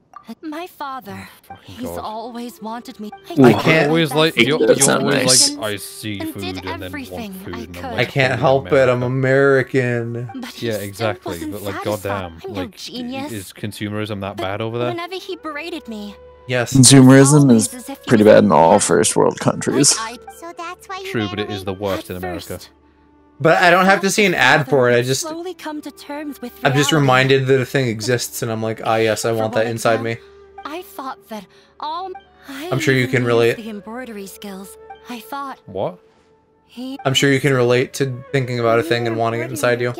My father, he's God. always wanted me. I can't- You're always like you're That sounds always nice. like I see And food did and then want everything food. I And could. I'm I like, can't holy help it. I'm America. American. But he Yeah, still exactly. wasn't But like, satisfied. goddamn, I'm no like, genius. is consumerism that But bad over there? Whenever he berated me, Yes. Consumerism always is as if he pretty was bad in all mad. first world countries. So that's why you True, ran but it is away? the worst in At America. first, But I don't have to see an ad for it. I just slowly come to terms with I'm just reality. reminded that a thing exists, and I'm like, ah, yes, I want that inside me. I thought that all. I'm sure you can relate. The embroidery skills. I thought What? I'm sure you can relate to thinking about a thing and wanting it inside you.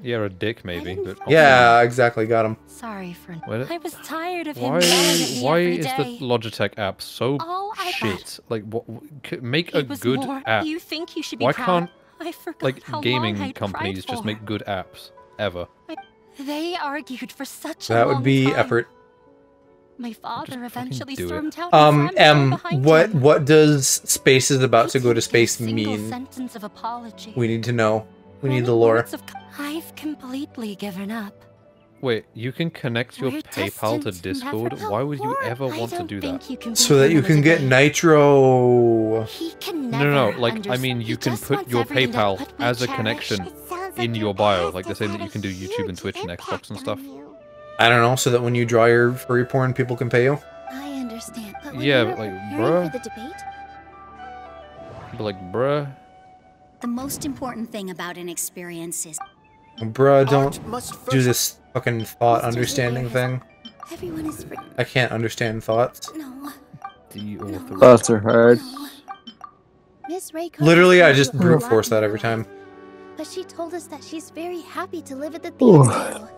Yeah, a dick maybe. But Yeah, exactly. Got him. Sorry for. Wait, I was tired of him Why? yelling at me Why every is day. the Logitech app so All I shit? Like, what? Make a It was good more, app. You think you should be Why proud. can't I forgot like how long gaming I'd companies cried just for. make good apps ever? They argued for such a That long would be time. effort. My father eventually do it. stormed out and slammed the door behind him. What does space is about to go to Didn't get a space single mean? sentence of apology. We need to know. We need Many the lore. words of I've completely given up. Wait, you can connect your We're PayPal to destined Discord? never- Why would you ever I want to don't do think that? you can So that you can get nitro. He can No, never no, no. Like, I understand. mean, He you can just put wants your everything to PayPal what we as a cherish. connection in your bio. Like, they're saying that you can do YouTube and Twitch and Xbox and stuff. I don't know, so that when you draw your furry porn, people can pay you. I understand. But when Yeah, we were but like, preparing bruh. for the debate, But like, bruh. The most important thing about an experience is Bruh, don't do this fucking thought Mr. understanding Zubair thing. everyone is free. I can't understand thoughts. No. The author. Thoughts are hard. Miss Ray Literally, I told just you a brute lot force in that her every time. life, But she told us that she's very happy to live at the Ooh. theater now.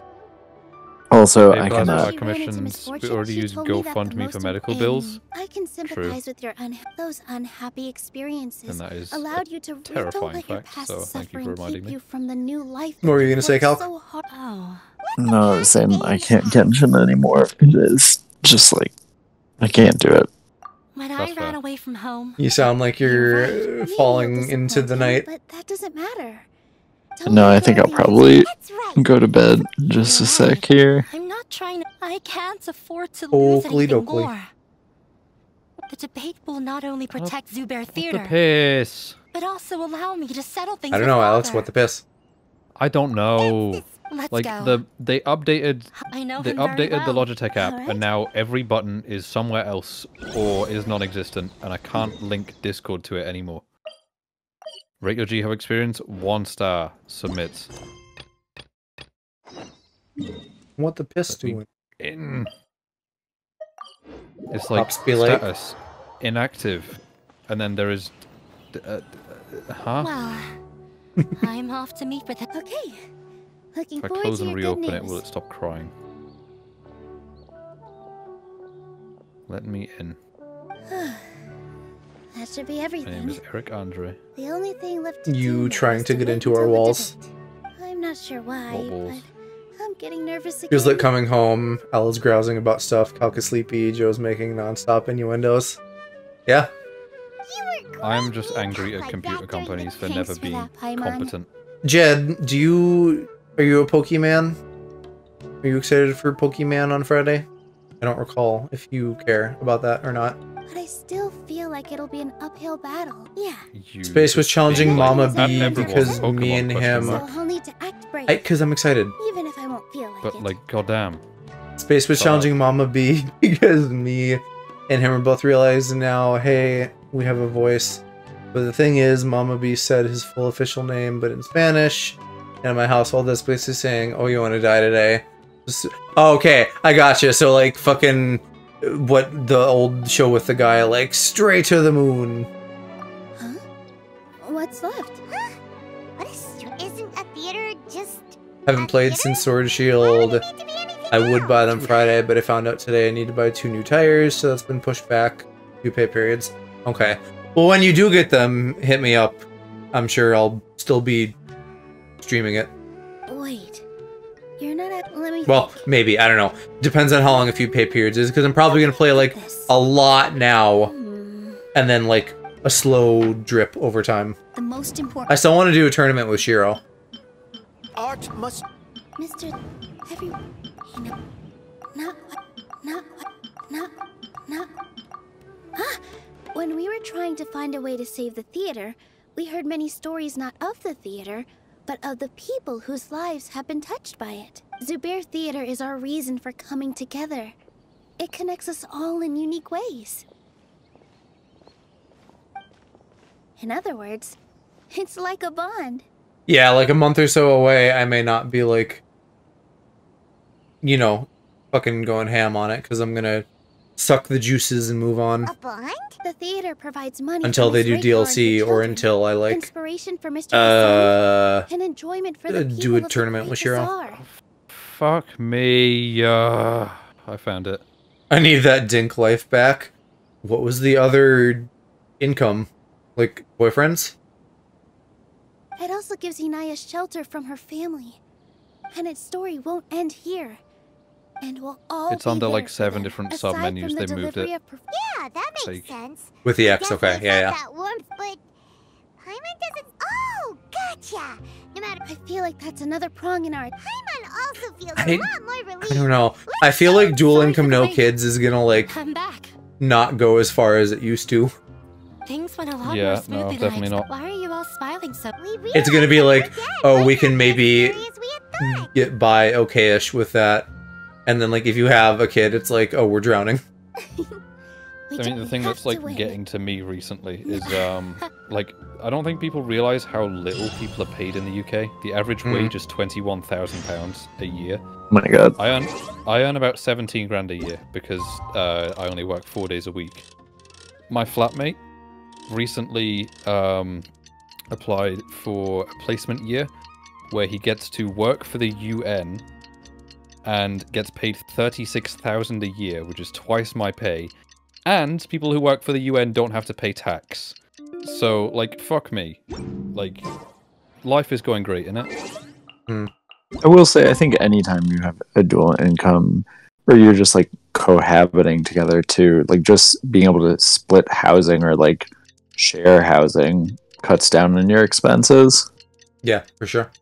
Also, Hey, I plus, cannot. our commissions, we misfortune, already she used told me that the GoFundMe most for medical im- bills. I can sympathize with your those unhappy experiences. And that is allowed a you to don't terrifying let your fact, past so thank you for suffering reminding keep me. you from the new life. What were you gonna say, Cal? So hard. Oh. No, I was saying I can't Genshin anymore. It's just like I can't do it. When That's I fair. ran away from home, You sound like you're Maybe falling you'll into the disappoint night. him, but that doesn't matter. No, I think I'll probably go to bed. Just a sec here. I'm not trying to. I can't afford to lose Oakley anything dokley. more. The debate will not only protect Zubair Theater, The piss. but also allow me to settle things I don't with know, Alex. Father. What the piss? I don't know. Let's Like go. they updated I know they him very updated the well. Logitech app, Alright. and now every button is somewhere else or is non-existent, and I can't link Discord to it anymore. Rate your GHub experience 1 star. Submit. What the piss doing? In. It's like Pops be late. status inactive, and then there is. Huh? Well, I'm off to meet with it. Okay. Looking If I forward close to and your good reopen it, news. will it stop crying? Let me in. That should be My name everything. is Eric Andre. The only thing left to do You now trying is to get wait into our until the walls? debate. I'm not sure why, What walls? but I'm getting nervous again. Feels like coming home. Ella's grousing about stuff. Calca's sleepy. Joe's making nonstop innuendos. Yeah. I'm just angry at computer companies for never for being that, Paimon. competent. Jed, are you a Pokemon? Are you excited for Pokemon on Friday? I don't recall if you care about that or not. But I still feel like it'll be an uphill battle. Yeah. Space was challenging being like, Mama B everyone, because Pokemon me and question him. mark. So I'll need to act brave. Because I'm excited. Even if I won't feel like But it. like, goddamn. Space was challenging Mama B because me and him are both realizing now, hey, we have a voice. But the thing is, Mama B said his full official name, but in Spanish. And in my household, that's basically saying, oh, you want to die today? Oh, okay, I gotcha. So, like, fucking, what the old show with the guy, like, straight to the moon. Huh? What's left? Huh? What is... Isn't a theater just... Haven't played since Sword and Shield. I would buy them Friday, but I found out today I need to buy 2 new tires, so that's been pushed back 2 pay periods. Okay. Well, when you do get them, hit me up. I'm sure I'll still be streaming it. Wait. You're not at. Let me. Well, maybe, I don't know. Depends on how long a few pay periods is, because I'm probably gonna play like a lot now, and then like a slow drip over time. The most important. I still want to do a tournament with Shiro. Art must. Mr. Every. Not. Ah! When we were trying to find a way to save the theater, we heard many stories not of the theater, but of the people whose lives have been touched by it. Zubair Theater is our reason for coming together. It connects us all in unique ways. In other words, it's like a bond. Yeah, like a month or so away, I may not be like, you know, fucking going ham on it, because I'm gonna suck the juices and move on. A bond? The theater provides money until they do DLC, or until I like inspiration for Mr. Hassan, and enjoyment for the do a tournament with Shiro. Fuck me. I found it. I need that dink life back. What was the other income? Like boyfriends? It also gives Inaya shelter from her family. And its story won't end here. And we'll all It's under like 7 different sub-menus. They moved it. Yeah, that makes sense. With the X, okay, yeah. That warmth, but Paimon doesn't. Oh, gotcha. No matter. I feel like that's another prong in our. Paimon also feels a lot more relieved. I don't know. I feel like dual income no kids is gonna like I'm back. not go as far as it used to. Things went a lot more Yeah, smoothly no, than definitely not. Why are you all smiling so? It's gonna be like, oh, we can maybe get by okay-ish with that. And then, like, if you have a kid, it's like, oh, we're drowning. I mean, the thing that's, like, getting to me recently is, like, I don't think people realize how little people are paid in the UK. The average wage is £21,000 a year. Oh my god. I earn about 17 grand a year because I only work 4 days a week. My flatmate recently applied for a placement year where he gets to work for the UN and gets paid 36,000 a year, which is twice my pay. And people who work for the UN don't have to pay tax. So, like, fuck me. Like, life is going great, innit? I will say, I think anytime you have a dual income, or you're just, like, cohabiting together, too, like, just being able to split housing or, like, share housing cuts down on your expenses. Yeah, for sure.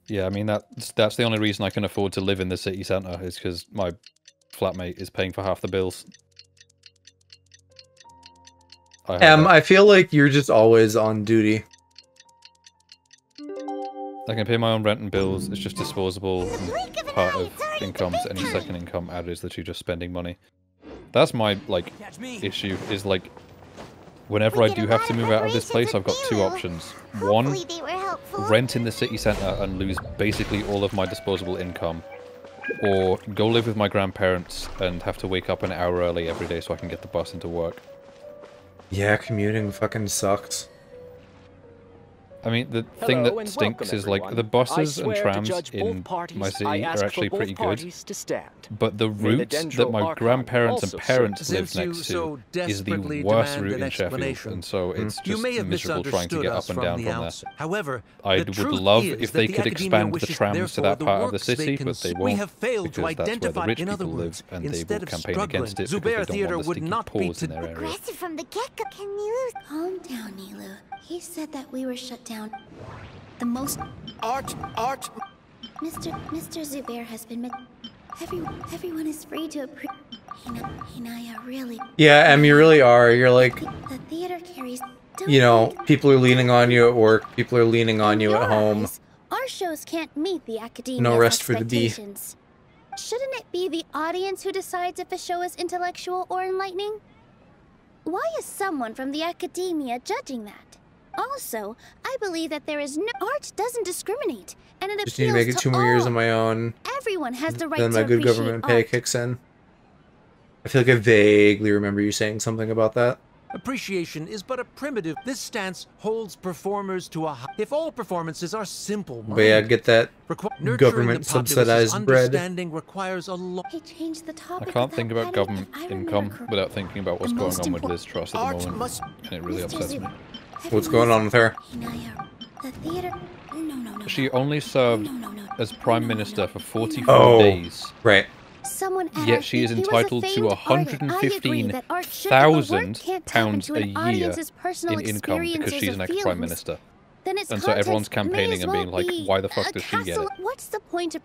Yeah, I mean, that's the only reason I can afford to live in the city centre, is because my flatmate is paying for half the bills. I feel like you're just always on duty. I can pay my own rent and bills, it's just disposable, and part of income, any second income added is literally just spending money. That's my, like, issue, is, like, whenever I do have to move out of this place, I've got two options. One, rent in the city centre and lose basically all of my disposable income. Or go live with my grandparents and have to wake up an hour early every day so I can get the bus into work. Yeah, commuting fucking sucks. I mean, the thing that stinks is, like, the buses and trams in my city are actually pretty good, but the route that my grandparents and parents live next to is the worst route in Sheffield, and so it's just miserable trying to get up and down from there. However, I would love if they could expand the trams to that part of the city, but they won't, because that's where the rich people live, and they will campaign against it because they don't want the stinking pores in their area. Aggressive from the get-go. Can you calm down, Nilu? He said that we were shut down. The most Art. Mr. Zubair has been everyone is free to approve. Hinaya, really. Yeah, you really are. You're like, the theater carries. You know, people are leaning on you at work. People are leaning on you at home. Our shows can't meet the academia's no rest for the bee. Shouldn't it be the audience who decides if a show is intellectual or enlightening? Why is someone from the academia judging that? Also, I believe that there is no art doesn't discriminate, and it just need to make it 2 more years on my own. Everyone has the right then to my good appreciate government pay art. kicks in. I feel like I vaguely remember you saying something about that. Appreciation is but a primitive. This stance holds performers to a high. If all performances are simple, But yeah, get that government subsidized bread. Understanding requires a lot. He changed the topic. I can't think about government income without thinking about what's going on with Liz Truss at the moment, and it really upsets me. What's going on with her? The theater She only served as Prime Minister for 44 days. Right. Yet she is entitled to £115,000 a year in income because she's an ex-Prime Minister. And so everyone's campaigning and being like, why the fuck does she get it? What's the point of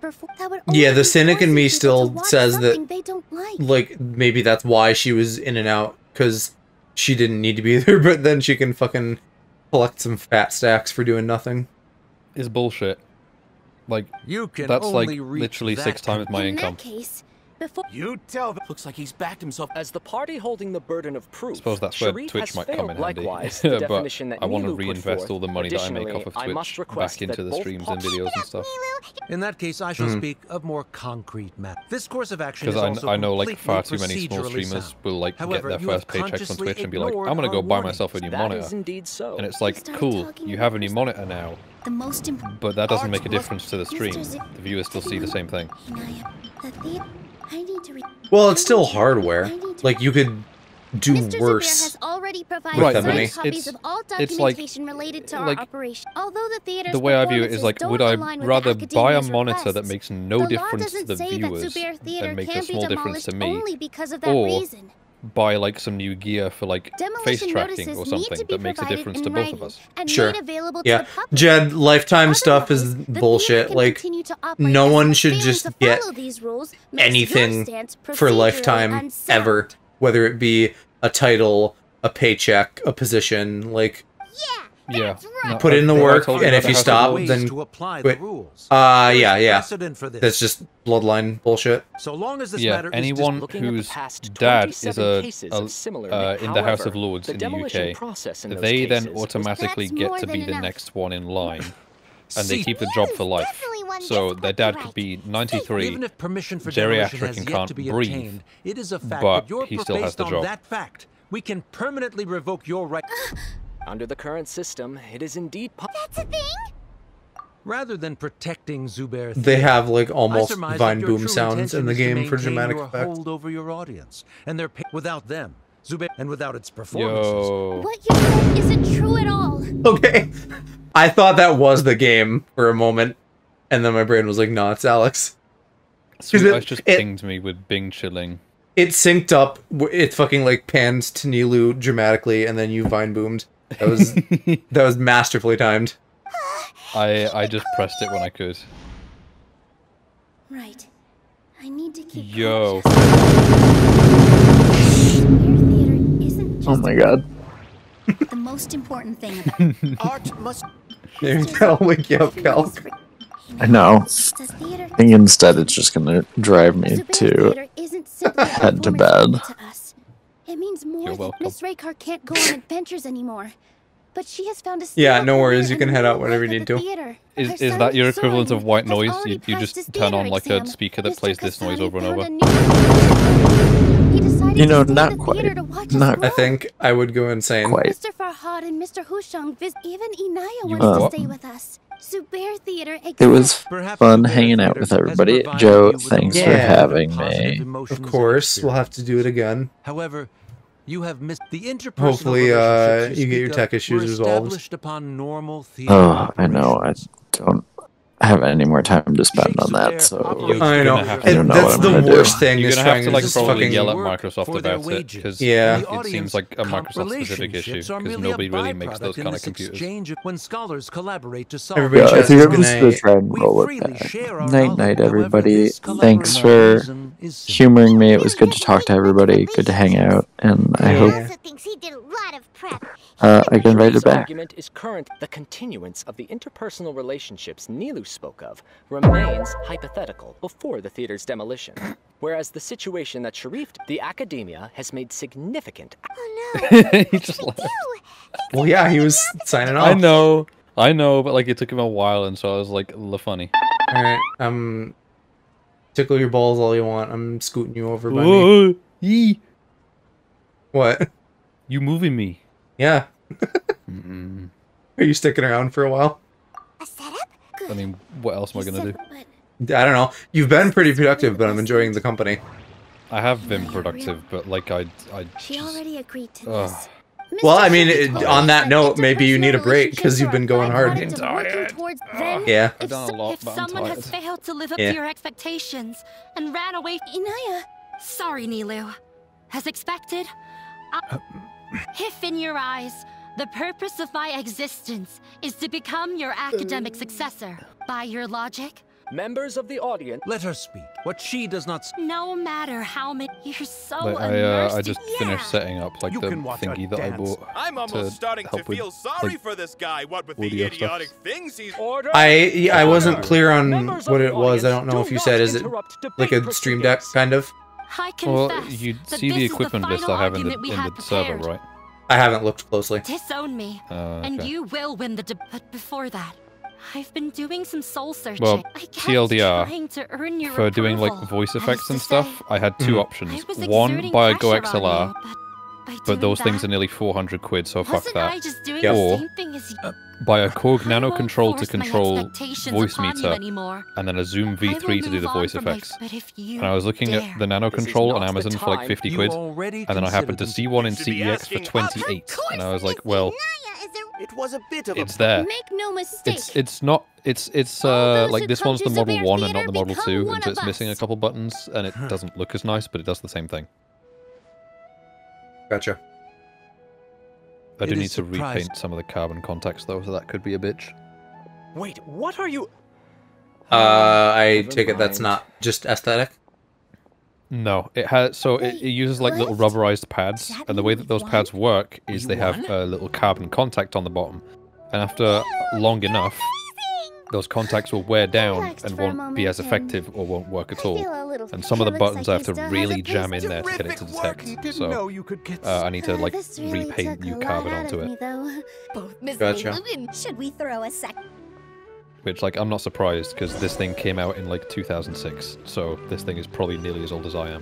Yeah, the cynic in me still says that, like, maybe that's why she was in and out, because she didn't need to be there, but then she can fucking collect some fat stacks for doing nothing. Is bullshit. Like, that's like literally 6 times my income. You tell them. Looks like he's backed himself. As the party holding the burden of proof, I suppose that's where Sharif Twitch has might come in failed handy. likewise the But definition that I want to Nilu put reinvest forth. all the money that I make off of Additionally, I must Twitch request back into that the both streams and videos and stuff. In that case, I shall speak of more concrete matters. This course of action is Because also I know like completely far too many small procedurally streamers sound. will like However, get their you have first paychecks on consciously Twitch and be like, ignored I'm gonna our go buy myself a new That monitor. is indeed so. And it's like, cool, you have a new monitor now. The most important. But that doesn't make a difference to the stream. The viewers still see the same thing. Well, it's still hardware. Like, you could do Mr. worse. Zubair has already provided Right, signed but copies of all it's like- documentation related to our like, operation. Although the theater's The way I view it is like, performances would don't I align with rather the buy a academia's monitor that requests, makes no the law difference to doesn't the say that viewers Zubair Theater and makes a can be small difference to demolished me, only because of that or reason. buy like some new gear for like face Demolition tracking notices or need something to be that makes a provided difference in to both writing of us? and Sure. made available to Yeah. the public. Jed, lifetime stuff is bullshit. can Like, continue to operate no as one if should failing just to get follow these rules makes your anything stance for procedurally lifetime unsound. ever. Whether it be a title, a paycheck, a position, like... Yeah. No, Put in the have I work, told and about if the you House of stop, Lords? then to apply quit. the rules. Yeah. Precedent for this. That's just bloodline bullshit. So long as this Yeah, matter anyone is Looking at the whose past dad is 27 cases of similar in the House of however, Lords the in the demolition UK, process in those they then cases was- automatically That's get more to be than the enough. next one in line. And they See, keep the job for life. So their dad could be 93, Even if permission for demolition geriatric has and yet can't to be breathe, obtained, it is a fact but that you're he still has based the on job. that fact. We can permanently revoke your right. Under the current system, it is indeed That's a thing? Rather than protecting Zubair They Theater, have, like, I almost surmise Vine that your Boom true sounds in intention the is to game for maintain dramatic your effect. hold over your audience, and they're without them, Zubair, and without its performances. Yo. What you said isn't true at all. Okay. I thought that was the game for a moment, and then my brain was like, no, it's Alex. Sweet Ice just pinged me with Bing chilling. It synced up, it fucking, like, panned to Nilu dramatically, and then you Vine Boomed. That was, that was masterfully timed. I just pressed it when I could. Right. I need to keep Yo. Oh my god. The most important thing about Art must... Maybe that'll wake you up, Cal. I know. I think instead it's just gonna drive me to head to bed. It means more You're that welcome. Miss Raykar can't go on adventures anymore. But she has found a Yeah, stable no worries, career you can and head a out new whenever life you at need the to. theater. Is Her that son, your equivalent of Soren, white has noise? already You passed just his turn on theater like a exam. speaker that Mr. plays this noise Kasani over and found over? a new- He decided You know, to stay not at the quite. theater to watch us Not grow. I think I would go insane. Quite. Mr. Farhad and Mr. Hushang visit. Even Inaya You wants what? to stay with us. Zubair Theater It was Perhaps fun Zubair hanging out Theater with has everybody. provided Joe, you with a thanks for Yeah. having positive me. emotions Of and course, we'll have to do it experiences. again. However, you have missed the interpersonal Hopefully, relationships you get your speak tech of issues were resolved. established upon normal theater Oh, I know. I operations. don't have any more time to spend on that, so You're I know. gonna have I don't know That's what the I'm gonna worst do. thing You're is gonna have trying to to like just probably fucking... yell at work Microsoft for their about it wages. because Yeah. And the it seems audience like a Microsoft specific issue relationships are because merely a nobody really makes byproduct those in kind of this computers. exchange of when scholars collaborate to solve Everybody Yeah, I chat think is I'm just gonna- gonna try and We roll it freely back. share our Night, knowledge. night, However, everybody. this Thanks for collaboration is simple. humoring me. It was good to talk to everybody. Good to hang out, and I Yeah. hope Also thinks he did a lot of prep. I get invited This back. argument is current. The continuance of the interpersonal relationships Nilu spoke of remains hypothetical before the theater's demolition. Whereas the situation that Sharif, the academia, has made significant. Oh no. He just laughed. Well, yeah, he was signing off. I know, but like it took him a while, and so I was like, "La funny." Alright, tickle your balls all you want. I'm scooting you over by me. Whoa, yee. What? You moving me? Yeah. Mm-mm. Are you sticking around for a while? A setup? I mean, what else am I gonna do? I don't know. You've been pretty productive, but I'm enjoying the company. I have been productive, but like She already agreed to Ugh. this. Well, I mean, on that note, maybe you need a break because you've been going hard. Yeah. I've done a lot, If but I'm someone tired. has failed to live up Yeah. to your expectations and ran away, Inaya. Sorry, Nilu. As expected, if in your eyes, the purpose of my existence is to become your academic successor, by your logic, Members of the audience. Let her speak. What she does not. no matter how many, you're so Like, immersed. I just finished setting up like You the can watch her thingy that I dance. bought. I'm almost starting to help with, feel sorry like, for this guy. What with the audio stuff. idiotic things he's. Order. I wasn't clear on Members of what the it was. I audience, don't know do if you not said, is it interrupt debate like a Stream Deck proceedings. kind of? I Well, confess you'd that see this the is equipment list final I have in the argument we had server, prepared. right? I haven't looked closely. Disown me, and Okay. you will win the But before that, I've been doing some soul searching. Well, I kept TLDR, trying to earn your for doing like approval. voice That is effects to and say, stuff, I had two options. I was One, exerting buy a Go pressure on XLR, you, by but doing those things that, are nearly 400 quid, so fuck wasn't I that. just doing Yep. the Or same thing as you? buy a Korg Nano won't control to force my control expectations voice upon you meter, anymore. and then a Zoom I will V3 to do move the on voice from my- effects. but if you And I was looking dare. at the Nano This is control not on the Amazon for like time 50 You quid, already and then I happened to considered see one in You should be CEX for asking, 28, and I was like, well, It was a bit of it's a... there. Make no mistake. It's not it's those like who this come one's to the Model Zubair 1 and not Theater the Model become 2, one and so of it's missing a us. couple buttons, and it doesn't look as nice, but it does the same thing. Gotcha. I It do is need to surprising. repaint some of the carbon contacts though, so that could be a bitch. Wait, what are you? I Never take it that's mind. not just aesthetic. No, it has. So it uses like little rubberized pads, and the way that those pads work is they have a little carbon contact on the bottom, and after long enough, those contacts will wear down Relaxed and for a won't be moment, as effective or won't work at all. feel a little- And some of the it looks buttons I like have he to still really has a jam place in there to get it Terrific to work. detect. He didn't So know you could get I need to like This really repaint took new a lot carbon out onto of it. me, though. Both Miss Gotcha. Lee, should we throw a sec? Which, like, I'm not surprised, because this thing came out in, like, 2006, so this thing is probably nearly as old as I am.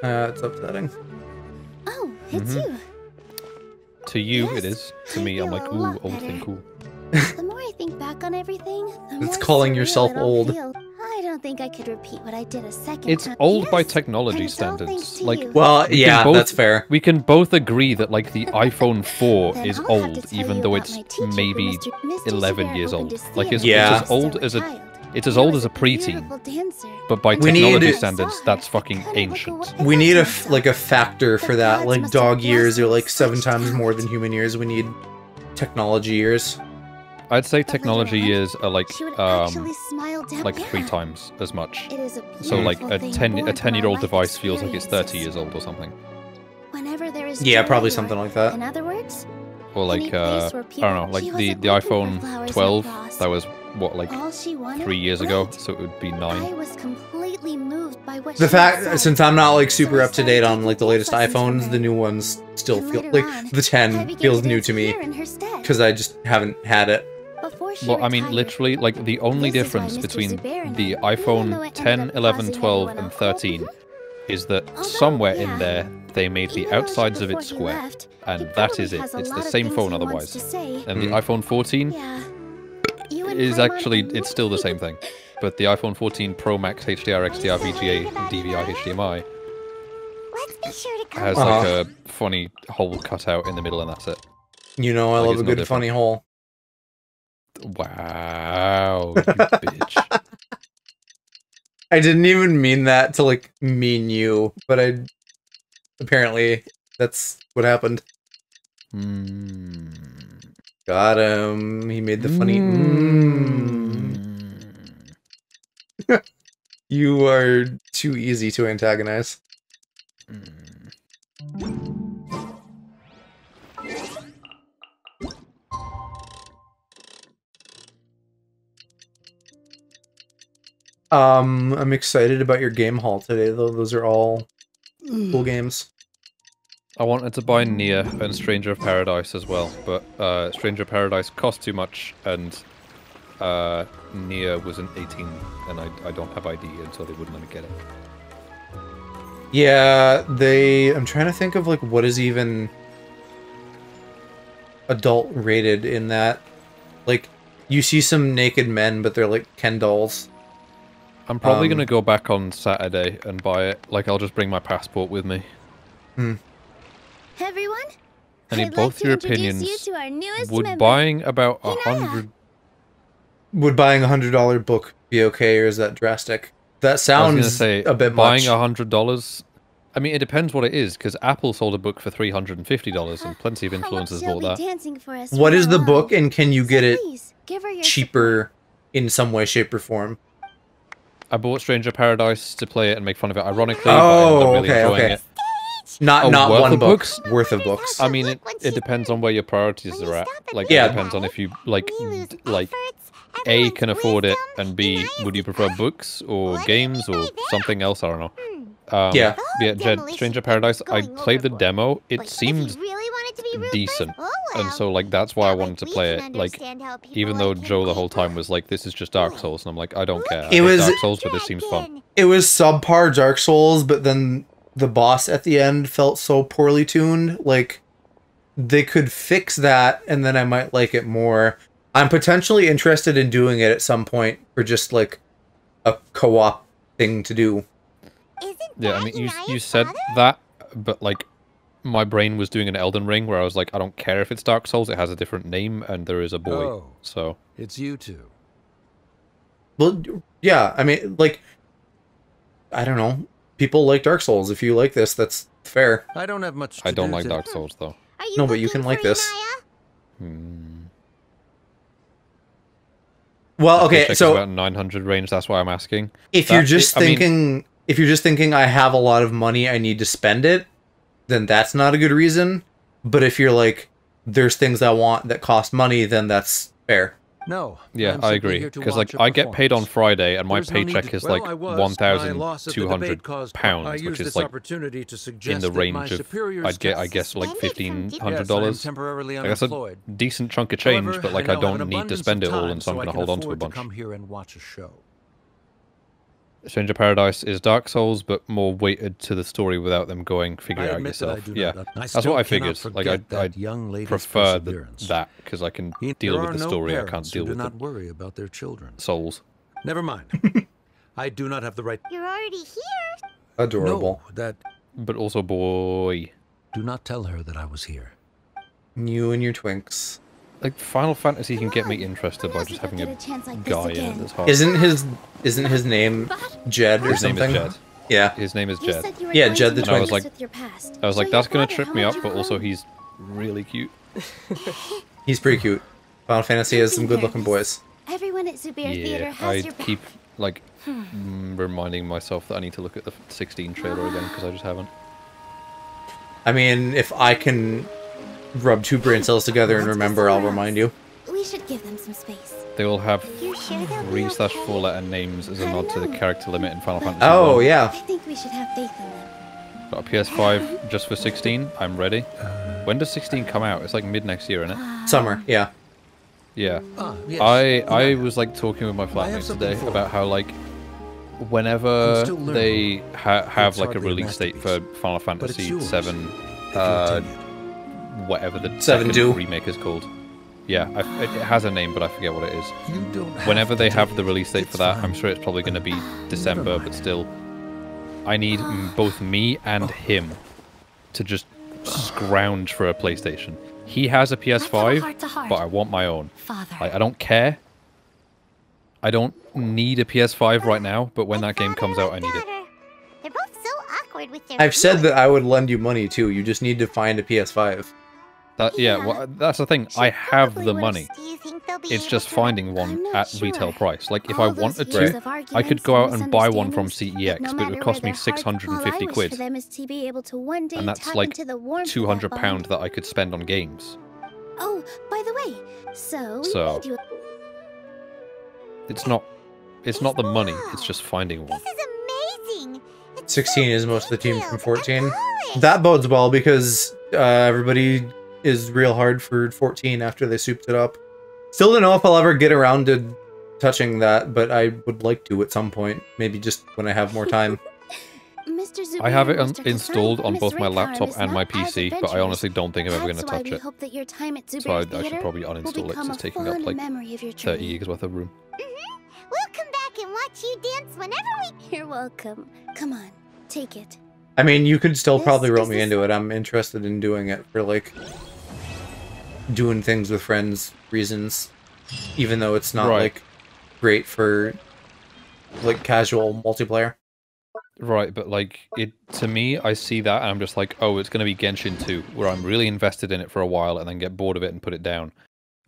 It's upsetting. Oh, it's Mhm. you. To you, Yes, it is. To I me, I'm feel like, a ooh, lot old better. thing, cool. The more I think back on everything, the more It's calling surreal yourself it all old. feels. I don't think I could repeat what I did a second It's time. old by Yes, technology and it's all thanks standards. to Like, you. Well, we yeah, can both, that's fair. We can both agree that, like, the iPhone 4 Then is I'll have to old, tell even you though about it's my teacher who maybe Mr. 11 Zubair years opened old. his Like, it's, theater Yeah. it's as old when I as was a... child. It's as He old was as a preteen, beautiful dancer. but by We need- technology I standards, that's fucking ancient. We need like a factor for that. Like dog years are like 7 times more than human years. We need technology years. I'd say technology years are like She would actually smile down. like Yeah. 3 times as much. It is a So like beautiful a thing 10 born a from 10-year-old our life device feels like it's 30 experiences. years old or something. Whenever there is Yeah, joy probably or, something like that. In other words, Or like any place where I people- don't know, like she the wasn't looking for iPhone flowers and 12 applause. that was what, like all she wanted 3 years ago, light. so it would be I 9. was completely moved by what The she fact, said. since I'm not like So super I up to date started on like the taking latest lessons from iPhones, her. the new ones still And feel later like on, the I 10 began feels to new dance to me here in her stead. because I just haven't had it. Before she Well, I mean, retired, literally, like the only This is why difference Mr. between Zubair and the I, even though iPhone it 10, ended up 11, causing 12, everyone and a- 13 is that Although, somewhere in yeah, there they made the even though outsides of before it he square, left, and he that probably is it. has a It's lot the of same things phone he wants otherwise. to say. And the iPhone 14 Yeah. You and is Paimon actually, and it's still the same thing. But the iPhone 14 Pro Max HDR, XDR, VGA, and DVI HDMI Let's be sure to come has like a funny hole cut out in the middle, and that's it. You know, I Like, love it's a no good different. funny hole. Wow, you bitch. I didn't even mean that to like mean you, but I apparently that's what happened. Got him. He made the funny. You are too easy to antagonize. I'm excited about your game haul today, though. Those are all cool games. I wanted to buy Nier and Stranger of Paradise as well, but Stranger of Paradise cost too much, and Nier was an 18, and I don't have ID, and so they wouldn't let me get it. Yeah, I'm trying to think of like what is even adult rated in that. Like, you see some naked men, but they're like Ken dolls. I'm probably gonna go back on Saturday and buy it. Like, I'll just bring my passport with me. Everyone, I need I'd both like to your introduce opinions. you to our newest Would member, buying about Inaya. Would buying $100 book be okay, or is that drastic? That I was sounds gonna say a bit buying much. $100. I mean, it depends what it is, because Apple sold a book for $350, and plenty of influencers She'll bought be that. dancing for us What from is now the on. book, and can you get it Please, give her your cheaper in some way, shape, or form? I bought Stranger Paradise to play it and make fun of it ironically, but I Oh, ended up really okay, enjoying okay. it. Not worth one of book, books? worth of books. I mean, it depends on where your priorities are at. Like, Yeah. it depends on if you, like, A, can afford it, and B, would you prefer books, or games, or something else? I don't know. Yeah. Yeah, Jed, Stranger Paradise, I played the demo, it seemed decent, and so, like, that's why I wanted to play it, like, even though Joe the whole time was like, this is just Dark Souls, and I'm like, I don't care, I hate Dark Souls, but this seems fun. It was subpar Dark Souls, but then the boss at the end felt so poorly tuned. Like, they could fix that, and then I might like it more. I'm potentially interested in doing it at some point for just, like, a co-op thing to do. Yeah, I mean, you said that, but, like, my brain was doing an Elden Ring where I was like, I don't care if it's Dark Souls, it has a different name, and there is a boy, Oh, so... It's you two. Well, yeah, I mean, like, I don't know. People like Dark Souls. If you like this, that's fair. I don't have much to I don't do like to- Dark Souls, though. No, but you can like this. Well, okay, Paycheck so is about 900 range, that's why I'm asking. if That- you're just I mean, thinking, if you're just thinking I have a lot of money, I need to spend it, then that's not a good reason. But if you're like, there's things I want that cost money, then that's fair. No. yeah, I'm I simply agree, here to because, watch like, a I get paid on Friday, and my There's no need paycheck to- is, Well, like, I was. My loss at the debate caused- I £1,200, used which is, this like, opportunity to in suggest the that my range of, superiors I'd get, I just guess, like, suspended $1,500. Yes, I'm temporarily Like, that's a unemployed. decent chunk of change, However, but, like, I I now have don't an need to abundance spend of it all, time, and so I'm I going to can hold on to a afford bunch. come here and watch a show. Stranger Paradise is Dark Souls, but more weighted to the story without them going, figure I it out admit that I yourself. do Yeah, not- I that's still what I cannot figured. Like, forget I that young lady's prefer perseverance. that, because I can deal There with are the no story, I can't parents deal who with do the not worry about their children. souls. Never mind. I do not have the right. You're already here. Adorable. No, that. But also, boy. Do not tell her that I was here. You and your twinks. Like, Final Fantasy can get me interested by just having a guy in it that's hard. Isn't his name Jed or His name something? is Jed. Yeah. His name is You Jed. said you were Yeah, going Jed to the make And I was twink. like, with your past. I was like, Show that's your gonna father trip how me much up, you but also grown. he's really cute. He's pretty cute. Final Fantasy has some good-looking boys. Everyone at Zubair Theater Yeah, has I your back. keep, like, reminding myself that I need to look at the 16 trailer again, because I just haven't. I mean, if I can rub two brain cells together and remember, I'll remind you. We should give them some space. They all have You sure they'll be 3/4 letter names as a nod to the character limit in Final Fantasy Oh, 1. yeah. I think we should have faith in them. Got a PS5 just for 16. I'm ready. When does 16 come out? It's like mid next year, isn't it? Summer, yeah. Yeah. Yes. I was like talking with my I have flatmates something today for about how, like, I'm whenever still learning. they have It's like a hardly a release date for Final it's Fantasy yours, 7, if you'll take whatever the 7-2. second remake is called. Yeah, it has a name, but I forget what it is. You don't Whenever have they to have take the it. release date It's for that, fine. I'm sure it's probably going to be December, but still, I need both me and him to just scrounge for a PlayStation. He has a PS5, heart-to-heart. but I want my own. Father. Like, I don't care. I don't need a PS5 right now, but when that game comes out, I need it. They're both so awkward with their I've said that I would lend you money too. You just need to find a PS5. Yeah, well, that's the thing. I have the money. Do you think they'll be It's able just to- finding one I'm not at sure. retail price. Like, if All I those wanted years to, of I could arguments go and out and buy one from misunderstandings, CEX, no but it matter would cost where me their hearts- 650 all I wish quid. for them is to be able to one day And that's tap like into the warmth of that £200 bond. that I could spend on games. Oh, by the way, so we So- made you. It's not the money, it's just finding one. This is amazing. 16 is most of the team from 14. That bodes well because everybody is real hard for 14 after they souped it up. Still don't know if I'll ever get around to touching that, but I would like to at some point. Maybe just when I have more time. Mr. Zubair, I have it Mr. installed Kassan, on Miss both my Raycarm laptop is and my not as PC, but I adventurous. honestly don't think I'm ever going to That's why touch we it. hope that your time at So Zubair I should Theater probably will uninstall it, 'cause become it's a taking up fond like memory of your 30 journey. gigs worth of room. We'll come back and watch you dance whenever we. You're welcome. Come on, take it. I mean, you could still probably rope me into it. I'm interested in doing it for, like, doing things with friends reasons, even though it's not, like, great for, like, casual multiplayer. Right, but, like, to me, I see that, and I'm just like, oh, it's going to be Genshin 2, where I'm really invested in it for a while, and then get bored of it and put it down.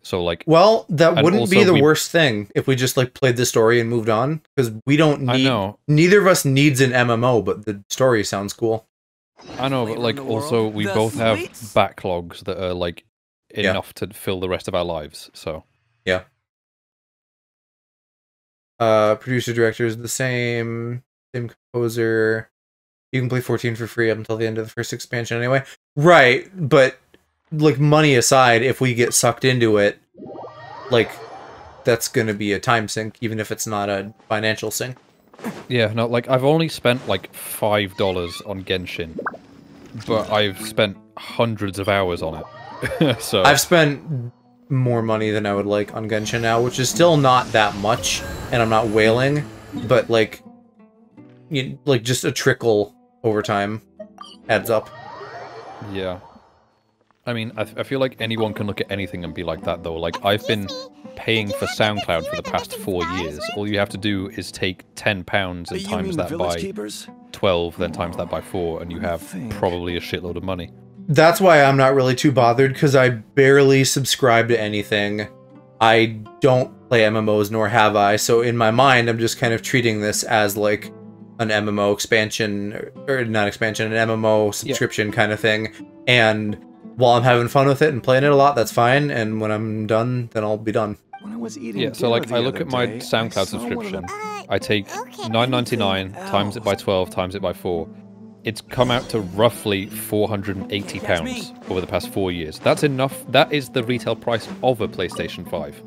So, like... Well, that wouldn't be the worst thing if we just, like, played the story and moved on, because we don't need... I know. Neither of us needs an MMO, but the story sounds cool. I know, but, like, also, we both have backlogs that are, like, enough to fill the rest of our lives, so... Yeah. Producer-director is the same composer. You can play 14 for free up until the end of the first expansion anyway. Right, but... like, money aside, if we get sucked into it, like, that's gonna be a time sink, even if it's not a financial sink. Yeah, no, like, I've only spent, like, $5 on Genshin, but I've spent hundreds of hours on it. So I've spent more money than I would like on Genshin now, which is still not that much, and I'm not wailing, but, like, like, just a trickle over time adds up. Yeah. I mean, I feel like anyone can look at anything and be like that, though. Like, I've been paying for SoundCloud for the past 4 years. All you have to do is take £10 and times that by 12, then times that by 4, and you have probably a shitload of money. That's why I'm not really too bothered, because I barely subscribe to anything. I don't play MMOs, nor have I, so in my mind, I'm just kind of treating this as, like, an MMO expansion, or not expansion, an MMO subscription kind of thing, and... while I'm having fun with it and playing it a lot, that's fine, and when I'm done, then I'll be done. When I was eating so, like, I look at my SoundCloud subscription, I take $9.99, times it by 12, times it by 4. It's come out to roughly £480 over the past 4 years. That's enough. That is the retail price of a PlayStation 5.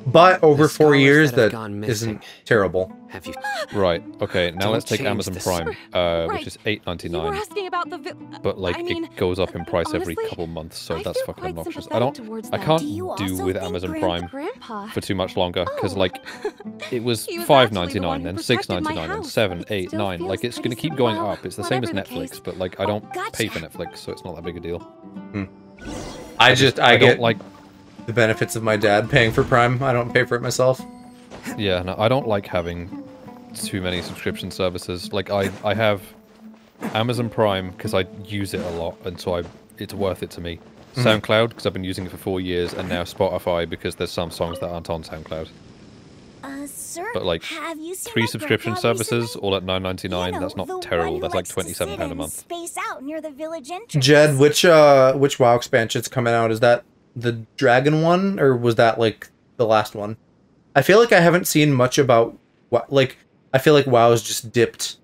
But over 4 years, that isn't terrible. Have you... Right. Okay. Now let's take Amazon Prime, which is $8.99. But like, it goes up in price every couple months, so that's fucking obnoxious. I can't do with Amazon Prime for too much longer because like, it was $5.99, then $6.99, then $7, $8, $9. Like, it's gonna keep going up. It's the same as Netflix, but like, I don't pay for Netflix, so it's not that big a deal. I get like the benefits of my dad paying for Prime. I don't pay for it myself. Yeah, no, I don't like having too many subscription services. Like, I have Amazon Prime because I use it a lot, and so it's worth it to me. SoundCloud because I've been using it for 4 years, and now Spotify because there's some songs that aren't on SoundCloud. Sir, but like, 3 subscription services all at $9.99, that's not terrible. That's like £27 a month. Space out near the village entrance. Jed, which WoW expansion's coming out? Is that the Dragon one, or was that like the last one? I feel like I haven't seen much about what, like, I feel like WoW's just dipped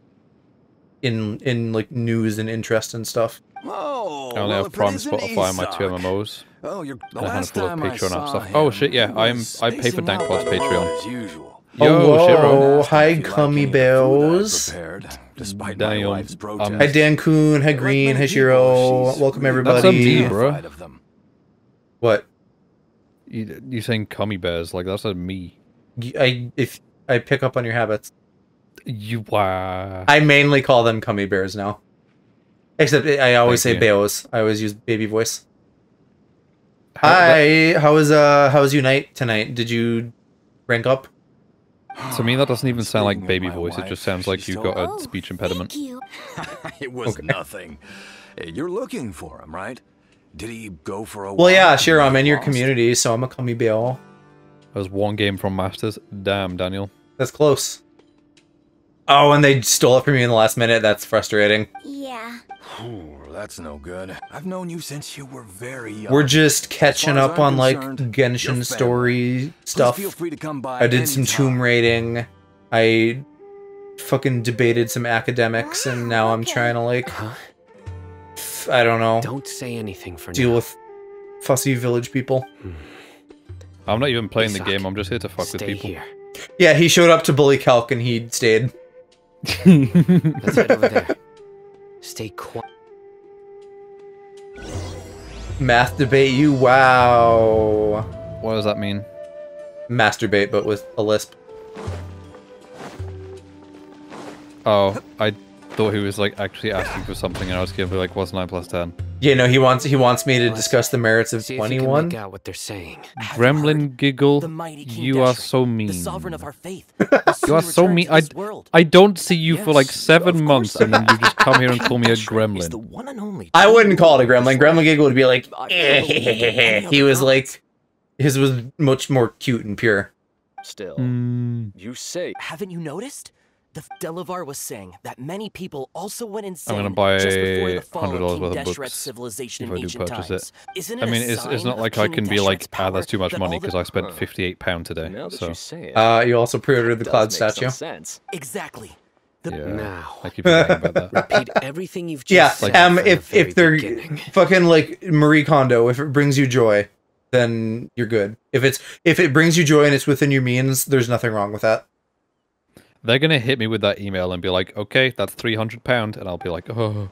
in like news and interest and stuff. Oh, I only have Prime, Spotify, and my 2 MMOs. Oh, you're the and a last handful of time I Patreon app saw stuff. Oh shit, yeah, I pay for Dankpod's Patreon. as usual. Yo, whoa, hi Cummy Bells. Despite Damn. my wife's protest. Hi Dan Kuhn, hi Green, hi Shiro. Welcome everybody. That's a me, bro. What? You saying Cummy Bears, like that's a me. If I pick up on your habits. Wow. I mainly call them Cummy Bears now. Except I always say Beos. I always use baby voice. Hi, how was Unite tonight? Did you rank up? To me, that doesn't even sound like baby voice. It just sounds like you've got a speech impediment. It was nothing. Hey, you're looking for him, right? Did he go for a Well, yeah, sure. I'm in your community, so I'm a Cummy Beo. That was 1 game from Masters. Damn, Daniel. That's close. Oh, and they stole it from me in the last minute. That's frustrating. Yeah. Ooh, that's no good. I've known you since you were very young. We're just catching up on like Genshin story stuff. Feel free to come by I did some tomb raiding. I fucking debated some academics, and now I'm trying to like, I don't know. Don't say anything for deal now. with fussy village people. I'm not even playing the game. I'm just here to fuck with people. Here. Yeah, he showed up to bully Calc and he stayed. Let's head over there. Stay quiet. Math debate you? Wow. What does that mean? Masturbate, but with a lisp. Oh, I thought he was like actually asking for something, and I was gonna be like, "What's 9 plus 10?" Yeah, no, he wants me to discuss the merits of See if you can 21. make out what they're saying. Gremlin giggle. You are so mean. The sovereign of our faith. You are so mean. I don't see you for like 7 months, and then you just come here and call me a gremlin. I wouldn't call it a gremlin. Gremlin giggle would be like, he was like, his was much more cute and pure. Still, you say. Haven't you noticed? The Delavar was saying that many people also went insane I'm gonna buy just before the fall $100 of worth King of books Deshret's civilization if in I do ancient purchase times. it. Isn't I it mean, a it's sign not of like I King can be like, Deshret's that's too much power money that because all I spent £58 today. Now that So you say it, You also pre-ordered the cloud does make statue. some sense. Exactly. Now, I keep forgetting about that. repeat everything you've Yeah, just said from the if very they're beginning. fucking like Marie Kondo, if it brings you joy, then you're good. If it brings you joy and it's within your means, there's nothing wrong with that. They're gonna hit me with that email and be like, "Okay, that's £300," and I'll be like, "Oh."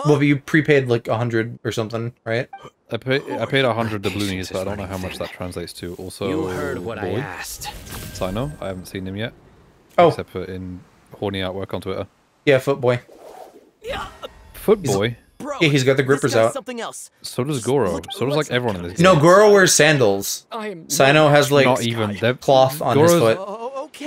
Well, but you prepaid like 100 or something, right? I paid 100 doubloonies, but I don't know how much that translates to. Also, You heard what I boy. asked. Sino, I haven't seen him yet. Oh. Except for in horny artwork on Twitter. Yeah, Footboy. Footboy? Yeah, he's got the grippers out. Something else. So does Goro. So does like everyone in this game. No, Goro wears sandals. Sino has like not even cloth on his foot.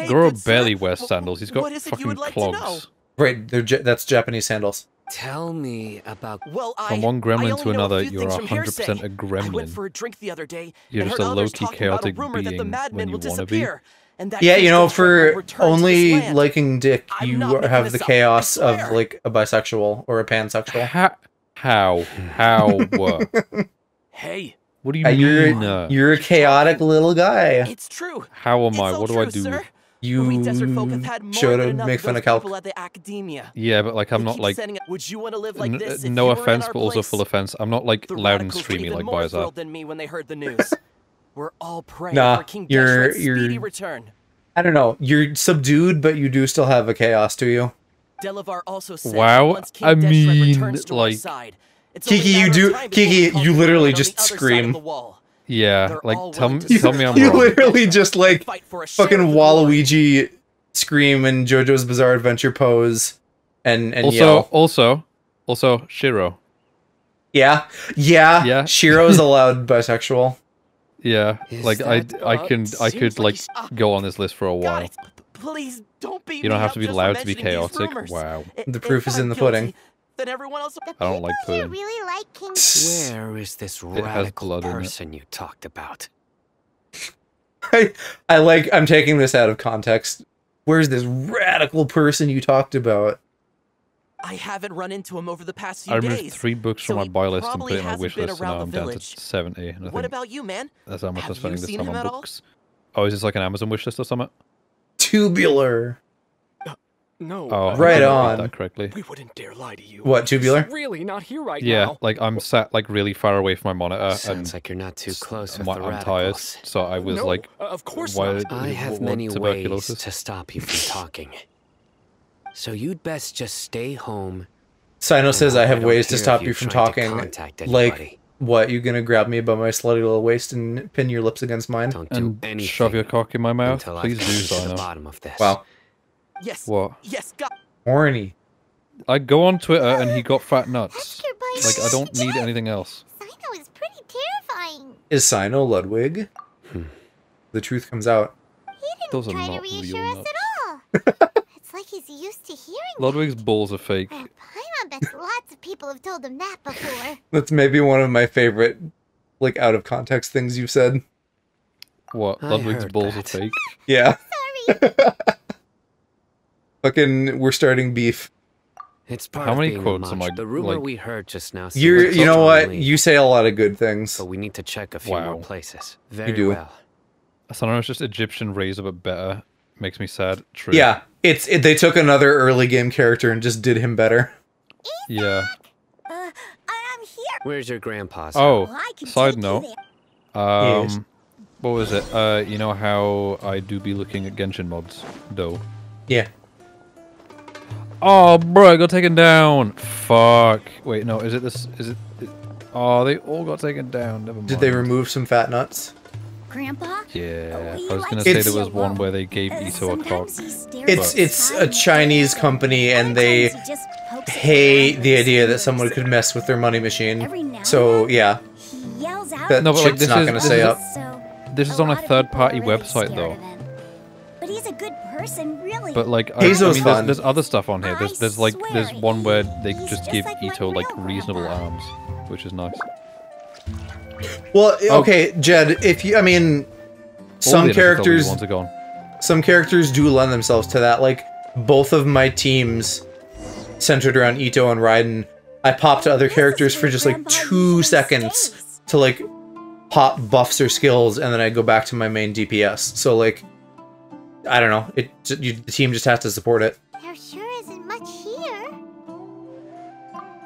Goro barely wears sandals. He's got what is it you fucking would like to know? clogs. Right, that's Japanese sandals. Tell me about. Well, From one gremlin only to know a another, few you're things from 100% hearsay. a gremlin. I went for a drink the other day You're and just heard a others low-key talking about a chaotic rumor that the being madmen when will you wanna be. disappear. And that Yeah, King you know, Deshret will for return to only his land. liking dick, I'm you not making have the this up, chaos I of swear. like a bisexual or a pansexual. How? What? Hey. What do you mean? You're a chaotic little guy. It's true. How am I? It's all What do I true, do? sir. You We desert folk have had more should than enough make of fun those of Calc. people at the academia. Yeah, but like I'm They not keep like. sending- Would you want to live like this if No you were in offense, our but also place? full offense. I'm not like The loud and radicals were streamy even like more Biosar. thrilled than me when they heard the news. We're all praying Nah, for King you're- Deshret's you're- speedy return. I don't know. You're subdued, but you do still have a chaos to you. Delavar also said Wow, once King I Deshret mean, returns to our like- side, it's only a Kiki, you matter of do. time before Kiki, we you conquer literally on the just other side of scream. the wall. Yeah, They're like all tell willing me, to tell me I'm You wrong. literally just like for a share fucking of the glory. Waluigi scream and JoJo's Bizarre Adventure pose and yell. Also, Shiro. Yeah. Shiro's a loud bisexual. Yeah, Is like that- I could like he's- go on this list for a while. Please don't beat You don't me have up to be just loud for to be mentioning these chaotic. rumors. Wow. The proof is If in the I'm guilty, pudding. Then everyone else. I don't like Here pudding. really like King. Where is this has radical blood in it. person you talked about? I'm taking this out of context. Where's this radical person you talked about? I haven't run into him over the past few I removed days. 3 books from so my he buy list and probably put it in my hasn't wish been list, and around now I'm the down to village. 70. And I What think about you, man? that's how much I'm Have spending you this seen time him on at all? books. Oh, is this like an Amazon wish list or something? Tubular. No. Oh, Right I didn't read on. that correctly. We wouldn't dare lie to you. What, tubular? He's really not here right Yeah, now. like I'm sat like really far away from my monitor, Sounds and like you're not too close with I'm the tired, radicals. so I was No, like, of course why, not. I have what, many ways tuberculosis? to stop you from talking. So you'd best just stay home. Sino says I have don't ways to care if stop you're you from trying to talking. contact Like, anybody. what? You gonna grab me by my slutty little waist and pin your lips against mine? Don't do And anything shove your cock in my mouth? until Please I've do, come to the Sino. bottom of this. Wow. Yes. What? Yes, God. Horny. I go on Twitter and he got fat nuts. Oscar by Like, I don't need anything else. Sino is pretty terrifying. Is Sino Ludwig? The truth comes out. Those are Try to not reassure real us nuts. at all. It's like he's used to hearing Ludwig's balls are fake. that. Paimon bets lots of people have told him that before. That's maybe one of my favorite, like, out of context things you've said. What? I Ludwig's heard balls that. are fake? Yeah. Fucking, we're starting beef. It's part How of many being a quotes am mach. I, The rumor like- we heard just now. You seems know what? strongly, You say a lot of good things. but we need to check a few Wow. more places. Very do. well. I don't know, it's just Egyptian razor, but better. Makes me sad. True. Yeah, they took another early game character and just did him better. Yeah. I'm here. Where's your grandpa? Oh, I can side take you note. Yes. What was it? You know how I do be looking at Genshin mods, though? Yeah. Oh, bro, I got taken down. Fuck. Wait, no, is it this? Is it? Oh, they all got taken down. Never mind. Did they remove some fat nuts? Grandpa? Yeah. We I was like gonna say It's- there was one where they gave Ito a cock. Sometimes he stares It's a inside Chinese me. company and they Sometimes he just hate the idea that someone could mess with their money machine. So yeah, that No, but like shit's this not is gonna this stay is, up. this is on a third-party website though. But he's a good person, really. But like, Hazel's mean, fun. there's other stuff on here. There's like there's one where they just give Ito like reasonable arms, which is nice. Well, okay, Jed. If you, I mean, some characters, ones are gone. some characters do lend themselves to that. Like both of my teams centered around Ito and Raiden. I popped other characters for just like 2 seconds to like pop buffs or skills, and then I go back to my main DPS. So like, I don't know. The team just has to support it. There sure isn't much here.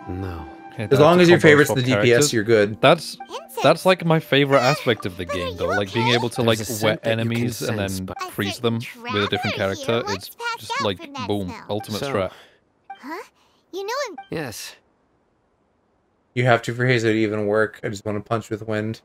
No. As long as your favorite's the DPS, you're good. That's like my favorite aspect of the game, though. Like being able to like wet enemies and then freeze them with a different character. It's just like boom, ultimate strat. Huh? You know him. Yes. You have to for Hazel to even work. I just want to punch with wind.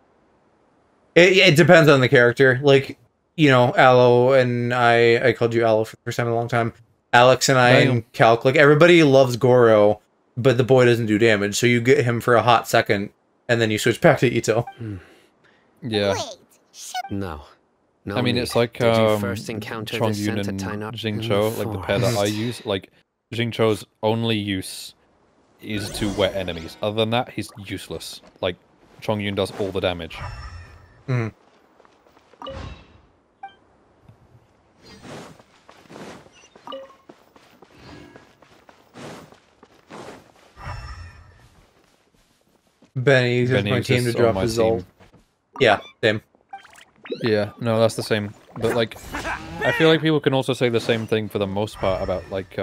It depends on the character. Like, you know, Aloe and I called you Aloe for the first time in a long time. Alex and I and Calc, like everybody loves Goro, but the boy doesn't do damage. So you get him for a hot second, and then you switch back to Ito. Yeah. No. No. I mean, it's like Did you first encounter this Chongyun scent and at Tainar Jingcho, like the pair that I use. Like Jingcho's only use is to wet enemies. Other than that, he's useless. Like Chongyun does all the damage. Mm. Benny uses my team to drop his ult. Yeah, same. Yeah, no, that's the same. But like, I feel like people can also say the same thing for the most part about like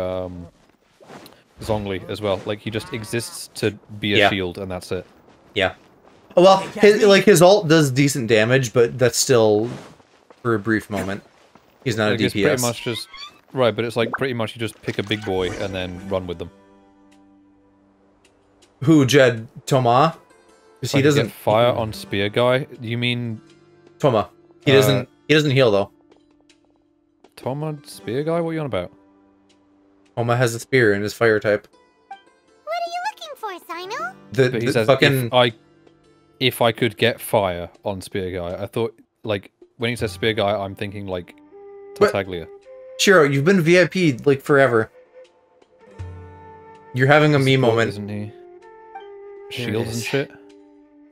Zhongli as well. Like he just exists to be a shield, and that's it. Yeah. Well, his ult does decent damage, but that's still for a brief moment. He's not like a DPS. It's pretty much just right, but it's like pretty much you just pick a big boy and then run with them. Who, Jed? Toma? Because he doesn't get fire on spear guy. You mean Toma? He doesn't. He doesn't heal though. Toma spear guy? What are you on about? Toma has a spear in his fire type. What are you looking for, Sino? But he says fucking... if I could get fire on spear guy. I thought like when he says spear guy, I'm thinking like Tartaglia. Shiro, you've been VIP like forever. You're having a me moment, isn't he? Shields and shit.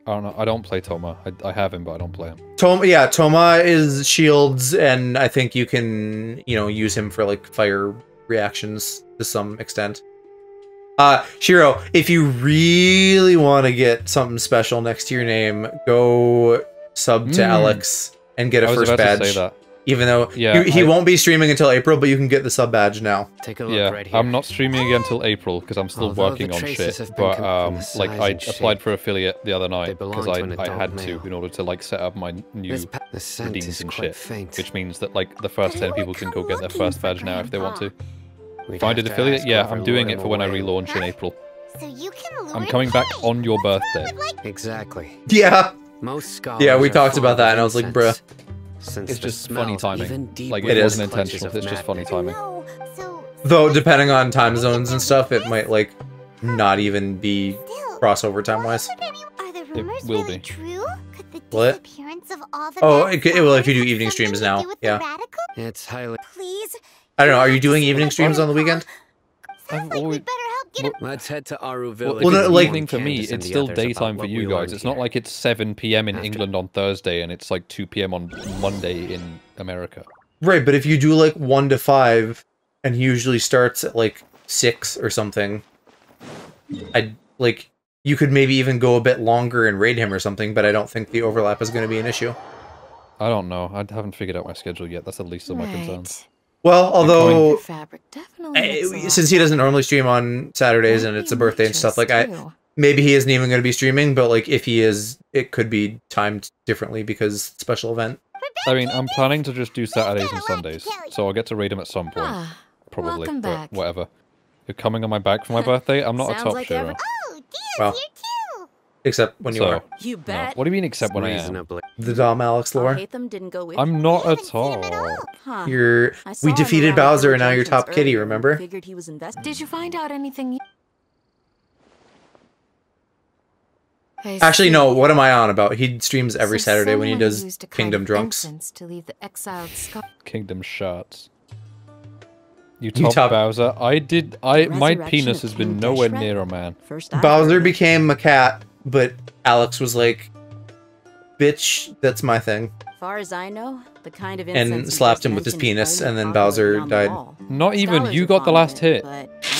I don't know. I don't play Toma. I have him, but I don't play him. Toma is shields, and I think you can, you know, use him for like fire reactions to some extent. Shiro, if you really want to get something special next to your name, go sub to Alex and get a first badge. Say that. Even though he won't be streaming until April, but you can get the sub badge now. Take a look right here. I'm not streaming again until April because I'm still working on shit. But like I applied for affiliate the other night because I had to in order to like set up my new redeems and shit. Which means that like the first 10 people can go get their first badge now if they want to. If I did affiliate, yeah, I'm doing it for when I relaunch in April. I'm coming back on your birthday. Exactly. Yeah. Most scholars yeah, we talked about that, and I was like, bruh. It's just funny timing. Like, it wasn't intentional, it's just funny timing. Though, depending on time zones and stuff, it might, like, not even be crossover time-wise. It will be. What? Oh, well, if you do evening streams now, yeah. It's highly... Please? I don't know, are you doing evening streams on the weekend? Let's head to Aru Village. Well, no, like, evening for me, it's still daytime for you guys. It's not like it's 7 PM in England on Thursday and it's like 2 PM on Monday in America. Right, but if you do like 1 to 5, and he usually starts at like 6 or something, you could maybe even go a bit longer and raid him or something, but I don't think the overlap is going to be an issue. I don't know. I haven't figured out my schedule yet. That's the least of my concerns. Well, although, since he doesn't normally stream on Saturdays and it's a birthday and stuff, like, maybe he isn't even going to be streaming, but, like, if he is, it could be timed differently because special event. I mean, I'm planning to just do Saturdays and Sundays, so I'll get to raid him at some point. Probably, but whatever. You're coming on my back for my birthday? I'm not a top shiro. Well, except when you are. You bet. No. What do you mean except when I am? The Dom Alex lore. I'm not at all. We defeated Bowser and now you're top kitty, remember? Figured he was invested. Did you find out anything? Actually, no. What am I on about? He streams every Saturday when he someone does used a kind Kingdom of Drunks. incense to leave the exiled Kingdom shots. You You top top- Bowser. I did. My Resurrection penis of has been King nowhere Deshret? near a man. First I Bowser heard it. became a cat, but Alex was like, "Bitch, that's my thing," Far as I know, the kind of and incense you slapped just him with his mentioned is penis, only and then popular Bowser beyond the died. wall. Not even. Scholars You are got the fond last of it, hit. but as you can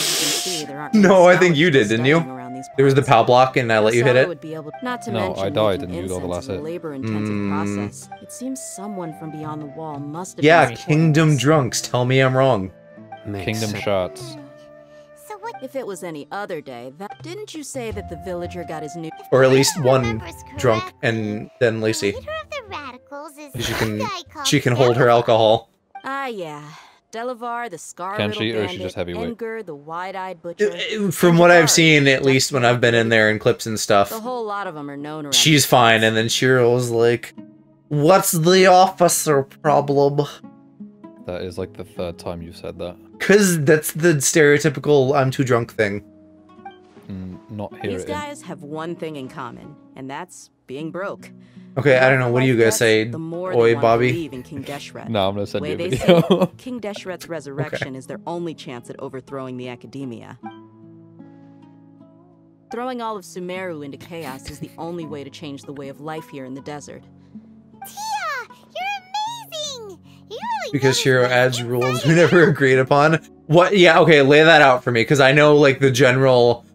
see, there aren't No, many I think you scholars did, didn't you? studying around these There was the parts. POW block, and I let you hit Marcella it. would be able, not to No, mention I died making and you got the incense last is a hit. labor-intensive process. It seems someone from beyond the wall must have Yeah, been Kingdom Drunks. Tell me I'm wrong. Kingdom shots. If it was any other day, didn't you say that the villager got his new... Or at least one drunk, and then Lacey. She can hold her alcohol. Ah, yeah. Delavar, the scar Can riddled she, or is she bandit, just heavyweight? Enger, the wide-eyed butcher. From what I've seen, at least when I've been in there in clips and stuff, The whole lot of them are known around. she's fine. And then Shiro's like, "What's the officer problem?" That is like the third time you've said that. Cause that's the stereotypical "I'm too drunk" thing. Not here. These guys have one thing in common, and that's being broke. Okay, I don't know. What do you guys say? The more Oi, they want to Bobby. believe in King Deshret. No, I'm gonna send Way you a they video. say it, King Deshret's resurrection is their only chance at overthrowing the Academia. Throwing all of Sumeru into chaos is the only way to change the way of life here in the desert. Because Shiro adds rules we never agreed upon. What? Yeah, okay, lay that out for me, because I know, like, the general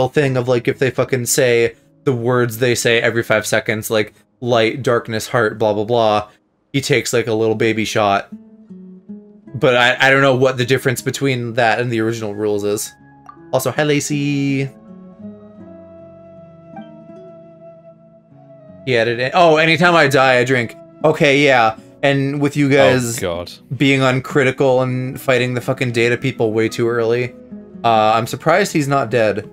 thing of, like, if they fucking say the words they say every 5 seconds, like, light, darkness, heart, blah, blah, blah, he takes, like, a little baby shot. But I don't know what the difference between that and the original rules is. Also, hi, Lacey. He added it. Oh, anytime I die, I drink. Okay, yeah. And with you guys being uncritical and fighting the fucking data people way too early, I'm surprised he's not dead.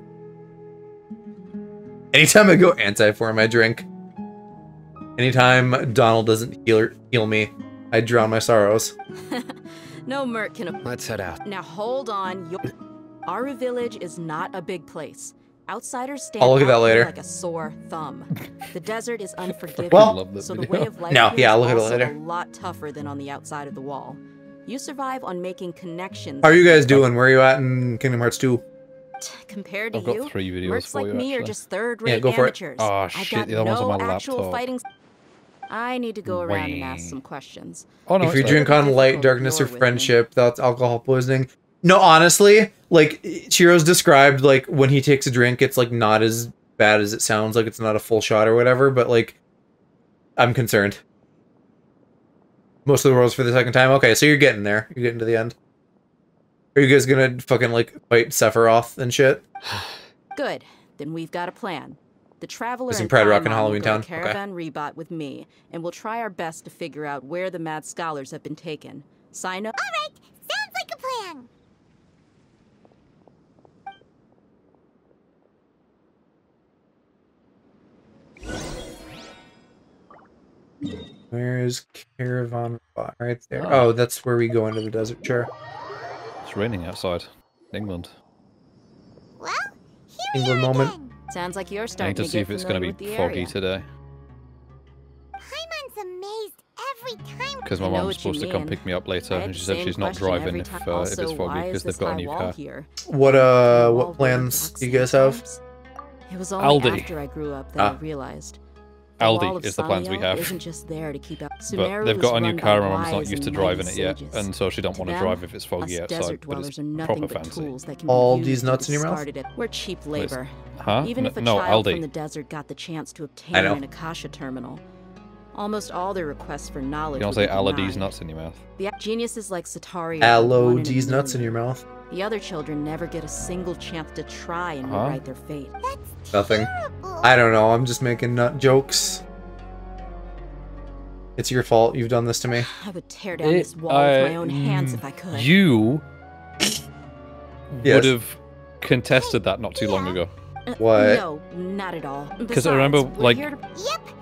Anytime I go anti-form, I drink. Anytime Donald doesn't heal me, I drown my sorrows. No Merc can... Let's head out. Now hold on. Aru Village is not a big place. Outsiders stand I'll look at that out here later. like a sore thumb. The desert is unforgiving, Well, so the way of life no, here yeah, is I'll look at it also later. a lot tougher than on the outside of the wall. You survive on making connections. How are you guys doing? Where are you at in Kingdom Hearts 2? Compared to I've got you, 3 videos Mercs for like you, me are actually. just third-rate Yeah, go for it. amateurs. Oh, I've shit, got the other one's no on my actual laptop. fighting. I need to go around and ask some questions. Oh, no, If you it's drink fine. on light, darkness, or friendship, that's alcohol poisoning. No, honestly, like, Chiro's described, like, when he takes a drink, it's, like, not as bad as it sounds, like it's not a full shot or whatever, but, like, I'm concerned. Most of the world's for the second time? Okay, so you're getting there. You're getting to the end. Are you guys gonna fucking, like, fight Sephiroth and shit? Good. Then we've got a plan. The Traveler Is in and Pride Rock and Paimon will Halloween go Town? to Okay. Caravan Rebot with me, and we'll try our best to figure out where the Mad Scholars have been taken. Sign up. Alright, sounds like a plan. Where is Caravan? Right there. Oh, that's where we go into the desert, sure. It's raining outside. England. England moment. Sounds like you're I starting need to see get if it's going familiar to with be the foggy area. today. Paimon's amazed every time. Because my I know mom's what you supposed to come mean. pick me up later, I had and she the said same she's not question driving every if time. it's Also, foggy why because is they've this got a high new wall car. here? What plans do you guys have? It was only Aldi. after I grew up that I Ah. realized. Aldi is the plans we have. Isn't just there to keep up. But Sumeru they've was got a new run by car and my mom's not wise used to and driving mighty it yet, sages. and so she don't To want to them, drive if it's foggy us outside, desert but dwellers it's are nothing proper but fancy. tools that can All be these used nuts and in your mouth? discarded We're cheap labor. Huh? Even if a No, child Aldi. from the desert got the chance to obtain I know. an Akasha terminal, almost all their requests for knowledge You don't would say be Aladi's denied. nuts in your mouth. The geniuses like Sataria. Aloe D's nuts in your mouth. The other children never get a single chance to try and Huh? rewrite their fate. Nothing. I don't know. I'm just making nut jokes. It's your fault. You've done this to me. I would tear down this wall with my own hands if I could. You Yes. would have contested that not too long ago. What? No, not at all. Because I remember, Besides, we're like, here to-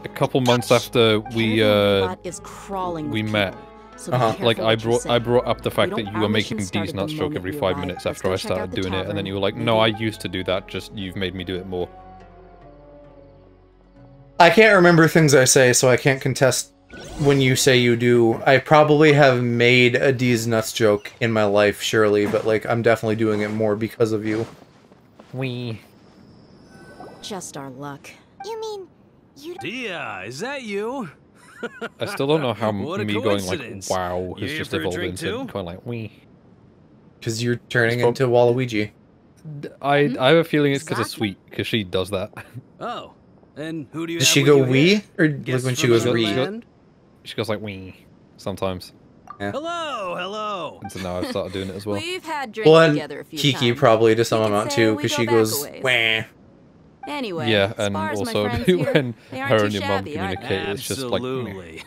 a couple months after we Robot is crawling we with met, so be careful like what you say. I brought up the fact We that don't- you were our mission making started D's the nut stroke moment every we 5 arrived. minutes Let's after go I check out started the doing it, and then tavern. you were like, no, I used to do that, just you've made me do it more. I can't remember things I say, so I can't contest when you say you do. I probably have made a D's nuts joke in my life, surely, but like I'm definitely doing it more because of you. We. Just our luck. You mean you? Dia, is that you? I still don't know how What a me going like coincidence. wow You has here just for a evolved drink into too? kind of like we. Because you're turning into Waluigi. I have a feeling it's because of Sweet, because she does that. Oh, and who do you Does have she with go you wee? here? Or like Guests when she from goes another wee? land? She goes like wee sometimes. Yeah. Hello. And so now I've started doing it as well. We've had drinks Well, and together a few Kiki times. probably to some You could amount say too, we because go she back a goes ways. wah. Anyway, Yeah, as and far as my also friends here, when they her aren't and too your mom shabby, aren't they? communicate, it's just like Absolutely.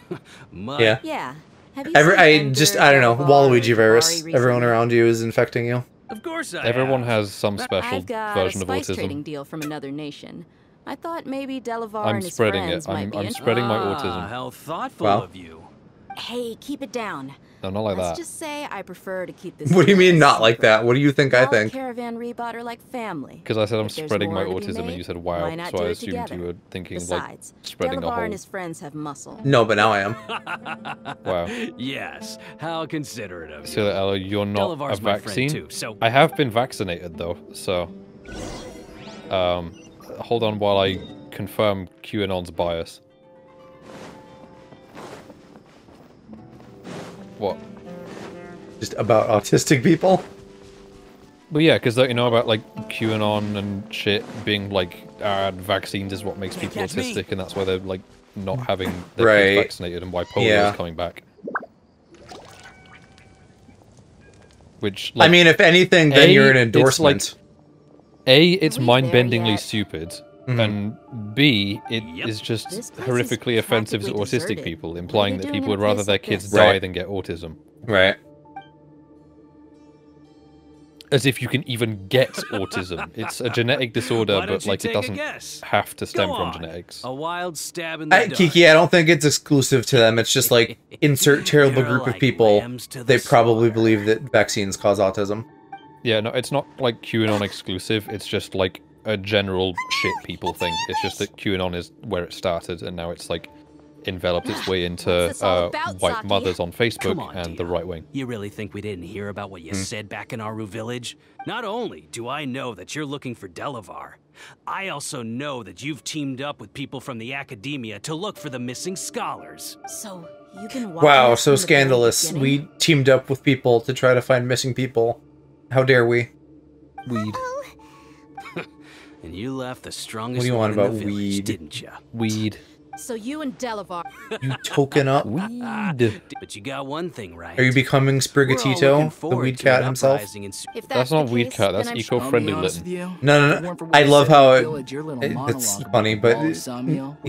Yeah. Yeah. Have you Every, seen I Edgar, just, I don't know, Delvar, or Waluigi virus. Jabari Everyone recently? around you is infecting you. Of course I everyone have. has some special I've got version a of spice trading autism. deal from another nation. I thought maybe Delavar I'm and his spreading friends it. might be I'm spreading my autism. How thoughtful Wow. of you. Hey, keep it down. No, not like Let's that. just say I prefer to keep this. What do you mean deal not like secret. that? What do you think I All think? Caravan Rebot are like family. Because I said I'm If there's spreading my more to be autism, and made, you said wow, why not so do I it assumed together? you were thinking Besides, like spreading a Delavar whole. and his friends have muscle. No, but now I am. Wow. Yes, how considerate of you. So Ella, you're not Delavar's a my friend vaccine. too, so I have been vaccinated though, so hold on while I confirm QAnon's bias. What? Just about autistic people? But yeah, because you know about like QAnon and shit being like vaccines is what makes people catch me. autistic, and that's why they're like not having their Right. kids vaccinated, and why polio Yeah. is coming back. Which I mean, if anything, then you're an it's endorsement. It's we there mind-bendingly yet? stupid, Mhm. and B, it is just This place horrifically is offensive to practically autistic deserted. people, What are implying they that doing people in would a rather place their like kids this? die Right. than get autism. Right. As if you can even get autism. It's a genetic disorder, Why don't but you like it take a doesn't guess? have to stem Go from on. genetics. A wild stab in the dark. Kiki, I don't think it's exclusive to them. It's just like, insert terrible You're group of like people, lambs to the they probably slaughter. believe that vaccines cause autism. Yeah, no, it's not like QAnon exclusive. It's just like a general shit people thing. It's just that QAnon is where it started, and now it's like enveloped its way into this all about, white Saki? mothers on Facebook Come on, and the right wing. You really think we didn't hear about what you said back in Aru Village? Not only do I know that you're looking for Delavar, I also know that you've teamed up with people from the academia to look for the missing scholars. So you've been watching Wow, us so from the very scandalous. beginning? We teamed up with people to try to find missing people. How dare we? Weed. And you left the strongest What do you one want in about the village, weed? didn't you? Weed. So you and Delavar. You token up? Weed. But you got one thing right. Are you becoming We're all looking Sprigatito, the forward weed to cat an himself? uprising in If That's the not weed case, cat, that's then I'm eco-friendly sure- Litten. No. I love how it's funny, but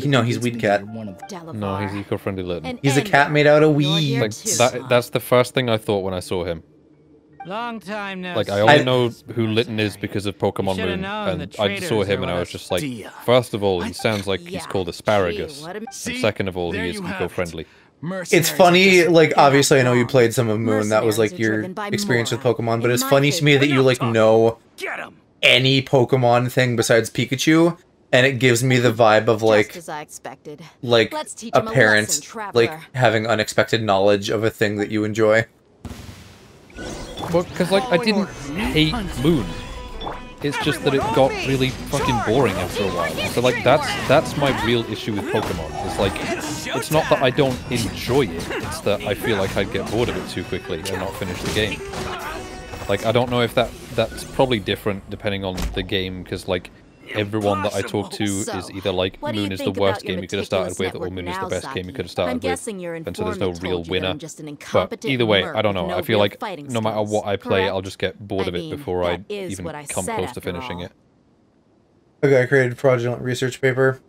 no, he's weed cat. Delavar. No, he's eco-friendly Litten. And He's a Ender, cat made out of you're here weed. Like too, that, huh? that's the first thing I thought when I saw him. Long time no Like I see. only know who Litten is because of Pokemon should've Moon, known and the I just saw traders him are and I with was us. just like, Dia. first of all, he sounds like Yeah. he's called asparagus, Gee, what a- and See? second of all, There he is you have it. eco-friendly. It's funny, like, obviously I know you played some of Moon, that was like Mercenaries are your driven by experience with morale. Pokemon, but In it's my funny to me case, that you like know Get him! any Pokemon thing besides Pikachu, and it gives me the vibe of Just like as I expected. like Let's teach a him a parent lesson, traveler. like having unexpected knowledge of a thing that you enjoy. Well, because like I didn't hate Moon. It's just that it got really fucking boring after a while. So like that's my real issue with Pokemon. It's like it's not that I don't enjoy it. It's that I feel like I'd get bored of it too quickly and not finish the game. Like I don't know if that's probably different depending on the game, because like everyone that I talk to So, is either like what do you Moon is the think worst about your game you could have started with, meticulous or Moon is the network best now, game you could have Saki? started I'm with. guessing your And so there's no informant real told you that I'm winner. just an But incompetent either way, merc I don't know. with no I feel real like fighting no matter skills, what I play, correct? I'll just get bored of I it mean, before I that is even what I come said close to after finishing all. it. Okay, I created a fraudulent research paper.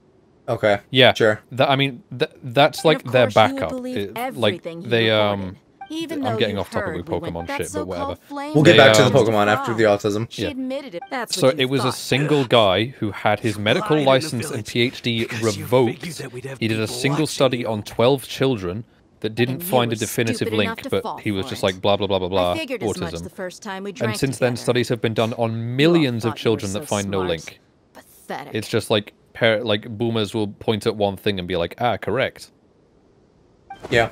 Okay. Yeah, Sure. I mean, that's like And their of course you would backup. believe Like everything he they reported. Even I'm though getting you off topic heard with we went Pokemon that shit, but whatever. so-called flame We'll get back to the They, Pokemon after the autism. She Yeah. admitted it. That's So what you it was a thought. single guy who had his medical lied in the license and village PhD because you revoked. figured that we'd have He did a people single watching study you. on 12 children that didn't And you find a were definitive stupid enough link, to but fall he was for just it. like blah blah blah blah blah I figured as much autism. the first time we drank And since then, together. studies have been done on millions thought of you were children so that find no smart. link. Pathetic. It's just like like boomers will point at one thing and be like, ah, correct. Yeah.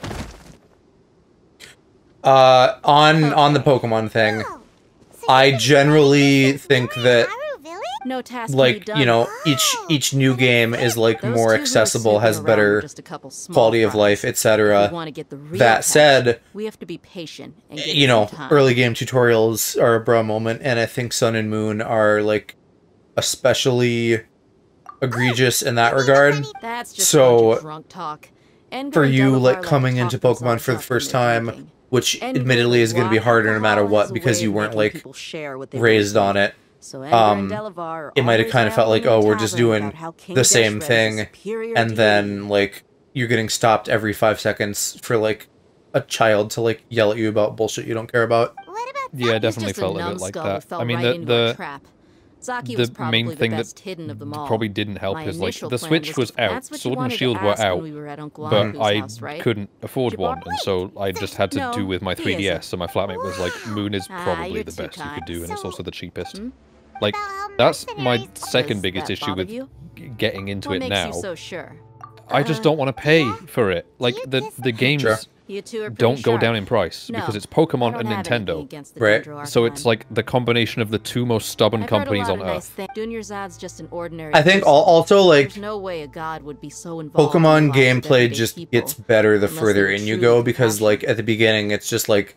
On the Pokemon thing, I generally think that No task like, can be you done. know, each new game is like Those more two who are accessible, snooping has around better are just a couple small quality of fries. life, If etc. we want to get the real That catch, said, we have to be patient and give you it know, some time. early game tutorials are a bro moment, and I think Sun and Moon are like especially egregious in that regard. That's just a bunch So of drunk talk. Edgar for and you, Delavar like coming to into talk Pokemon themselves for the up first when they're time, drinking. which Edgar admittedly is going to be why harder no matter alcohol what has a because way you of weren't making like people share what they raised really on think. it. So Edgar and Delavar are It might have always kind of felt like, rambling oh, in we're a just tavern doing about how King the same Deshret is a thing, superior and deity. then like you're getting stopped every 5 seconds for like a child to like yell at you about bullshit you don't care about. Yeah, I definitely just a felt a bit like numbskull who that. fell I mean, right into our the trap. Zaki was the probably main the thing best that hidden of them all. probably didn't help My is like initial the plan Switch was to- out, that's what you Sword and wanted to Shield were ask when out, we were at Uncle but Aku's I house, right? couldn't afford Jabbar- one, and so I just had to No, do with my he 3DS. isn't. So my flatmate was like, "Moon is probably you're the too best you kind. could do, and it's also the cheapest." Hmm? Like that's my second Does biggest that issue bother with you? getting into What it makes now. you so sure? I just don't want to pay for it. Like the games Sure. You two are pretty don't go sharp. down in price No, because it's I Pokemon don't and have anything Nintendo. against the Right. Dendro So Arcanine. it's like the combination of the two most stubborn I've heard a companies lot on of nice Earth. things. Dunyarzad's just an ordinary I think person. also like There's no way a god would be so involved in the Pokemon lives of gameplay everyday just people, gets better the unless further they were in you truly go because compassionate. like at the beginning it's just like,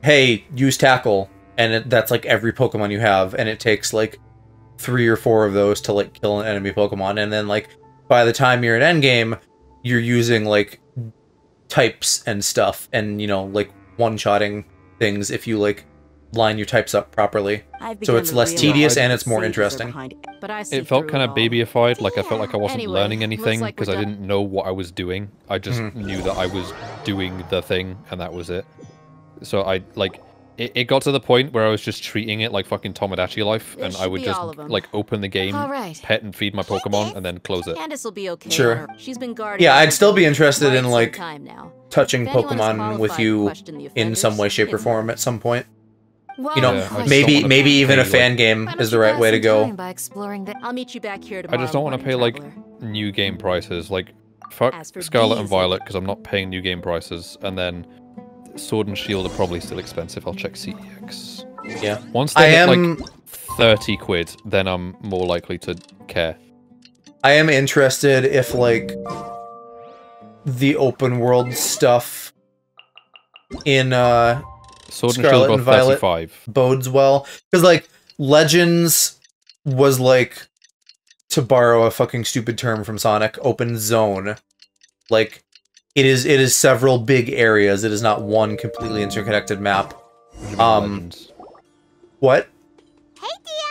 hey, use tackle, and that's like every Pokemon you have, and it takes like 3 or 4 of those to like kill an enemy Pokemon, and then like by the time you're at endgame, you're using like types and stuff, and you know like one-shotting things if you like line your types up properly. I've So begun it's to less realize tedious that and the it's more sages are interesting. behind it, but I see It felt through kind it of all. babyified, like I felt like I wasn't Anyway, learning looks anything like we're because I done. didn't know what I was doing. I just knew that I was doing the thing, and that was it. So I like it got to the point where I was just treating it like fucking Tomodachi life, and I should would be just all of 'em. like open the game, All right. pet and feed my Pokemon, and then close it. Candace will be okay. Sure. on her- She's been guarding. Yeah, us I'd still be for interested quite in some like time now. touching If anyone is Pokemon with qualified to you question the in some way, offenders, shape, or it's form at some point. Well, You know, Yeah, I just don't maybe wanna maybe even a pay, fan like- game why don't is the you right pass way to some go. time by exploring the I'll meet you back here I tomorrow. just don't want to morning, pay like traveler. new game prices. Like fuck As for Scarlet and these- Violet because I'm not paying new game prices, and then Sword and Shield are probably still expensive. I'll check CEX. Yeah. Once I they hit am like 30 quid, then I'm more likely to care. I am interested if like the open world stuff in Sword and Shield Scarlet both and Violet 35. bodes well, because like Legends was like, to borrow a fucking stupid term from Sonic, open zone. Like it is several big areas. It is not one completely interconnected map. Legends. What?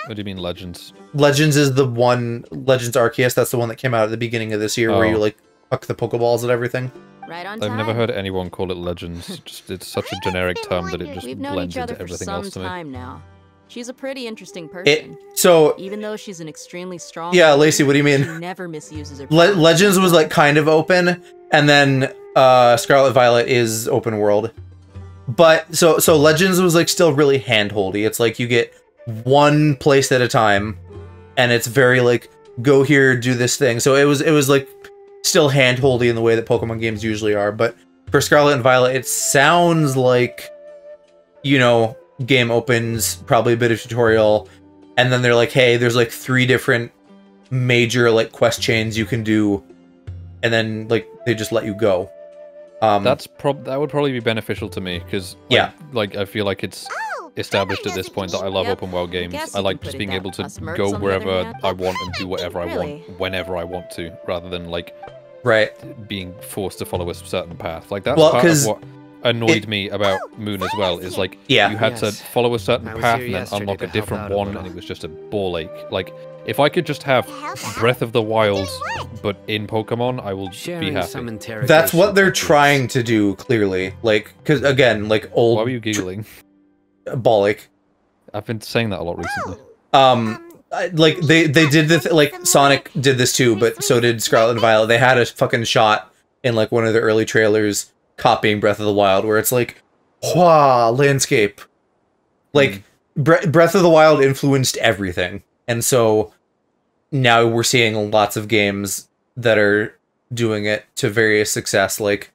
What do you mean Legends? Legends is the one, Legends Arceus, that's the one that came out at the beginning of this year where you Oh. like huck the Pokeballs and everything. Right on I've time. never heard anyone call it Legends. Just it's such a generic term that it just We've known blends each other into for everything some else to me. time now. She's a pretty interesting person. So Even though she's an extremely strong. Yeah, woman, Lacey, what do you mean? She never misuses her. Legends was like kind of open, and then Scarlet Violet is open world. But so Legends was like still really handholdy. It's like you get one place at a time, and it's very like go here, do this thing. So it was like still handholdy in the way that Pokemon games usually are. But for Scarlet and Violet, it sounds like, you know, game opens, probably a bit of tutorial, and then they're like, hey, there's like 3 different major like quest chains you can do, and then like they just let you go. That would probably be beneficial to me because Yeah. like I feel like it's established at this point that I love Yep. open world games. Guess I you like can just put it being that. able to Us mercs, go on the other wherever hand, I want and do whatever I really. want whenever I want to, rather than like being forced to follow a certain path. Like that's Well, part of 'cause what annoyed me about Moon as well. Is like Yeah. you had to Yes. follow a certain I was path here and then yesterday unlock to a help different out a one, little. and it was just a ball ache. Like if I could just have Breath of the Wild, but in Pokemon, I will be Sharing happy. some interrogation That's what they're techniques. trying to do, clearly. Like, because again, like old Why were you giggling? ball ache. I've been saying that a lot recently. Like they did like Sonic did this too, but so did Scarlet and Violet. They had a fucking shot in like one of the early trailers copying Breath of the Wild, where it's like, wow, landscape. Like Breath of the Wild influenced everything, and so now we're seeing lots of games that are doing it to various success. Like,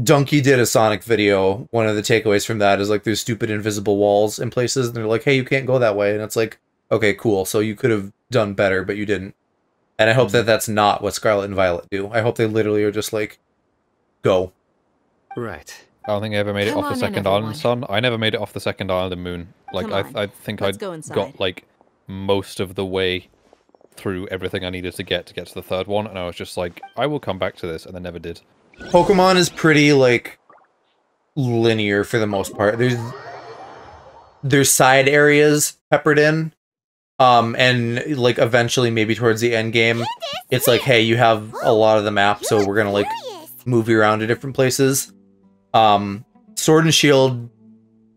Donkey did a Sonic video. One of the takeaways from that is like there's stupid invisible walls in places, and they're like, hey, you can't go that way. And it's like, okay, cool. So you could have done better, but you didn't. And I hope that that's not what Scarlet and Violet do. I hope they literally are just like, go. Right. I don't think I ever made it off the second island, son. I never made it off the second island and Moon. Like, I think I got, like, most of the way through everything I needed to get to the third one, and I was just like, I will come back to this, and then never did. Pokemon is pretty, like, linear for the most part. There's side areas peppered in, and, like, eventually, maybe towards the end game, it's like, hey, you have a lot of the map, so we're gonna, like, move you around to different places. Sword and Shield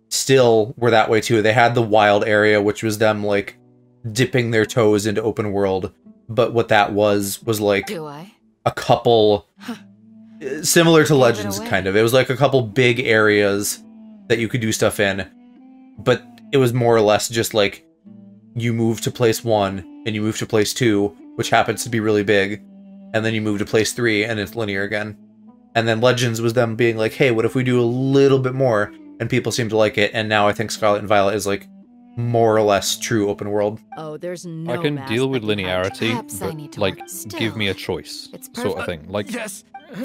still were that way too. They had the wild area, which was them, like, dipping their toes into open world, but what that was like a couple similar to Legends, kind of. It was like a couple big areas that you could do stuff in, but it was more or less just like you move to place 1 and you move to place 2, which happens to be really big, and then you move to place 3 and it's linear again. And then Legends was them being like, hey, what if we do a little bit more? And people seem to like it, and now I think Scarlet and Violet is like more or less true open world. Oh, there's no I can deal with linearity, but, like, give me a choice, sort of thing. Like,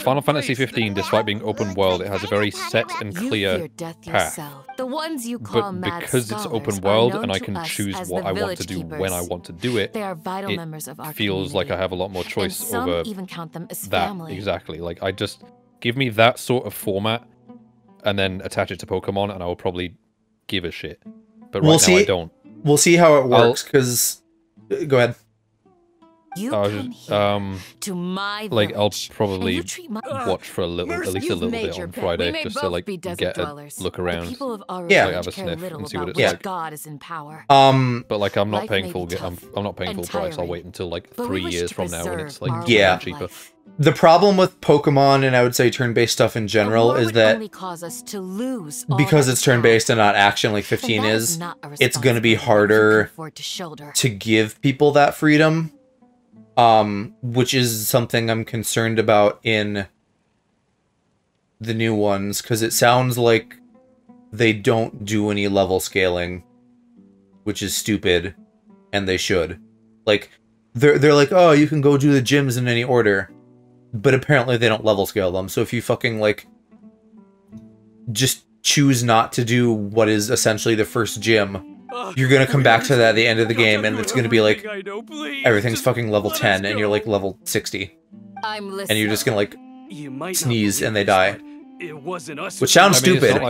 Final Fantasy 15, despite being open world, it has a very set and clear path. The ones you call but because it's open world and I can choose what I want to do when I want to do it, they are vital members of our feels like I have a lot more choice some over even count them as that. family. Exactly. Like, I just give me that sort of format and then attach it to Pokemon, and I will probably give a shit. But right now I don't. We'll see how it works, because... Go ahead. You come here to my like, I'll village, probably and you treat watch for a little, at least a little bit on Friday, just to, like, get a look around, like, have a sniff and see what it's like. God is in power. But, like, I'm not Life paying may full. be tough I'm not paying full price. I'll wait until, like, but we 3 wish years to from now when it's, preserve like, Yeah. cheaper. The problem with Pokemon, and I would say turn-based stuff in general, is that only cause us to lose because it's turn-based and not action like 15 is, it's going to be harder to give people that freedom, which is something I'm concerned about in the new ones, because it sounds like they don't do any level scaling, which is stupid, and they should. Like, they're like, oh, you can go do the gyms in any order, but apparently they don't level scale them. So if you fucking, like, just choose not to do what is essentially the first gym, you're gonna come back to that at the end of the game, and it's gonna be like, everything's fucking level 10, and you're like level 60. And you're just gonna, like, sneeze and they die. It wasn't us. Which sounds stupid.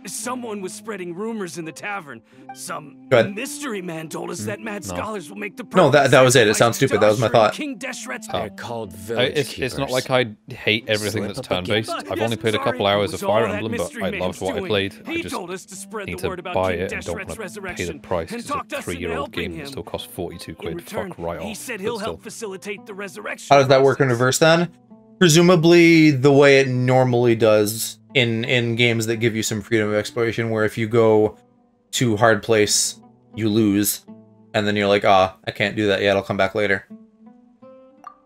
Someone was spreading rumors in the tavern. Some Go ahead. mystery man told us that mad scholars will make the No, that was it. It sounds stupid. That was my thought. They're called village It's not like I hate everything that's turn-based. I've only played a couple hours of Fire Emblem, but I loved what I played. I just need to buy it and don't want to pay the price. It's a 3-year-old game that still costs 42 quid. Fuck right off. He said he'll help facilitate the resurrection. How does that work in reverse then? Presumably the way it normally does in games that give you some freedom of exploration, where if you go to hard place, you lose, and then you're like, ah, I can't do that yet, I'll come back later.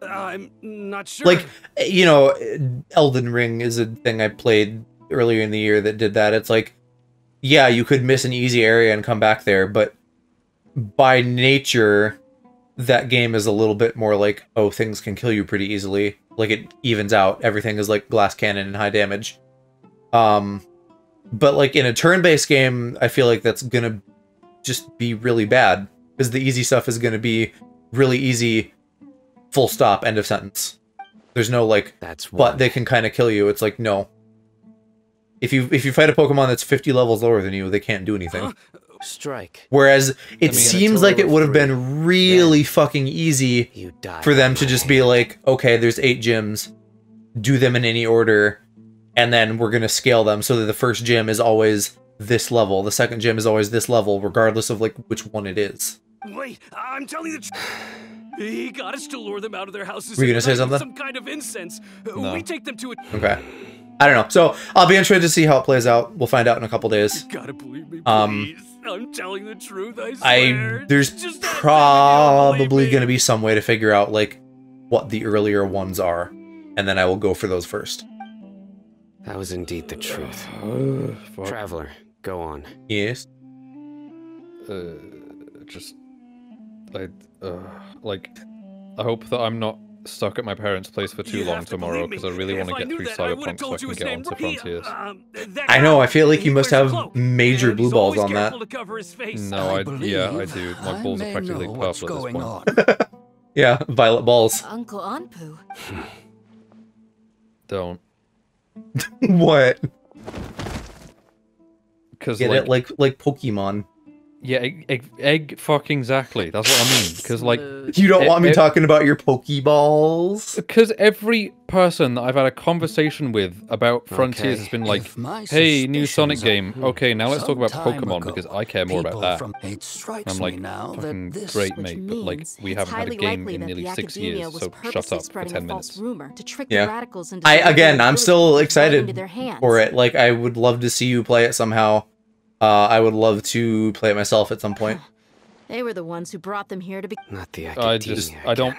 I'm not sure. Like, you know, Elden Ring is a thing I played earlier in the year that did that. It's like, yeah, you could miss an easy area and come back there, but by nature, that game is a little bit more like, oh, things can kill you pretty easily. Like, it evens out. Everything is like glass cannon and high damage. But like in a turn-based game, I feel like that's gonna just be really bad, because the easy stuff is gonna be really easy, full stop, end of sentence. There's no like, but they can kind of kill you. It's like, no. If you fight a Pokemon that's 50 levels lower than you, they can't do anything. Strike. Whereas it seems like it would have been really fucking easy for them to just be like, okay, there's 8 gyms, do them in any order, and then we're gonna scale them so that the first gym is always this level, the second gym is always this level, regardless of like which one it is. Wait, I'm telling you the truth. He got us to lure them out of their houses. Were you gonna say something? Some kind of incense. No. We take them to it. Okay. I don't know. So I'll be interested to see how it plays out. We'll find out in a couple days. You gotta believe me, please. I'm telling the truth, I swear. There's probably going to be some way to figure out, like, what the earlier ones are. And then I will go for those first. That was indeed the truth. Traveler, go on. Yes. Like, I hope that I'm not stuck at my parents' place for too long tomorrow, because I really want to get through Cyberpunk so I can get onto Frontiers. I know, I feel like you must have major blue balls on that. No, I do. My balls are practically purple at this point. Yeah, violet balls. Uncle Anpu. Don't. What? Because get it like Pokemon. Yeah, egg fucking exactly. That's what I mean. Because like, you don't want me talking about your Pokeballs? Because every person that I've had a conversation with about Frontiers has been like, "Hey, new Sonic game. Okay, now let's talk about Pokemon because I care more about that." I'm like, fucking great, mate, but like, we haven't had a game in nearly 6 years, so shut up for 10 minutes. Yeah. I'm still excited for it. Like, I would love to see you play it somehow. I would love to play it myself at some point. They were the ones who brought them here to be. Not the academia. I don't.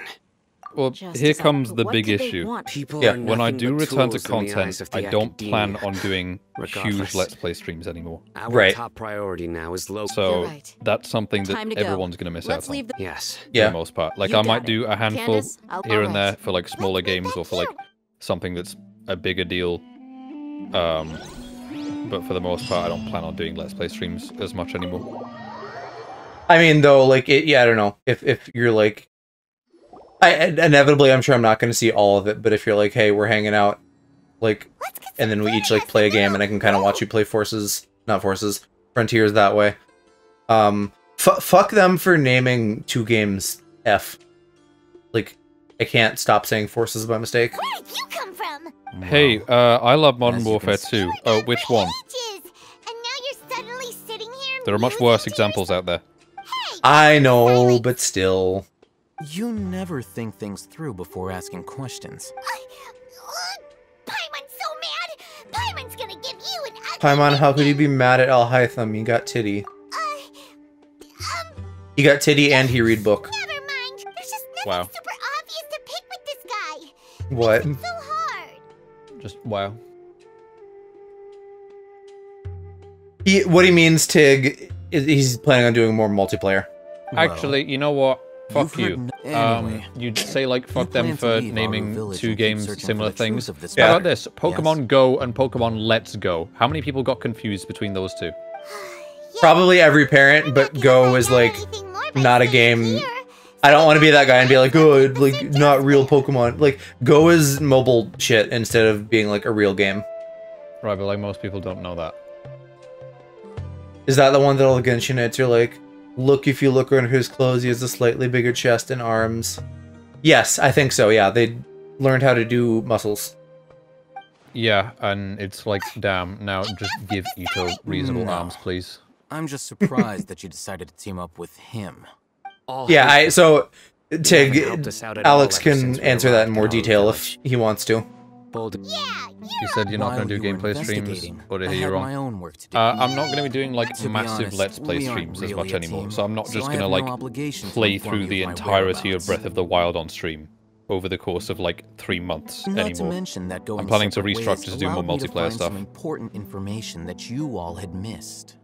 Well, here comes the big issue. When I do return to content, I don't plan on doing huge Let's Play streams anymore. Our top priority now is local. So that's something that everyone's going to miss out on. Yes. For the most part. Like, I might do a handful here and there for like smaller games or for like something that's a bigger deal. But for the most part, I don't plan on doing Let's Play streams as much anymore. I mean, though, like, I don't know. If you're like... inevitably, I'm sure I'm not going to see all of it, but if you're like, hey, we're hanging out, like, and then we each, like, play a game, and I can kind of watch you play Frontiers that way. Fuck them for naming 2 games F. Like, I can't stop saying Forces by mistake. Where did you come from? Hey, I love Modern Warfare 2. Oh, which one? And now you're suddenly sitting here. There are much worse examples out there. I know, but still. You never think things through before asking questions. Paimon's so mad. Paimon's gonna give you an ugly Paimon, how could you be mad at Al Hytham? You got titty. He got titty and he read book. Never mind. There's just nothing Wow. super obvious to pick with this guy. What? It's so hard. Just wow. What he means, Tig, is he's planning on doing more multiplayer. Actually, you know what? Fuck you. Anyway, You'd say like fuck them plan to for leave our naming village 2 and keep games searching similar for the truth things. of this How about matter. this? Pokemon Go and Pokemon Let's Go. How many people got confused between those 2? Probably every parent, but Go is like not a game. I don't want to be that guy and be like, oh, like not real Pokemon. Like, Go is mobile shit instead of being like a real game. Right, but like most people don't know that. Is that the one that all the Genshin hits are like, look, if you look under his clothes, he has a slightly bigger chest and arms. Yes, I think so, yeah. They learned how to do muscles. Yeah, and it's like, damn, now just give Ito reasonable arms, please. I'm just surprised that you decided to team up with him. Yeah, so, Tig, Alex can answer that in more detail if he wants to. You said you're not going to do gameplay streams, or did I hear you wrong? I'm not going to be doing like massive Let's Play streams as much anymore, so I'm not just going to like play through the entirety of Breath of the Wild on stream over the course of like 3 months anymore. I'm planning to restructure to do more multiplayer stuff. Important information that you all had missed.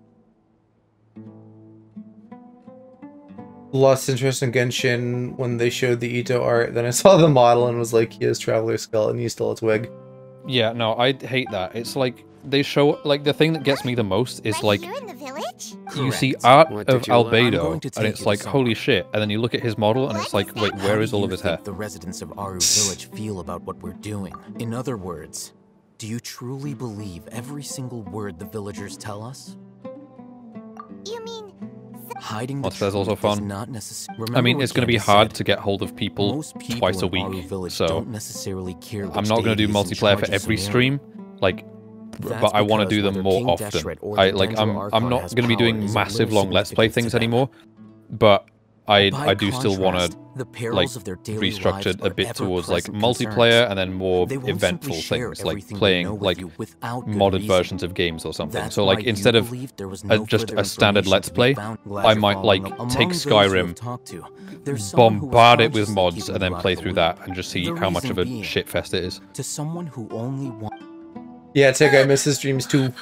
Lost interest in Genshin when they showed the Ito art. Then I saw the model and was like, he has Traveler's Skull and he's still a twig. Yeah, no, I hate that. It's like, they show, like, the thing that gets me the most is like, you see art of Albedo, and it's like, holy shit, and then you look at his model, and it's like, wait, where is all of his hair? The residents of Aru Village feel about what we're doing. In other words, do you truly believe every single word the villagers tell us? You mean hiding the Multiplayer's also fun. not necessary. I mean, it's going to be hard to get hold of people twice a week, so don't necessarily care I'm not going to do multiplayer for every stream, like, but I want to do them more often. I'm not going to be doing massive long Let's Play things anymore, but I do still want to like restructure it a bit towards like multiplayer and then more eventful things, like playing like modded versions of games or something. So like instead of just a standard Let's Play, I might like take Skyrim, bombard it with mods, and then play through that and just see how much of a shitfest it is. To someone who only wants. Yeah, Tick, I miss his streams too.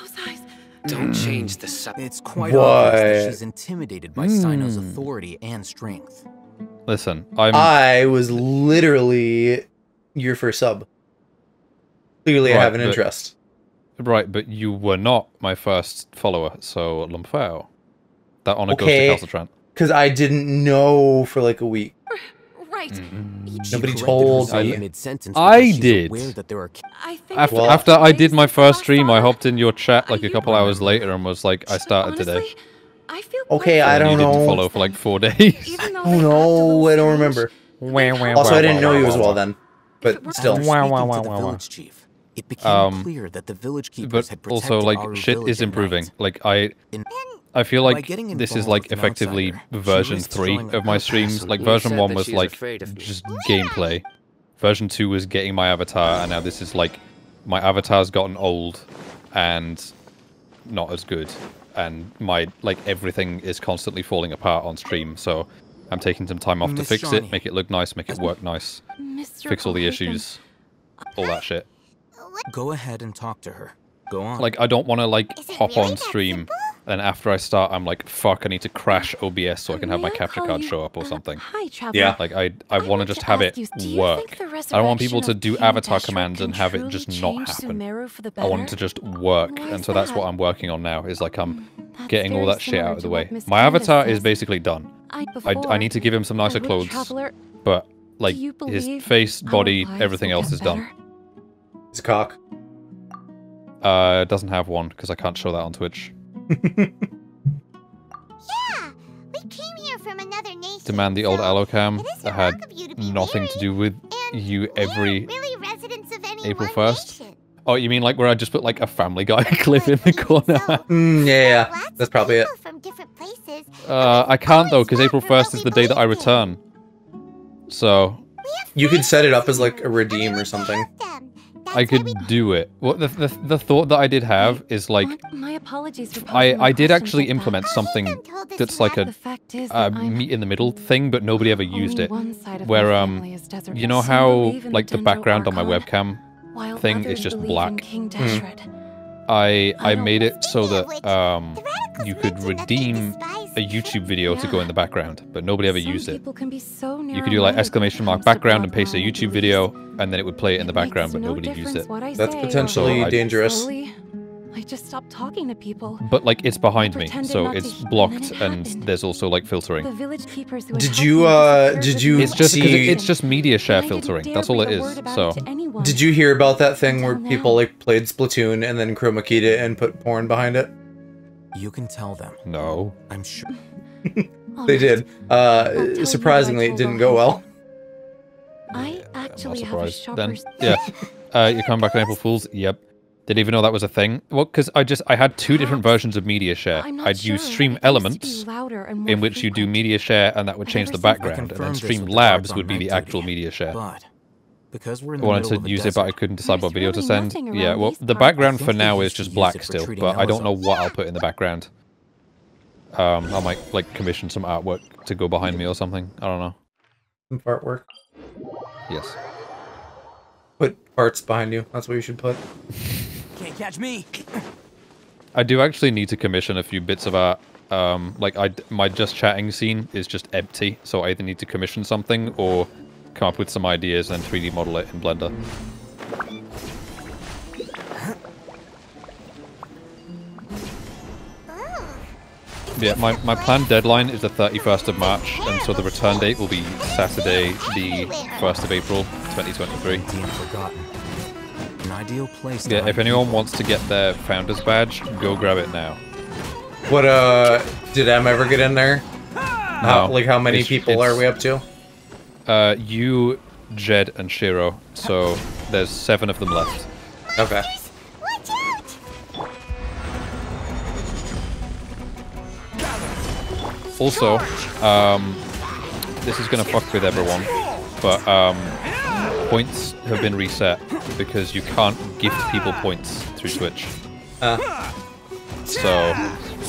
Don't change the subject. It's quite obvious that she's intimidated by Cyno's authority and strength. Listen, I was literally your first sub. Clearly, I have an interest. Right, but you were not my first follower, so Lumpfao. That honor goes to Calcitran. Because I didn't know for like a week. Right. Nobody told me. I did. After I did my first stream, I hopped in your chat like a couple hours later and was like, I started today. Okay, I don't know. You didn't follow for like 4 days. Oh no, I don't remember. Also, I didn't know you as well then. But still. It became clear that the village keepers had protected also, like, Aru shit village is at improving. night. Like, I feel like this is like effectively version 3 of my streams. Like version 1 was like just gameplay. Version 2 was getting my avatar, and now this is like my avatar's gotten old and not as good, and my like everything is constantly falling apart on stream. So I'm taking some time off to fix it, make it look nice, make it work nice, fix all the issues, all that shit. Go ahead and talk to her. Go on. Like I don't want to like hop on stream. And after I start, I'm like, fuck, I need to crash OBS so I can have my capture card show up or something. Hi, Traveler. Yeah. Like, I want to just have it work. I don't want people to do avatar commands and have it just not happen. I want it to just work. And so that's what I'm working on now, is like I'm getting all that shit out of the way. My avatar is basically done. I need to give him some nicer clothes. But, like, his face, body, everything else is done. His cock. Doesn't have one, because I can't show that on Twitch. Yeah, we came here from another nation. Demand the old Allocam that had nothing to do with you every April 1st. Oh, you mean like where I just put like a Family Guy clip in the corner? Yeah, that's probably it. I can't though, because April 1st is the day that I return. So you could set it up as like a redeem or something. I could do it. Well, the thought that I did have is like, My apologies for I did actually implement something that's like a meet in the middle thing, but nobody ever used it. Where you know how like the background on my webcam thing is just black. I made it so that you could redeem a YouTube video to go in the background, but nobody ever used it. You could do like exclamation mark background and paste a YouTube video, and then it would play it in the background, but nobody used it. That's potentially dangerous. I just stopped talking to people. But like it's behind me, so it's blocked, and there's also like filtering. The village keepers who did you It's just see... it's just media share filtering. That's all it is. So did you hear about that thing where people like played Splatoon and then chroma keyed it and put porn behind it? You can tell them. No. I'm sure. They did. Surprisingly, it didn't go well. I actually I'm not have a surprised. Then, yeah. You come back on April Fools? Yep. Didn't even know that was a thing. Well, because I had two different versions of media share. I'd use Stream Elements, in which you do media share, and that would change the background, and then Stream Labs would be the actual media share. Because we're in I wanted to use it, but I couldn't decide what video to send. Yeah, well, the background for now is just black still, but I don't know what I'll put in the background. I might, like, commission some artwork to go behind me or something. I don't know. Some artwork? Yes. Put parts behind you. That's what you should put. Can't catch me! I do actually need to commission a few bits of art. Like, my just chatting scene is just empty, so I either need to commission something or come up with some ideas and 3D model it in Blender. Yeah, my planned deadline is the 31st of March, and so the return date will be Saturday, the 1st of April, 2023. An ideal place. Yeah, if anyone wants to get their Founder's Badge, go grab it now. What, did M ever get in there? No. Like, how many people are we up to? You, Jed, and Shiro, so there's 7 of them left. Okay. Also, this is gonna fuck with everyone, but points have been reset because you can't gift people points through Twitch. So,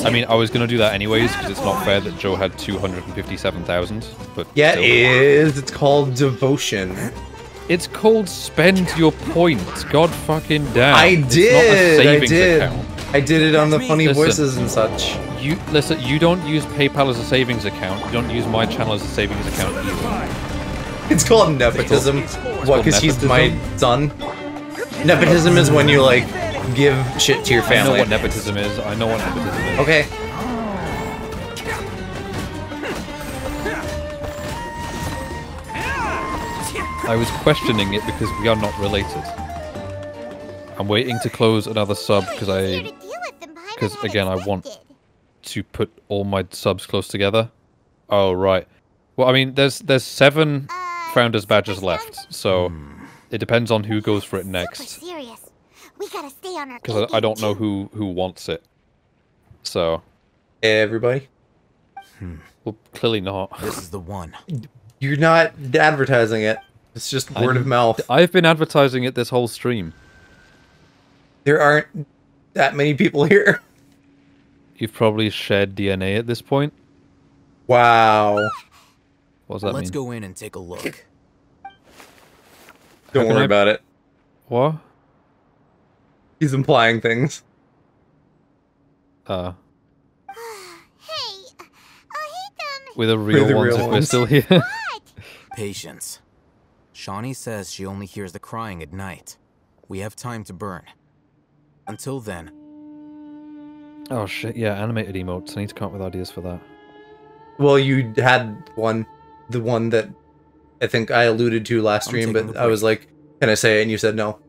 I mean, I was gonna do that anyways because it's not fair that Joe had 257,000. But yeah, still. it is. It's called devotion. It's called spend your points. God fucking damn. I It's did. not a savings I did. account. I did it on the funny voices and such. You listen. You don't use PayPal as a savings account. You don't use my channel as a savings account either. It's called nepotism. What? Because he's my son. Nepotism is when you like give shit to your family. I know what nepotism is. I know what nepotism is. Okay. I was questioning it because we are not related. I'm waiting to close another sub because again I want to put all my subs close together. Oh right. Well, I mean, there's 7 founders badges left, so it depends on who goes for it next. Because I don't know who wants it. So. Everybody. Well, clearly not. This is the one. You're not advertising it. It's just word of mouth. I've been advertising it this whole stream. There aren't that many people here. You've probably shared DNA at this point. Wow. What does that mean? Let's go in and take a look. Don't worry about it. What? He's implying things. We're the real ones if we're still here. Patience. Shawnee says she only hears the crying at night. We have time to burn. Until then. Oh shit, yeah, animated emotes. I need to come up with ideas for that. Well, you had one. The one that I think I alluded to last stream, but I was like, can I say it? And you said no.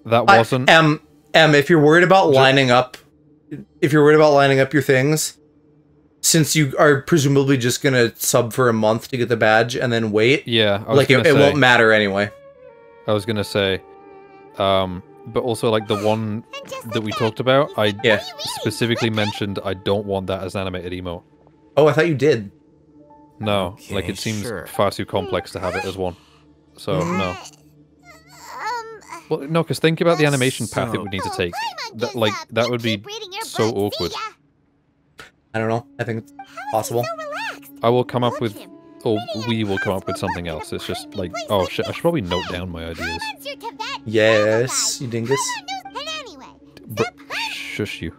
That wasn't... if you're worried about lining up... If you're worried about lining up your things, since you are presumably just gonna sub for a month to get the badge and then wait... Yeah, like, it won't matter anyway. I was gonna say... but also, like, the one that we talked about, I specifically mentioned I don't want that as an animated emote. Oh, I thought you did. No, Okay, like, it seems sure. far too complex to have it as one. So, no. Well, no, because think about the animation path it would need to take. That would be so awkward. I don't know. I think it's possible. I will come up with... Or we will come up with something else. It's just like... Oh, shit, I should probably note down my ideas. Yes, you dingus. Shush you.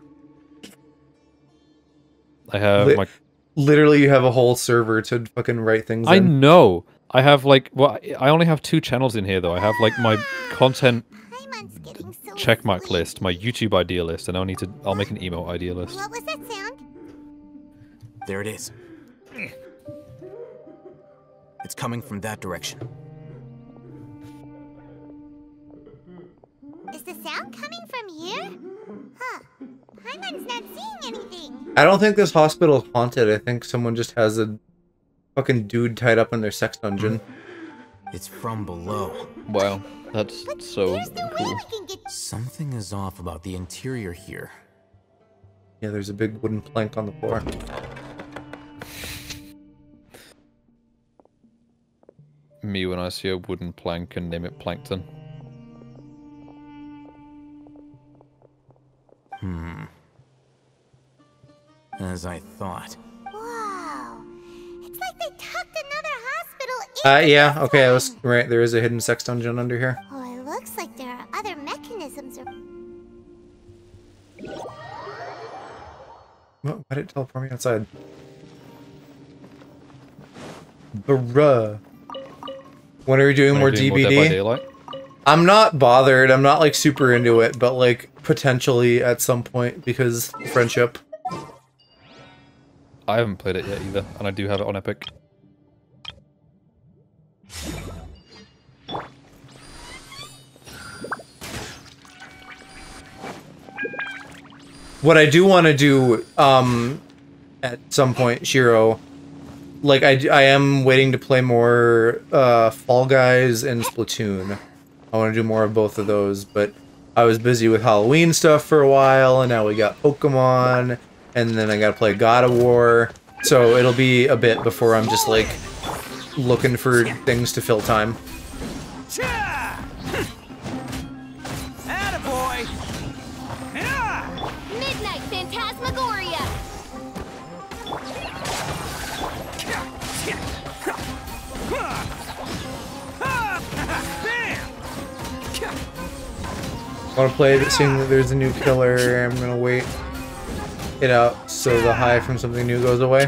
I have my... Literally, you have a whole server to fucking write things in. I know! I have, like... Well, I only have 2 channels in here, though. I have, like, my content checkmark list, my YouTube idea list, and I'll make an emote idea list. What was that sound? There it is. It's coming from that direction. Is the sound coming from here? Huh. Paimon's not seeing anything. I don't think this hospital is haunted. I think someone just has a fucking dude tied up in their sex dungeon. It's from below. Wow, that's so cool. Something is off about the interior here. Yeah, there's a big wooden plank on the floor. Me when I see a wooden plank and name it Plankton. As I thought. Whoa. It's like they tucked another hospital in. Yeah, okay, I was right. There is a hidden sex dungeon under here. Oh, it looks like there are other mechanisms. What? Why did it teleport me outside? Bruh. When are we doing more DBD? I'm not bothered. I'm not like super into it, but like potentially at some point because friendship. I haven't played it yet either, and I do have it on Epic. What I do want to do, at some point, Shiro, like I am waiting to play more Fall Guys and Splatoon. I want to do more of both of those, but I was busy with Halloween stuff for a while, and now we got Pokemon, and then I gotta play God of War, so it'll be a bit before I'm just like looking for things to fill time. Attaboy! Midnight Phantasmagoria! I want to play it, seeing that there's a new killer. I'm gonna wait it out so the high from something new goes away.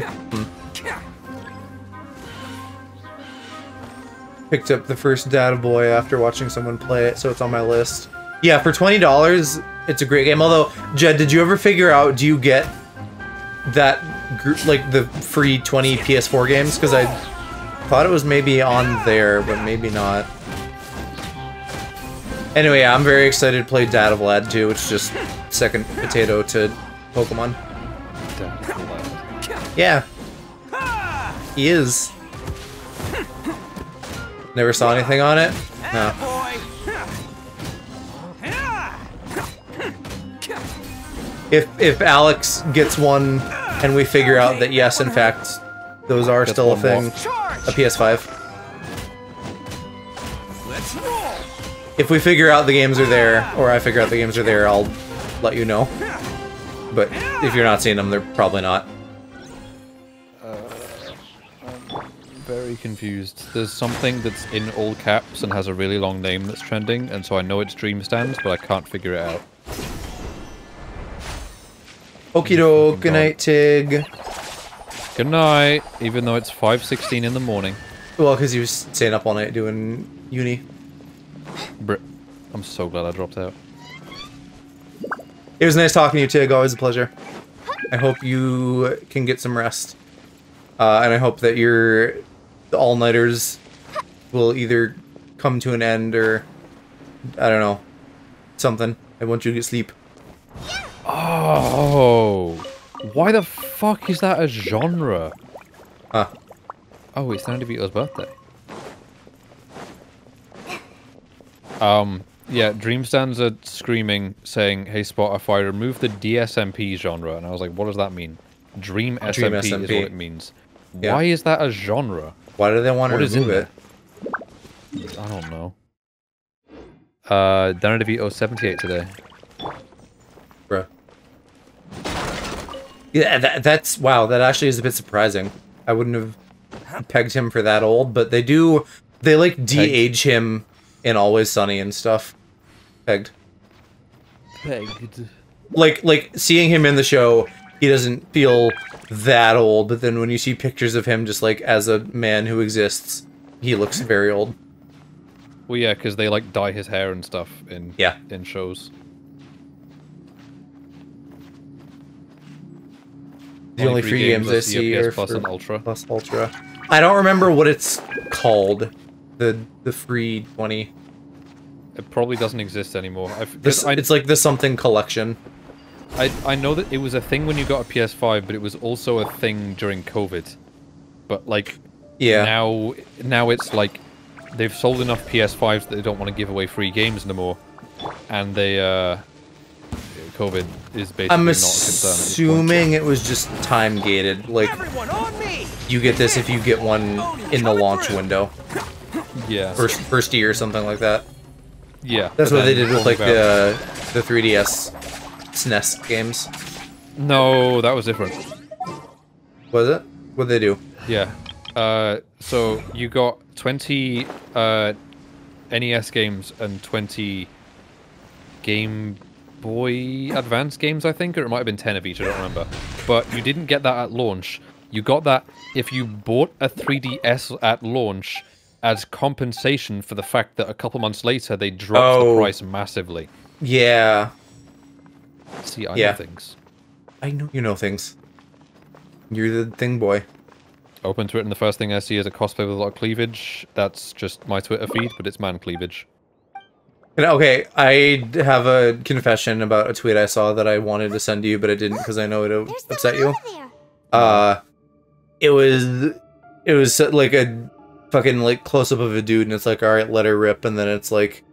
Picked up the first Data Boy after watching someone play it, so it's on my list. Yeah, for $20, it's a great game. Although, Jed, did you ever figure out, do you get that group, like the free 20 PS4 games? Because I thought it was maybe on there, but maybe not. Anyway, yeah, I'm very excited to play Data Vlad too. It's just second potato to Pokemon. Yeah. He is. Never saw anything on it? No. If Alex gets one and we figure out that yes, in fact, those are still a thing, a PS5. If we figure out the games are there, or I figure out the games are there, I'll let you know. But if you're not seeing them, they're probably not. I'm very confused. There's something that's in all caps and has a really long name that's trending, and so I know it's Dream Stands, but I can't figure it out. Okie doke, good night, Tig. Good night, even though it's 5:16 in the morning. Well, because he was staying up all night doing uni. I'm so glad I dropped out. It was nice talking to you, Tig. Always a pleasure. I hope you can get some rest. And I hope that your all-nighters will either come to an end or, I don't know, something. I want you to get sleep. Oh, why the fuck is that a genre? Huh. Oh, it's Danny DeVito's birthday. Yeah, Dreamstands are screaming, saying, "Hey Spotify, remove the DSMP genre," and I was like, "What does that mean?" Dream SMP is what it means. Yeah. Why is that a genre? Why do they want to remove it? I don't know. Danny DeVito 78 today. Bruh. Yeah, that's wow. That actually is a bit surprising. I wouldn't have pegged him for that old, but they like de-age him in Always Sunny and stuff. Pegged. Like seeing him in the show, he doesn't feel that old, but then when you see pictures of him just like as a man who exists, he looks very old. Well, yeah, because they like dye his hair and stuff in shows. The only free games I see are Plus for and Ultra. Plus Ultra. I don't remember what it's called. The free 20. It probably doesn't exist anymore. It's like the something collection. I know that it was a thing when you got a PS5, but it was also a thing during COVID. But like, yeah, now it's like they've sold enough PS5s that they don't want to give away free games no more, and they COVID is basically I'm not a concern. assuming it was just time gated. Like, you get this if you get one in the launch window. Yeah. First year or something like that. Yeah. That's what they did with like the 3DS SNES games. No, that was different. Was it? What'd they do? Yeah. So you got 20 NES games and 20 Game Boy Advance games, I think, or it might have been 10 of each, I don't remember. But you didn't get that at launch. You got that if you bought a 3DS at launch as compensation for the fact that a couple months later they dropped the price massively. Yeah. See, I know things. I know you know things. You're the thing boy. Open Twitter and the first thing I see is a cosplay with a lot of cleavage. That's just my Twitter feed, but it's man cleavage. Okay, I have a confession about a tweet I saw that I wanted to send to you, but I didn't because I know it would upset you. It was like a fucking like close up of a dude, and it's like, all right, let her rip, and then it's like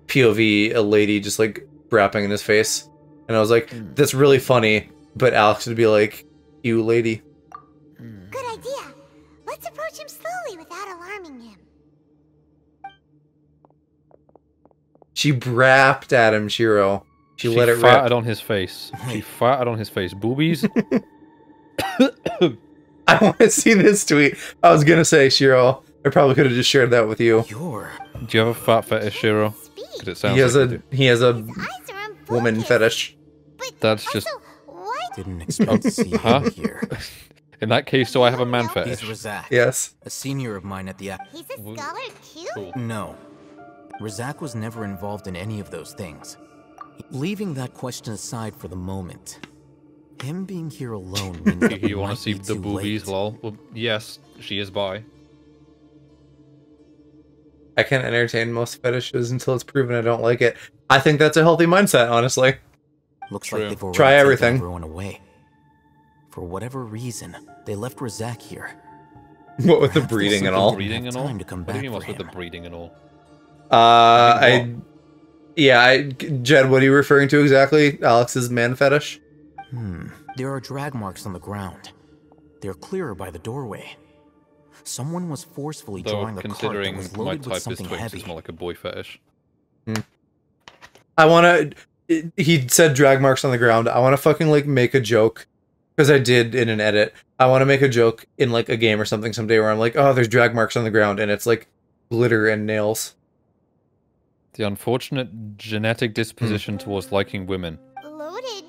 POV a lady just like rapping in his face, and I was like, that's really funny, but Alex would be like, you lady. Good idea. Let's approach him slowly She brapped at him, Shiro. She let it rip. farted on his face. She farted on his face. Boobies. I want to see this tweet. I was gonna say, Shiro, I probably could have just shared that with you. Do you have a fat fetish, Shiro? Because it sounds He has a woman fetish. That's just. Didn't expect to see Huh? him here. In that case, do I have a man fetish? He's Razak. Yes. A senior of mine at the. He's a scholar too? No. Razak was never involved in any of those things. Leaving that question aside for the moment, him being here alone means that You want to see the boobies, lol? Well, yes, she is bi. I can't entertain most fetishes until it's proven I don't like it. I think that's a healthy mindset, honestly. Looks like they've already Try taken everything. everyone away. For whatever reason, they left Razak here. What with the Perhaps they breeding and simply all? didn't Breeding have and all? time to come What do back you mean for what's with the him. breeding and all? Jed, what are you referring to exactly? Alex's man fetish? There are drag marks on the ground. They're clearer by the doorway. Someone was forcefully Though, drawing a cart that considering was my loaded with type is something twins, heavy. it's more like a boy fetish. I want to... He said drag marks on the ground. I want to fucking, like, make a joke. Because I did in an edit. I want to make a joke in, like, a game or something someday where I'm like, oh, there's drag marks on the ground. And it's, like, glitter and nails. The unfortunate genetic disposition towards liking women. Loaded.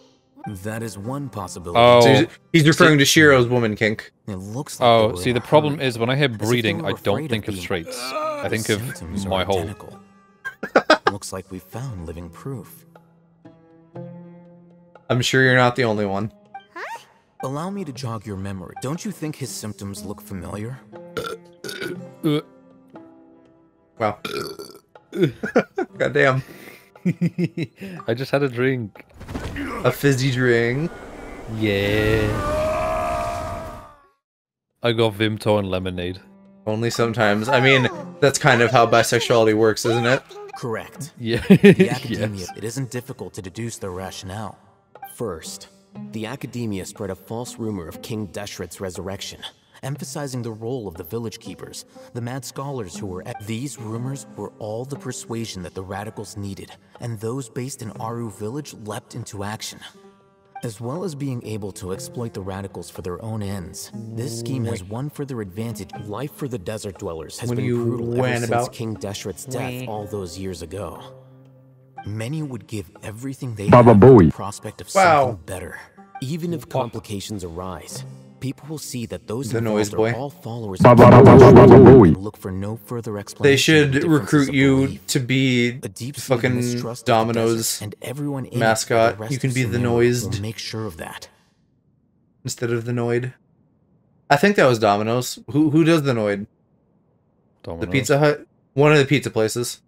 That is one possibility. Oh, So he's referring to Shiro's woman kink. It looks like Oh, they were see, in the a problem hurry, is when I hear as if breeding, they I were don't afraid think of being- traits. I The think of symptoms are my hole. identical. Looks like we found living proof. I'm sure you're not the only one. Allow me to jog your memory. Don't you think his symptoms look familiar? Wow. Goddamn. I just had a drink. A fizzy drink. Yeah. I got Vimto and lemonade. Only sometimes. I mean, that's kind of how bisexuality works, isn't it? Correct. Yeah. The academia, Yes. it isn't difficult to deduce their rationale. First, the academia spread a false rumor of King Deshret's resurrection, emphasizing the role of the village keepers, the mad scholars who were these rumors were all the persuasion that the radicals needed, and those based in Aru village leapt into action. As well as being able to exploit the radicals for their own ends, this scheme has one further advantage. Life for the desert dwellers has When been you brutal ever went since about- King Deshret's death all those years ago. Many would give everything they Baba have for Booey. the prospect of Wow. something better. Even if complications arise, people will see that those The noise involved boy. are all followers Baba of Booey. And look for no further explanation. They of should the differences recruit of you belief. to be deep-seated fucking mistrust of the Domino's desert, and everyone in it for the mascot. rest You can of be the Sumeru noised will make sure of that. instead of the Noid. I think that was Domino's. Who does the Noid? Domino's. The Pizza Hut? One of the pizza places.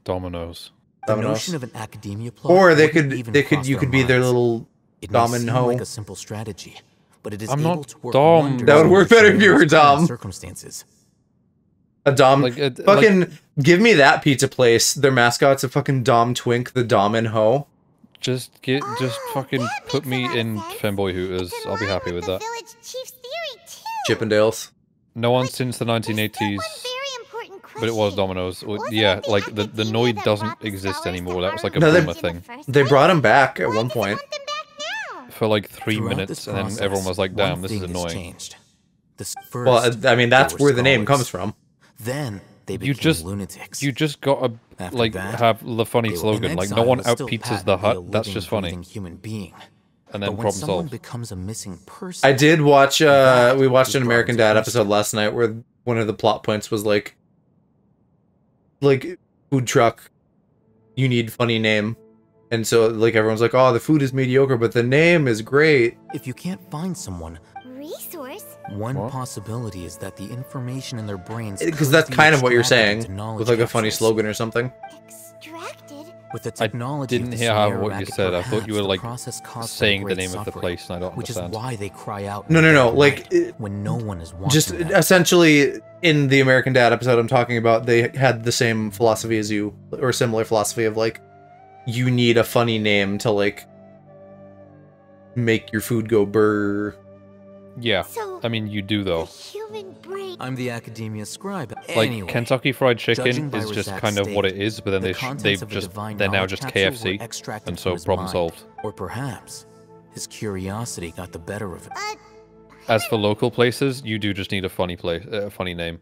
Domino's. The Domino's. notion of an academia plot Or they wouldn't could even you cross could be their minds. little It may Dom and seem Ho. like a simple strategy, but it is I'm able not to work Dom. wonders That would under work better if you were Sumeru's Dom. circumstances. A Dom. Like, fucking give me that pizza place. Their mascot's a fucking Dom Twink, the Dom and Ho. Just fucking put me in Femboy Hooters. I'll be happy with that. Village chief's theory too. Chippendales. No one since the 1980s, but it was Domino's. Yeah, like the Noid doesn't exist anymore. That was like a No, boomer thing They brought him back at one point. for like 3 Throughout minutes, this and then process, everyone was like, one "Damn, this is thing has annoying." changed. Well, I mean, that's where the name comes from. Then they became You just lunatics. you just gotta After like that, have the funny they were in slogan, like no exile, one but out still pizzas the patently a hut. That's living, just funny. breathing human being. And then But when problem someone solved. becomes a missing person, I did watch we watched an is American brought Dad into episode last night where one of the plot points was like food truck, you need funny name. And so like everyone's like, oh, the food is mediocre, but the name is great. if you can't find someone, Resource? one possibility is that the information in their brains Because could that's be kind of what you're extracted saying into knowledge with like a funny capsules. slogan or something. With the I technology of didn't the hear half Sumeru of what you racket, said. I thought you were perhaps the like process caused by saying the great name of the suffering, place, and I don't which understand. is why they cry out. No, in no, the no. dead of Like night when no one is watching just them. essentially in the American Dad episode I'm talking about, they had the same philosophy as you, or similar philosophy of like, you need a funny name to like make your food go burr. Yeah, So, I mean, you do though. human brain. I'm the Academia scribe. Like Anyway, Kentucky Fried judging Chicken by is just Rosat's kind of what it state, is, but then the contents of the divine they're now knowledge just capsule were KFC, extracted and from so his problem mind. solved. Or perhaps his curiosity got the better of it. As for local places, you do just need a funny place, funny name.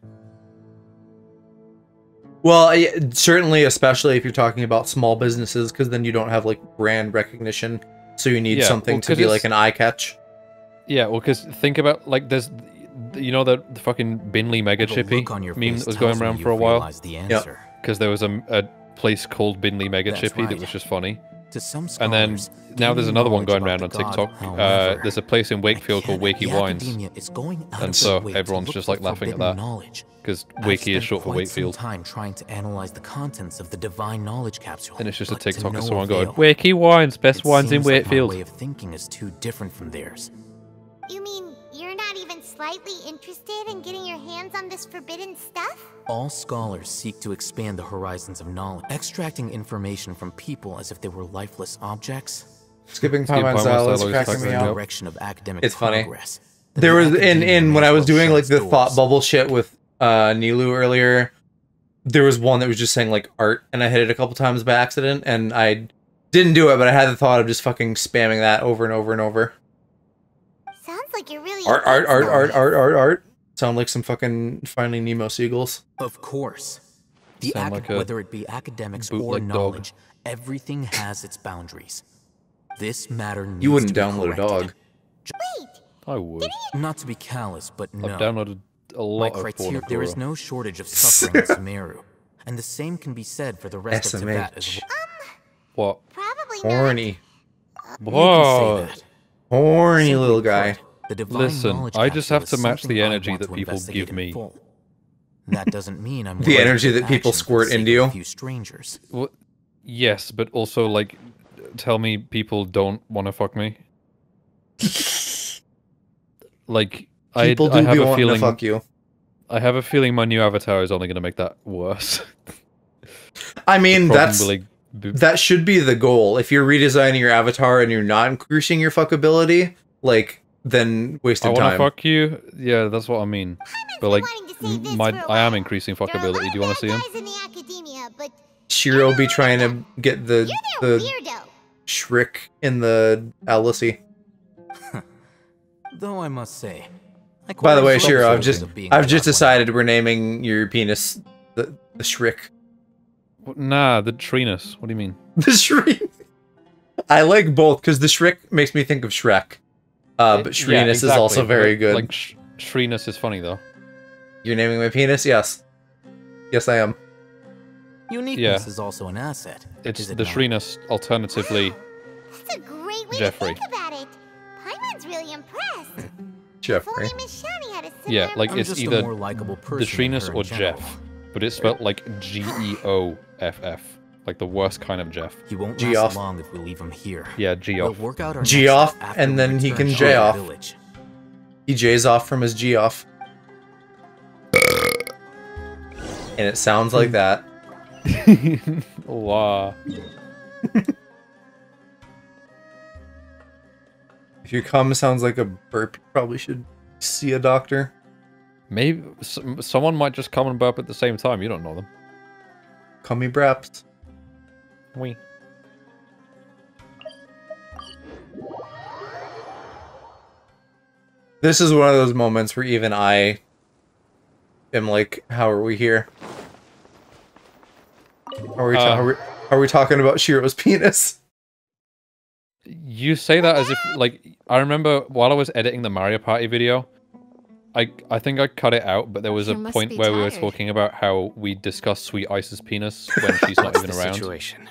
Well, certainly, especially if you're talking about small businesses, because then you don't have like brand recognition, so you need something to be like an eye catch. Yeah, well, because think about like there's, you know, the fucking Binley Mega Chippy meme that was going around for a while. Yeah. Because there was a place called Binley Mega Chippy that was just funny. To some And then scholars, now there's gaining another one knowledge going about around the on god, TikTok. however, There's a place in Wakefield called Wakey the Wines, academia is going out and of so its way to everyone's look just for like laughing at forbidden that knowledge. because I've Wakey is spent short for quite some Wakefield. time trying to analyze the contents of the divine knowledge capsule. And it's just a but to TikTok no of someone going, avail. Wakey Wines, best It wines in seems like Wakefield. my way of thinking is too different from theirs. You mean you're not even slightly interested in getting your hands on this forbidden stuff? All scholars seek to expand the horizons of knowledge, extracting information from people as if they were lifeless objects. Skipping Paimon style is cracking me out. Direction of academic It's funny. progress. There was The in academia when may I as was well doing shut like its the doors. thought bubble shit with Nilu earlier. There was one that was just saying like art, and I hit it a couple times by accident, and I didn't do it, but I had the thought of just fucking spamming that over and over and over. Sounds like you're really Art. Sound like some fucking Finding Nemo seagulls. Of course. The Sound like a whether it be academics or bootleg dog. knowledge, everything has its boundaries. This matter needs You wouldn't to be download a corrected. dog. I would. Not to be callous, but no. I've downloaded a lot of porn. There is no shortage of suffering in Sumeru, and the same can be said for the rest of Tibet as well. What? Probably Horny. Whoa. Horny little guy. The divine Listen, knowledge I just have to capsule is match the something I energy want that to people investigate give in me. full. That doesn't mean I'm The willing energy to that people action for the squirt sake into of you. a few strangers. Well, yes, but also like, tell me people don't want to fuck me. Like, People I do have be a wanting feeling. to fuck you. I have a feeling my new avatar is only going to make that worse. I mean, Probably that should be the goal. If you're redesigning your avatar and you're not increasing your fuckability, like, then wasted I want to time. fuck you. Yeah, that's what I mean. But like, I am increasing fuckability. Do you want to see him? in the academia, but Shiro be trying to get the Shriek in the Alice-y. Though I must say, By the way, quite Shiro, enjoy I've just decided we're naming your penis the Shriek. Nah, the Trinus. What do you mean? The Shriek. I like both because the Shriek makes me think of Shrek. But Shrinus is also very good. Like Shrinus is funny though. You're naming my penis? Yes. Yes, I am. Uniqueness is also an asset. It's is it the not? Shrinus, alternatively that's a great way Jeffrey. to think about it. Paimon's really impressed. Jeffrey. If only Miss Shani had a similar Yeah, like I'm it's just a either more likable the person than Shrinus her or in general. Jeff, but it's spelled like Geoff, like the worst kind of Jeff. He won't Geoff. last long if we leave him here. Yeah, We'll Geoff. work out our Geoff, next step after and we then he return can to the J-off. village. He J's off from his G off. And it sounds like that. Wow. If your cum sounds like a burp, you probably should see a doctor. Maybe someone might just come and burp at the same time. You don't know them. Cummy braps. We. This is one of those moments where even I am like, how are we here? Are we talking about Shiro's penis? You say that as if, like, I remember while I was editing the Mario Party video, I think I cut it out, but there was a You must point be where we were tired. talking about how we discussed Sweet Ice's penis when she's not even around. Situation.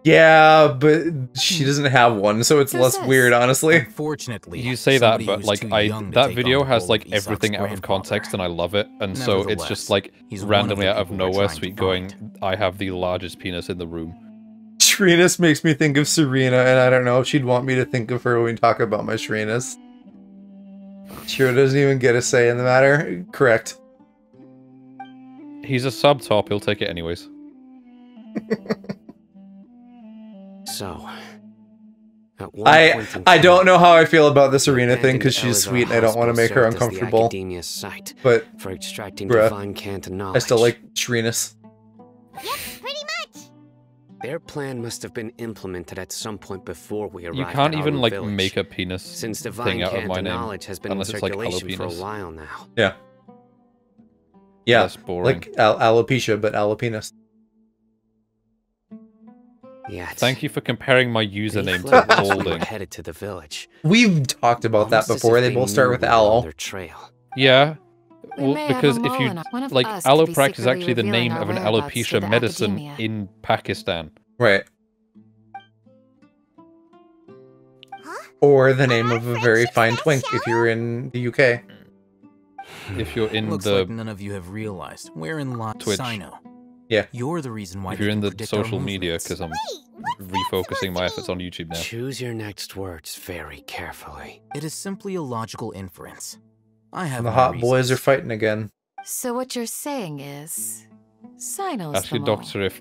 Yeah, but she doesn't have one, so it's less weird, honestly. Unfortunately, You say that, somebody but who's like too young to that take video on the has role like of Aesop's everything out of grandfather. context, and I love it. And so it's just like he's one of randomly the out of people we're nowhere, trying to Sweet going, "I have the largest penis in the room." Shrinus makes me think of Serena, and I don't know if she'd want me to think of her when we talk about my Shrinus. Shiro doesn't even get a say in the matter. Correct. He's a sub top. He'll take it anyways. So, I don't know how I feel about this Arena thing because she's sweet and I don't want to make her uncomfortable. But for extracting bruh, divine cant knowledge. I still like Shrinus. Yep, pretty much. Their plan must have been implemented at some point before we arrived. You can't at even our like village, make a penis since divine thing out of cant my name knowledge has been in unless it's like circulation for a alopenis. while now. Yeah. Yeah. That's boring. Like alopecia, but alopenis. Yeah. Thank you for comparing my username to balding. Headed to the village. We've talked about that before. They both start with Aloe. Yeah. We Well, may have because a if you mole in one of like us could be alloprac is secretly actually the revealing name our of an whereabouts to alopecia the medicine academia. in Pakistan. Right. Or the name of a very fine twink if you're in the UK. If you're in Looks the like none of you have realized wherein lies Twitch. Sino. Yeah. You're the reason why if you're in the predict our social media, movements. because I'm refocusing my efforts on YouTube now. Choose your next words very carefully. It is simply a logical inference. I have The my hot reasons. boys are fighting again. So what you're saying is, Sino's Actually, the mole. Doctor, if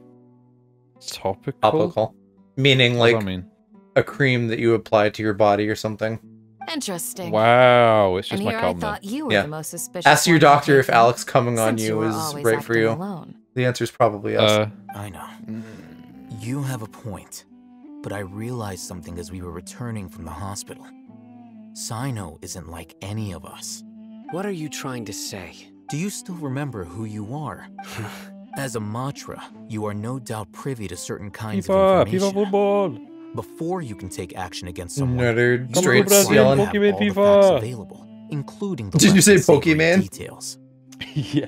topical. Topical. Meaning What does like that mean? a cream that you apply to your body or something. Interesting. Wow, it's just And my here I calm thought then. you were Yeah. the most suspicious. Ask your one doctor if taken, Alex coming on since you were is always right for acting you. alone. The answer is probably yes. I know. You have a point, but I realized something as we were returning from the hospital. Sino isn't like any of us. What are you trying to say? Do you still remember who you are? As a Matra, you are no doubt privy to certain kinds of information. football. Before you can take action against someone, Nerd, you straight require to yelling. have all the Pokemon facts FIFA. available, including the Did you less say than savory Pokemon? details. Yeah.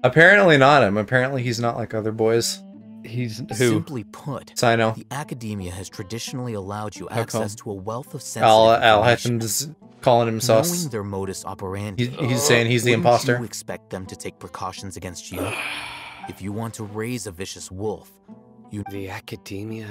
Apparently not him. Apparently he's not like other boys. He's who? Simply put, Sino. the academia has traditionally allowed you How access come? to a wealth of sensitive Al information. Hytham's calling him sus. Knowing their modus operandi, He's saying he's the wouldn't imposter. you expect them to take precautions against you? If you want to raise a vicious wolf, you... The academia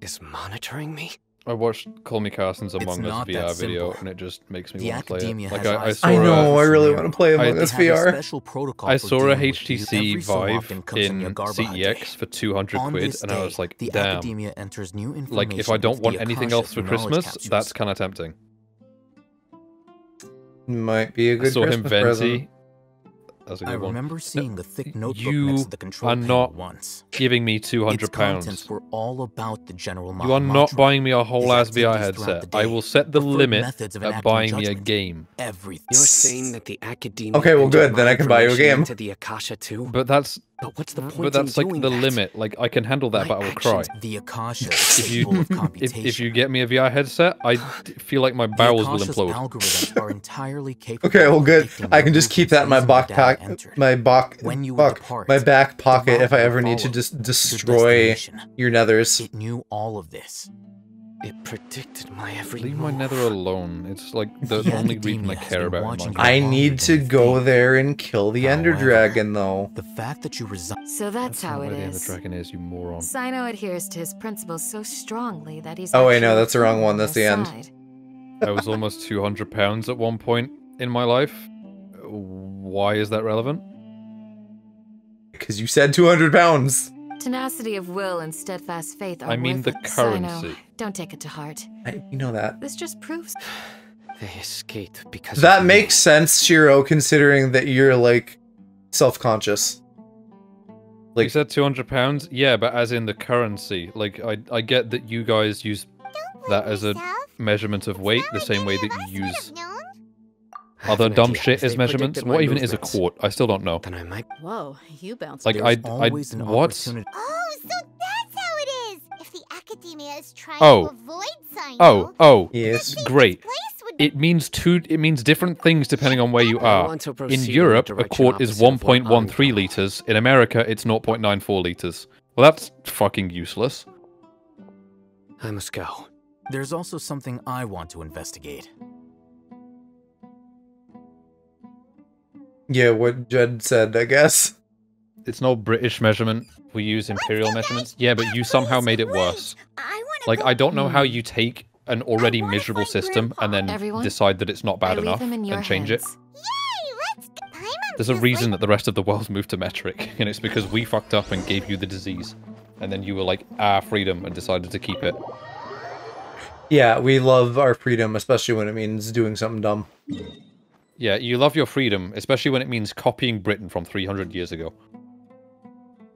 is monitoring me? I watched Call Me Carson's It's Among Us not that VR video, simple. and it just makes me The want to play it. academia Like has I eyes saw I for know, I really want to play I- Among They Us have a VR. special protocol I for saw a dealing with you HTC every so often Vive comes in in your Garbage day. CEX for 200 On quid, this and I day, was like, the damn. academia enters new information Like, if I don't into want the anything Akasha else for through knowledge Christmas, capsules. that's kind of tempting. Might be a I good saw him Christmas venti. present. That's a I good one. remember seeing the thick notebook You next to the control are panel not once. giving me Its £200. contents were all about the general You are not mantra, buying me a whole his ass VR activities throughout headset. the I day, will set the preferred limit methods of at enacting buying me a judgment. game. Everything. You're saying that the academia Okay, well, entered good, then my I can buy you a information game. into the Akasha too? But that's But what's the point but that's in like doing the that? limit. Like I can handle that, My but I will cry. actions- The Akasha is If capable you of computation. if you get me a VR headset, I feel like my The bowels will Akasha's implode. algorithms are entirely capable Okay, well, of good. predicting I your can just keep that in my movements back using the data pocket. entered. My When you fuck, depart, my back the pocket. If I model ever will need to follow just your destroy destination. your nethers. It knew all of this. It predicted my every Leave my move. nether alone. It's like the The only reason I academia has care been about watching Minecraft. you I longer need than to you go think. there and kill the Ender However, Dragon, though. The fact that you resign. So that's how not it where the Ender is. Dragon is, you moron. Sino adheres to his principles so strongly that he's. Oh, wait, no, actually that's the wrong on one. That's the their end. side. I was almost £200 at one point in my life. Why is that relevant? Because you said 200 pounds. Tenacity of will and steadfast faith are I mean worth the it, Sino. currency. Don't take it to heart. You know that. This just proves. They escaped because That of makes sense, Shiro, considering that you're, like, self-conscious. You said £200? Yeah, but as in the currency. Like, I get that you guys use that as a measurement of weight, the same way that you use other dumb shit as measurements. What even is a quart? I still don't know. Then I might. Whoa, you bounced. Like, There's I always an what? opportunity. Oh, so that's how it is! If the academia is trying to avoid Sino, Oh, yes, great. It means different things depending on where you are. want to In proceed in the Europe, a direction quart is opposite of what 1.13 liters. In America, it's 0.94 liters. Well, that's fucking useless. I must go. There's also something I want to investigate. Yeah, what Judd said, I guess. It's no British measurement. We use imperial measurements. Yeah, but you somehow made it worse. Like, I don't know how you take an already miserable system and then Everyone, decide that it's not bad I leave enough him in your and change it. hands. There's a reason that the rest of the world moved to metric, and it's because we fucked up and gave you the disease. and then you were like, freedom, and decided to keep it. Yeah, we love our freedom, especially when it means doing something dumb. Yeah, you love your freedom, especially when it means copying Britain from 300 years ago.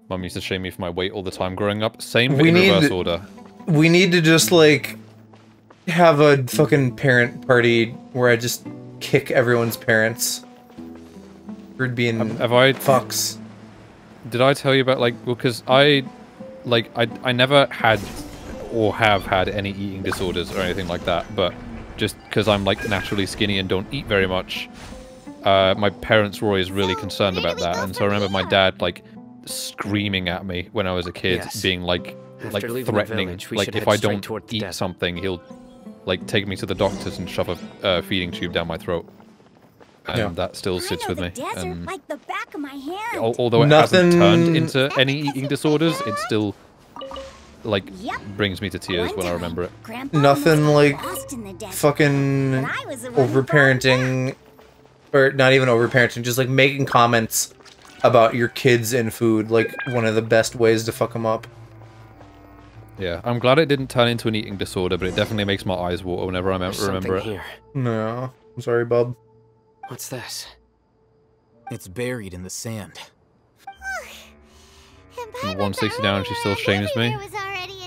Mum used to shame me for my weight all the time growing up. Same, but in reverse order. We need to just, like, have a fucking parent party where I just kick everyone's parents for being fucks. Did I tell you about, like, well, because I never had or have had any eating disorders or anything like that, but just because I'm, like, naturally skinny and don't eat very much, my parents were always really concerned about that, and so I remember my dad, like, screaming at me when I was a kid, being like threatening, like, if I don't eat something, he'll, like, take me to the doctors and shove a feeding tube down my throat. And that still sits with me. And like the back of my hand. although it hasn't turned into any eating disorders, it still, like, brings me to tears when I remember it. Nothing like fucking overparenting, or not even overparenting, just like making comments about your kids and food, like one of the best ways to fuck them up. Yeah, I'm glad it didn't turn into an eating disorder, but it definitely makes my eyes water whenever I remember it. Here. No, I'm sorry, bub. What's this? It's buried in the sand. I'm 160 down and she still shames me.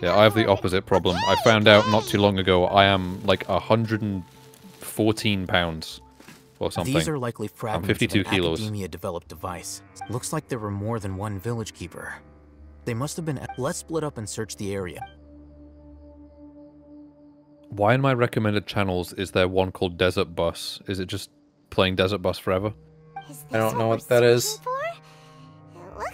Yeah, I have the opposite problem. I found out not too long ago I am like 114 pounds or something. These are likely I'm fragments 52 of an kilos. Academia-developed device. Looks like there were more than one village keeper. They must have been. Let's split up and search the area. Why in my recommended channels is there one called Desert Bus? Is it just playing Desert Bus forever? I don't know what that is.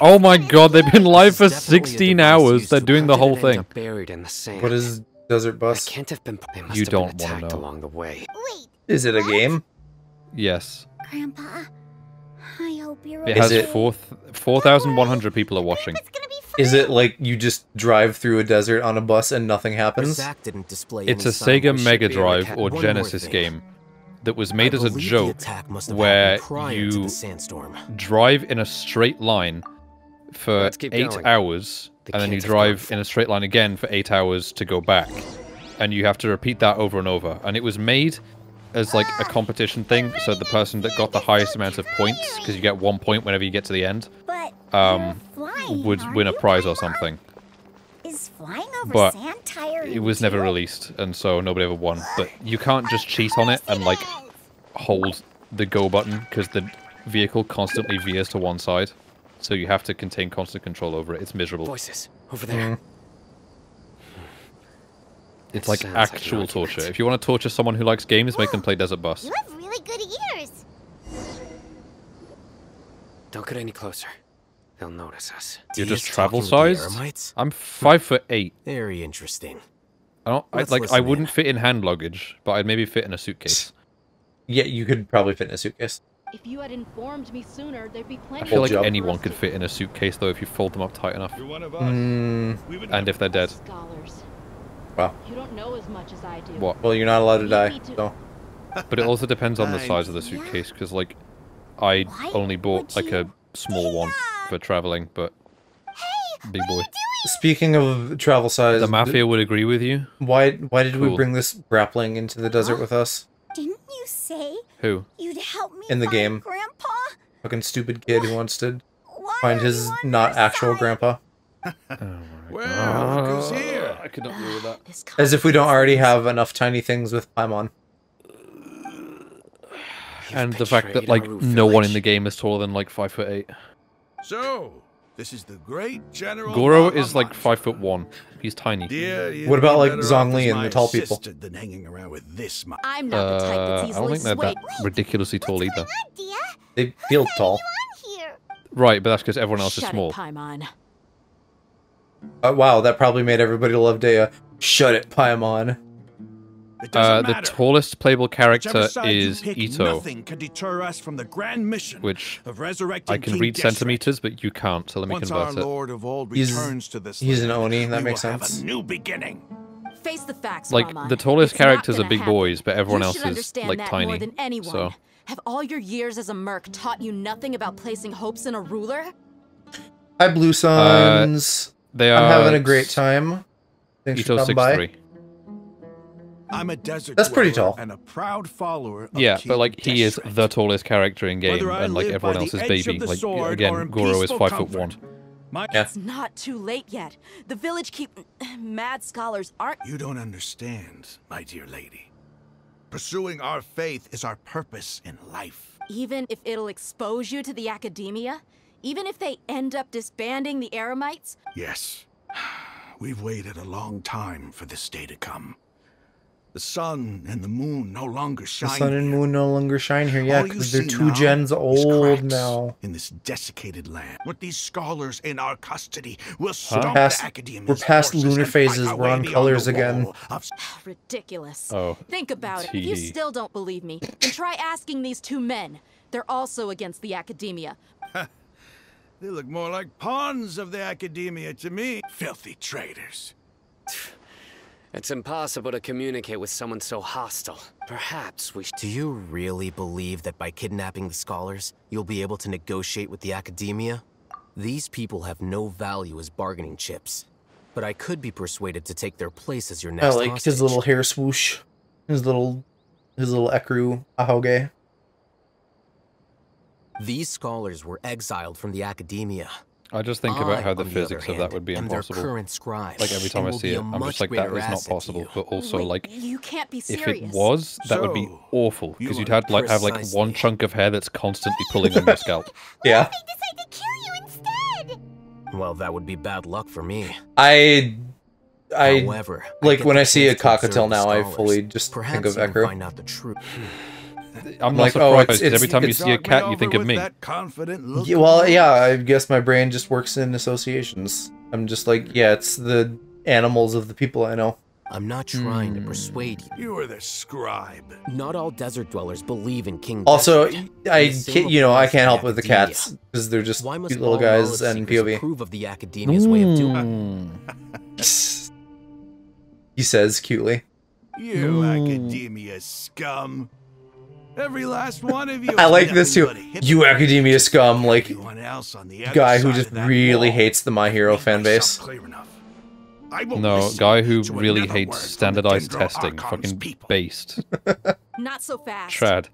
Oh my god, they've been live for 16 hours. They're doing the whole thing. Buried in the sand. What is Desert Bus? Can't have been. They must You have don't been want to attacked know. along the way. Is it a game? Yes. Grandpa, I hope you're It has 4,100 people are watching. Is it like you just drive through a desert on a bus and nothing happens? Didn't display It's any a sign. Sega There Mega should be, like, Drive or one more Genesis thing. game that was made as a believe the joke attack must have where happened prior to you the sandstorm. drive in a straight line for Let's keep 8 going. hours, and then you kids have drive in a straight line again for 8 hours to go back. And you have to repeat that over and over. And it was made as like a competition thing, so the person that got the highest amount of points, because you get 1 point whenever you get to the end, would win a prize or something. Is flying over But sand tiring it was never too? released, and so nobody ever won. But you can't just cheat on it and like hold the go button, because the vehicle constantly veers to one side. So you have to contain constant control over it. It's miserable. Voices over there. It's That like sounds like an actual argument. torture. If you want to torture someone who likes games, make them play Desert Bus. You have really good ears. Don't get any closer. They'll notice us. You're just He's travel talking with the sized? Eremites? I'm 5'8". Very interesting. I Let's I wouldn't fit in hand luggage, but I'd maybe fit in a suitcase. Yeah, you could probably fit in a suitcase. If you had informed me sooner, there'd be plenty I feel like job. anyone could fit in a suitcase though if you fold them up tight enough. Mm, And if they're dead. scholars. wow. You don't know as much as I do. What? Well, you're not allowed to die, so. But it also depends on the size of the suitcase, because like I only bought like a small one for traveling, but big boy. Speaking of travel size, The Mafia would agree with you. why did we Cool. bring this grappling into the desert with us? Didn't you say Who? you'd help me In the find game. Grandpa? Fucking stupid kid who wants to Why find are his you on not my actual side? grandpa. Well, look who's here. I could not deal with that. As if we don't already have enough tiny things with Paimon. And the fact that betrayed like our no one in village. the game is taller than like 5'8". So, this is the great General Goro Mama is like Mantra. 5'1". He's tiny. Dear, you'd What about, be like, better Zhong off Li as and the my tall people? assistant than hanging around with this I'm not the type that's I don't easily think they're swayed. that ridiculously tall either. Dia, They feel tall. here. Right, but that's because everyone else is Shut small. it, Paimon. Wow, that probably made everybody love Dea. Shut it, Paimon. It doesn't The matter. tallest playable character Whichever side you is pick, Ito, Nothing can deter us from the grand mission which of resurrecting I can King read Genshin. centimeters, but you can't, so let me Once our convert it. Lord of Old He's- returns to this he's an land, Oni, that we makes will have sense. a new beginning. Face the facts, Like, Ramon. the tallest It's not characters are gonna big happen. boys, but everyone You else should is, understand like, that tiny, more than anyone. so- Have all your years as a merc taught you nothing about placing hopes in a ruler? Hi, Blue Suns. They are. I'm having a great time. Thanks for Ito coming by. 6'3". I'm a desert That's pretty dweller tall. and a proud follower of Yeah, King but like he is Deseret. the tallest character in game, Whether I and like live everyone by else the is edge of baby. the Like sword or again, in Goro is peaceful 5'1". It's not too late yet. The village mad scholars aren't. You don't understand, my dear lady. Pursuing our faith is our purpose in life. Even if it'll expose you to the academia? Even if they end up disbanding the Eremites? Yes. We've waited a long time for this day to come. The sun and the moon no longer The shine. sun and moon no longer shine here, yeah, All you because they're see 2 now gens is old cracks now. in this desiccated land. With these scholars in our custody, we'll We're stop past, the academia's we're past forces lunar and fight phases, our we're way on beyond colors the again. wall of- Ridiculous. Oh. Think about it. If you tee. still don't believe me, then try asking these 2 men. They're also against the academia. They look more like pawns of the academia to me. Filthy traitors. It's impossible to communicate with someone so hostile. Perhaps we should... Do you really believe that by kidnapping the scholars, you'll be able to negotiate with the academia? These people have no value as bargaining chips. But I could be persuaded to take their place as your I next like hostage. his little hair swoosh. His little ecru ahoge. These scholars were exiled from the academia. I just think about how the on the physics other of that hand, would be am their impossible. current scribe, Like every time and I will see be it, a I'm much just like, that greater is not asset to possible. you. But also, like, You can't be if serious. it was, that would be awful because you'd have like one chunk of hair that's constantly pulling on your scalp. Yeah. Well, that would be bad luck for me. I However, I like get when the I see a chance to observe cockatiel the now, I scholars. fully just Perhaps think of you can Ekru. find out the truth. I'm like, not oh, surprised because every time you it's- see a cat, you think of me. Yeah, well, yeah, I guess my brain just works in associations. I'm just like, yeah, it's the animals of the people I know. I'm not trying to persuade you. You were the scribe. Not all desert dwellers believe in King Also, Desert. I The same can't, I applies can't to help with the academia. cats because they're just Why must cute little all guys knowledge and seekers POV. approve of the academia's way of doing? He says cutely. You academia scum. Every last one of you. I is like this nothing too. but a You academia scum, like Everyone else on the other guy who side just of that really wall. hates the My Hero fan base. Clear enough. I won't No, listen guy who to really another hates word from the standardized Dendro testing. Archon's Fucking based. Not so fast. Trad.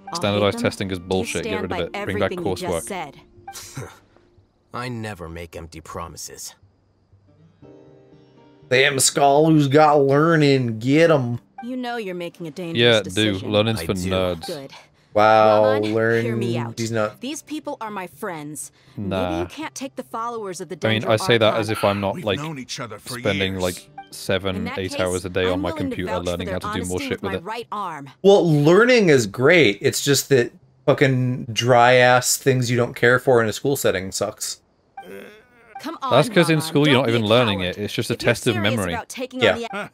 I'll Standardized hate them. testing is You bullshit. Get stand rid of by it. Bring back everything you just coursework. said. I never make empty promises. Them scholars got learning. Get them. You know you're making a dangerous Yeah, decision. do. Learning's I for do. nerds. Good. Wow, Ramon, learn. hear me out. He's not. These people are my friends. Maybe Nah. you can't take the followers of the I mean, Dendro I say that Archon. as if I'm not We've like known each other for spending years. like 7, that 8 case, hours a day on I'm my willing to computer vouch for learning their how to do more honesty shit with my it. right arm. Well, learning is great. It's just that fucking dry ass things you don't care for in a school setting sucks. Come on, That's because in Ramon, school you're don't not be a even learning coward. it. It's just a If you're test of serious memory. about taking Yeah. on the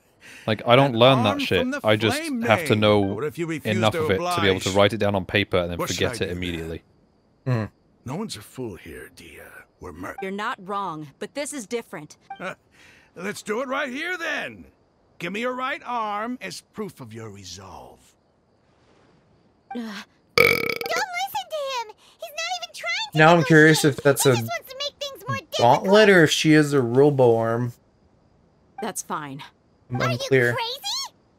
Like, I don't learn that arm shit. from the I just flame have to name. know What if you refuse enough to of it to be able to oblige? write it down on paper and then What should forget I it do immediately. Hmm. No one's a fool here, Dia. We're mer- You're not wrong, but this is different. Let's do it right here then. Give me your right arm as proof of your resolve. Don't listen to him. He's not even trying to. Now I'm curious if that's a wants to make things more gauntlet or if she has a robo arm. That's fine. I'm unclear.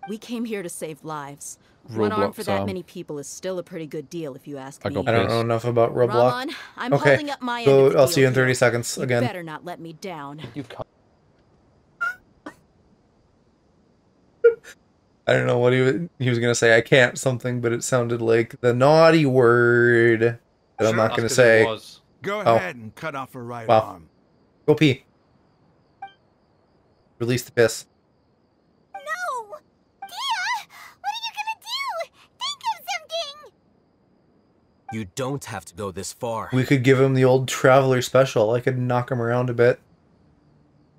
We came here to save lives. One arm for Roblox that arm. many people is still a pretty good deal, if you ask I me. don't know enough about Roblox. Ramon, I'm okay, holding up my end so of the I'll deal see you in 30 here. seconds You again. better not let me down. You can't. I don't know what he was gonna say. I can't something, but it sounded like the naughty word that I'm not gonna say. Go Oh. ahead and cut off her right Wow. arm. Go pee. Release the piss. No! Dia! What are you gonna do? Think of something! You don't have to go this far. We could give him the old traveler special. I could knock him around a bit.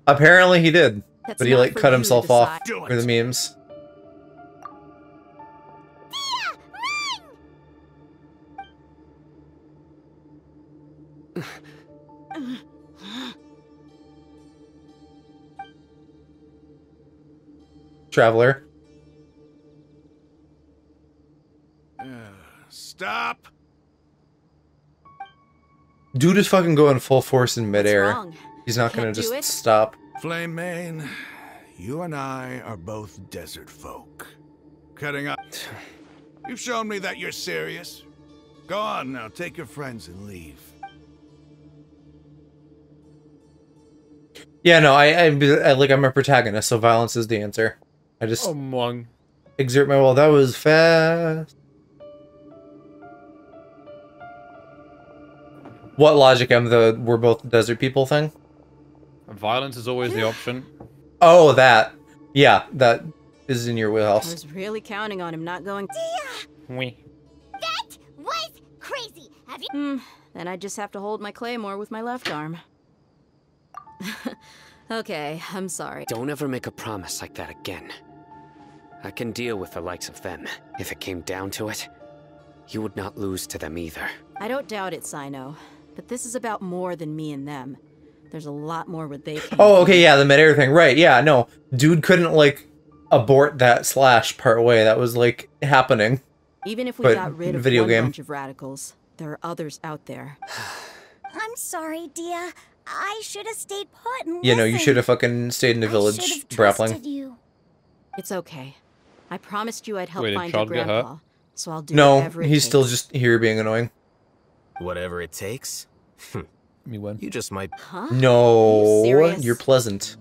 Apparently he did, That's but he not like for cut you to himself off decide. for the memes. Traveler. Stop. Dude is fucking going full force in What's midair. wrong? He's not gonna Can't do just it. stop. Flame Mane, you and I are both desert folk. Cutting up. You've shown me that you're serious. Go on now, take your friends and leave. Yeah, no, I'm a protagonist, so violence is the answer. I just exert my will. That was fast. What logic? We're both desert people thing? Violence is always the option. Oh, that. Yeah, that is in your I wheelhouse. was really counting on him not going. That was crazy. Have you? Then I just have to hold my claymore with my left arm. Okay, I'm sorry. Don't ever make a promise like that again. I can deal with the likes of them. If it came down to it, you would not lose to them either. I don't doubt it, Sino. But this is about more than me and them. There's a lot more where they came Oh, okay, yeah, the mid-air thing. Right, yeah, no. Dude couldn't, like, abort that slash part way. That was, like, happening. Even if we But got rid of video one game. bunch of radicals, there are others out there. I'm sorry, Dia. I should have stayed put and You know, you listened. should have fucking stayed in the village trusted grappling. you. It's okay. I promised you I'd help Wait, did find your Chad get hurt? grandpa, so I'll do No, whatever it he's still takes. just here being annoying. Whatever it takes. Me when? You just might. Huh? No, serious? you're pleasant.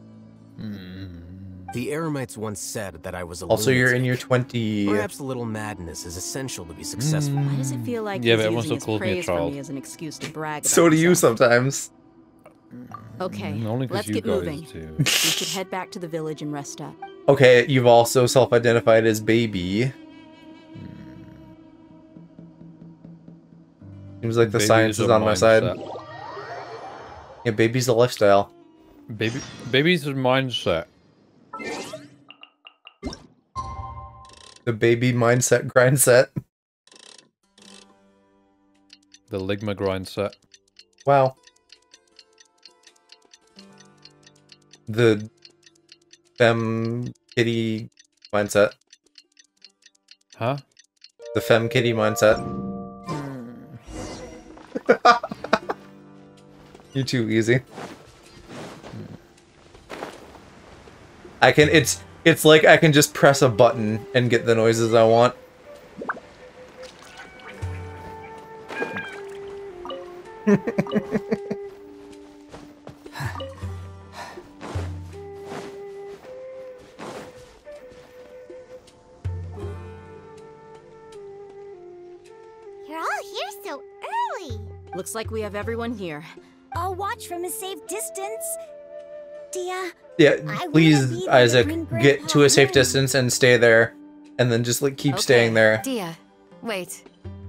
The Eremites once said that I was a Also, you're in lunatic. your 20. Perhaps a little madness is essential to be successful. Why does it feel like Yeah, he's but everyone using still his calls me a praise for child. me as an excuse to brag about So do you himself? sometimes. Okay, Only 'cause let's you get guys moving. do. We should head back to the village and rest up. Okay, you've also self-identified as baby. Seems like the Baby science is is a on my side. mindset. Yeah, baby's a lifestyle. Baby's a mindset. The baby mindset grind set. The Ligma grind set. Wow. The femme kitty mindset. Huh? The femme kitty mindset. You're too easy. It's like I can just press a button and get the noises I want. You're all here so early. Looks like we have everyone here. I'll watch from a safe distance. Dia. Yeah, I wanna please, be there to Isaac, bring get to a safe Grandpa distance and stay there. And then just, like, keep staying there. Dia, wait.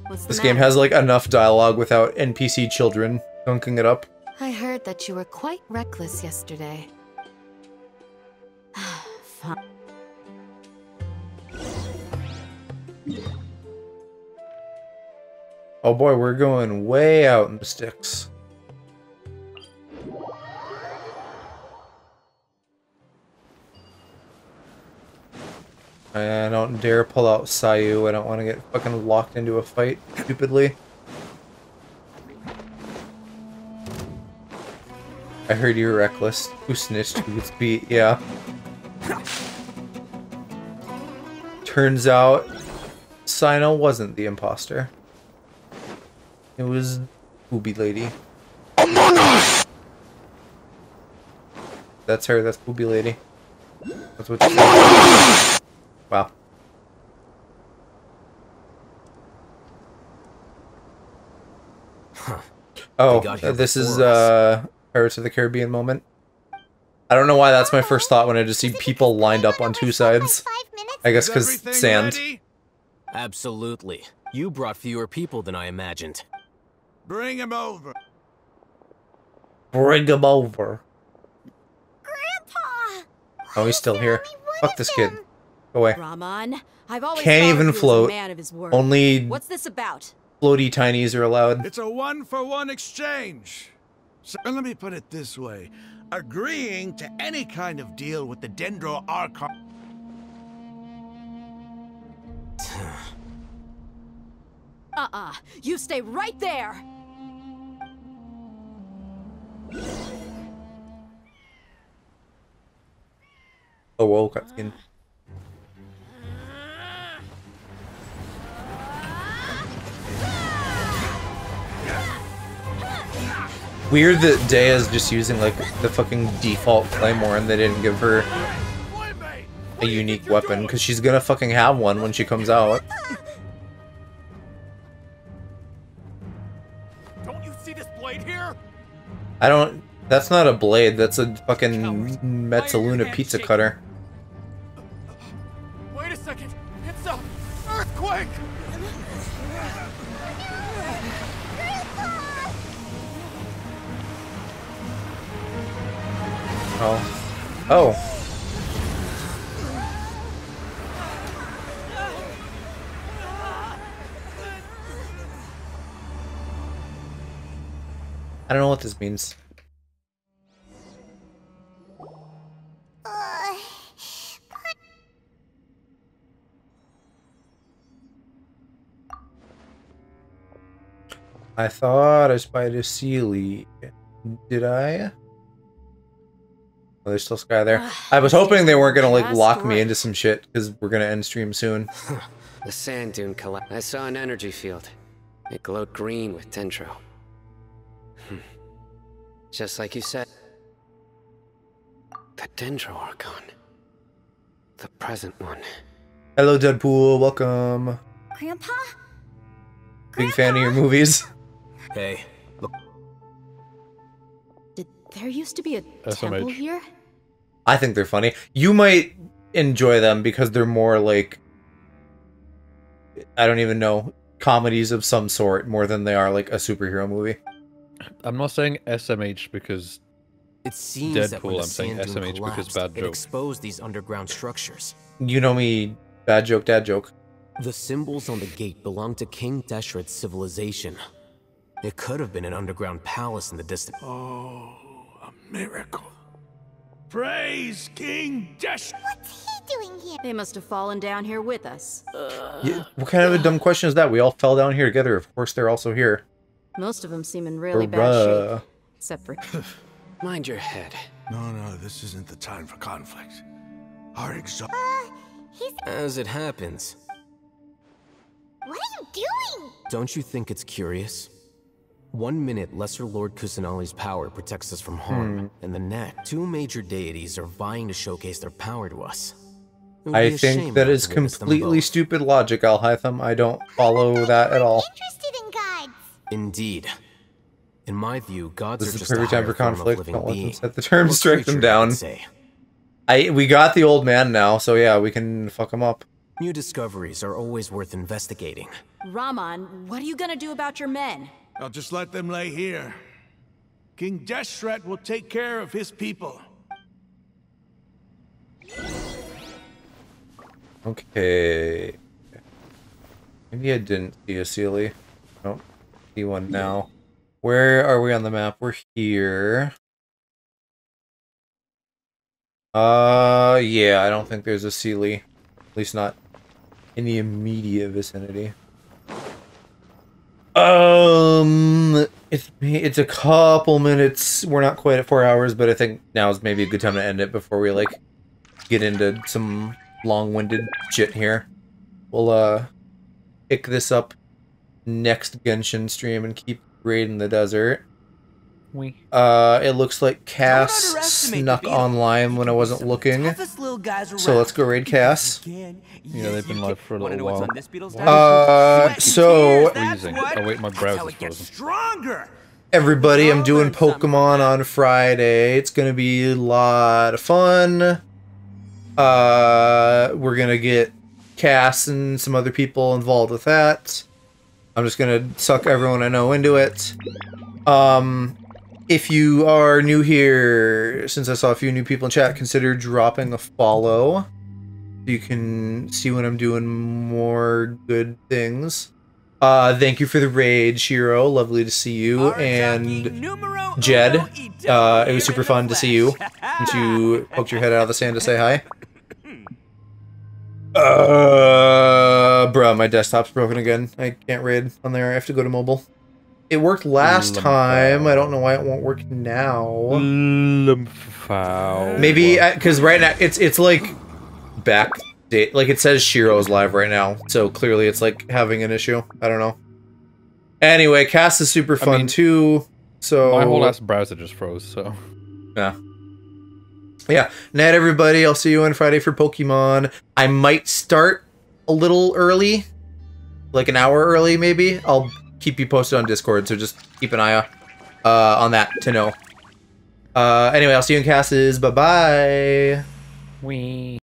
What's the This game matter? has, like, enough dialogue without NPC children dunking it up. I heard that you were quite reckless yesterday. Fine. Oh boy, we're going way out in the sticks. I don't dare pull out Sayu. I don't want to get fucking locked into a fight stupidly. I heard you were reckless. Who snitched? Who gets beat? Yeah. Turns out, Sino wasn't the imposter. It was Booby Lady. That's her. That's Booby Lady. That's what she said. Wow. Oh, this is Pirates of the Caribbean moment. I don't know why that's my first thought when I just see people lined up on two sides. I guess because sand. Absolutely. You brought fewer people than I imagined. Bring him over. Bring him over. Grandpa! Oh, he's still here. Fuck this kid. Go away. Raman, I've always Can't thought of even you as a float. man of his word. Only What's this about? floaty tinies are allowed. It's a one-for-one exchange. So let me put it this way. Agreeing to any kind of deal with the Dendro Archon... You stay right there! Oh, whoa, cutscene. Weird that Dea's just using like the fucking default claymore and they didn't give her a unique weapon because she's gonna fucking have one when she comes out. Don't you see this blade here? I don't. That's not a blade. That's a fucking Mezzaluna pizza cutter. Wait a second. It's a earthquake. Oh. Oh. I don't know what this means. I thought I spied a Sealy. Did I? Oh, there's still Sky there. I was hoping they weren't gonna like lock me into some shit because we're gonna end stream soon. The sand dune collapsed. I saw an energy field. It glowed green with Dendro. Just like you said. The Dendro Archon. The present one. Hello, Deadpool. Welcome. Grandpa? Big fan of your movies. Hey, look. Did there used to be a temple here? I think they're funny. You might enjoy them because they're more like, I don't even know, comedies of some sort more than they are like a superhero movie. I'm not saying SMH because It seems Deadpool, that when the I'm saying sand dune SMH because collapsed, bad it joke. exposed these underground structures. You know me, bad joke, dad joke. The symbols on the gate belonged to King Deshret's civilization. It could have been an underground palace in the distance. Oh, a miracle. Praise King Deshret. What's he doing here? They must have fallen down here with us. Yeah, what kind of a dumb question is that? We all fell down here together. Of course, they're also here. Most of them seem in really bad shape. Except for... Mind your head. No, this isn't the time for conflict. Our As it happens, What are you doing? don't you think it's curious? 1 minute, Lesser Lord Kusanali's power protects us from harm, and the next, two major deities are vying to showcase their power to us. It would be I a think shame that not is to witness them completely both. stupid logic, Alhytham. I don't follow that at all. Interested in gods. Indeed. In my view, gods This are is just the a perfect time higher for form of conflict. living Don't let them being. set the terms, Or strike them creature, I would down. say. We got the old man now, so yeah, we can fuck him up. New discoveries are always worth investigating. Raman, what are you gonna do about your men? I'll just let them lay here. King Deshret will take care of his people. Okay. Maybe I didn't see a Sealy. Nope. See one now. Where are we on the map? We're here. Yeah, I don't think there's a Sealy. At least not in the immediate vicinity. It's a couple minutes. We're not quite at 4 hours, but I think now is maybe a good time to end it before we like get into some long-winded shit here. We'll pick this up next Genshin stream and keep raiding the desert. It looks like Cass snuck online when I wasn't looking. So let's go raid Cass. Yeah, they've been live for a little while. So Freezing. Oh wait, my browser's frozen. Stronger. everybody, I'm doing Pokemon on Friday. It's gonna be a lot of fun. We're gonna get Cass and some other people involved with that. I'm just gonna suck everyone I know into it. If you are new here, since I saw a few new people in chat, consider dropping a follow. You can see when I'm doing more good things. Thank you for the raid, Shiro. Lovely to see you. And Jed, it was super fun to see you. Since you poked your head out of the sand to say hi. Bruh, my desktop's broken again. I can't raid on there. I have to go to mobile. It worked last time. I don't know why it won't work now. Maybe because right now it's like backdate. Like it says Shiro's live right now, so clearly it's like having an issue. I don't know. Anyway, cast is super fun too. So my whole ass browser just froze. So yeah. Night, everybody. I'll see you on Friday for Pokemon. I might start a little early, like an hour early, maybe. I'll keep you posted on Discord, so just keep an eye on that to know. Anyway, I'll see you in classes. Bye-bye. Wee.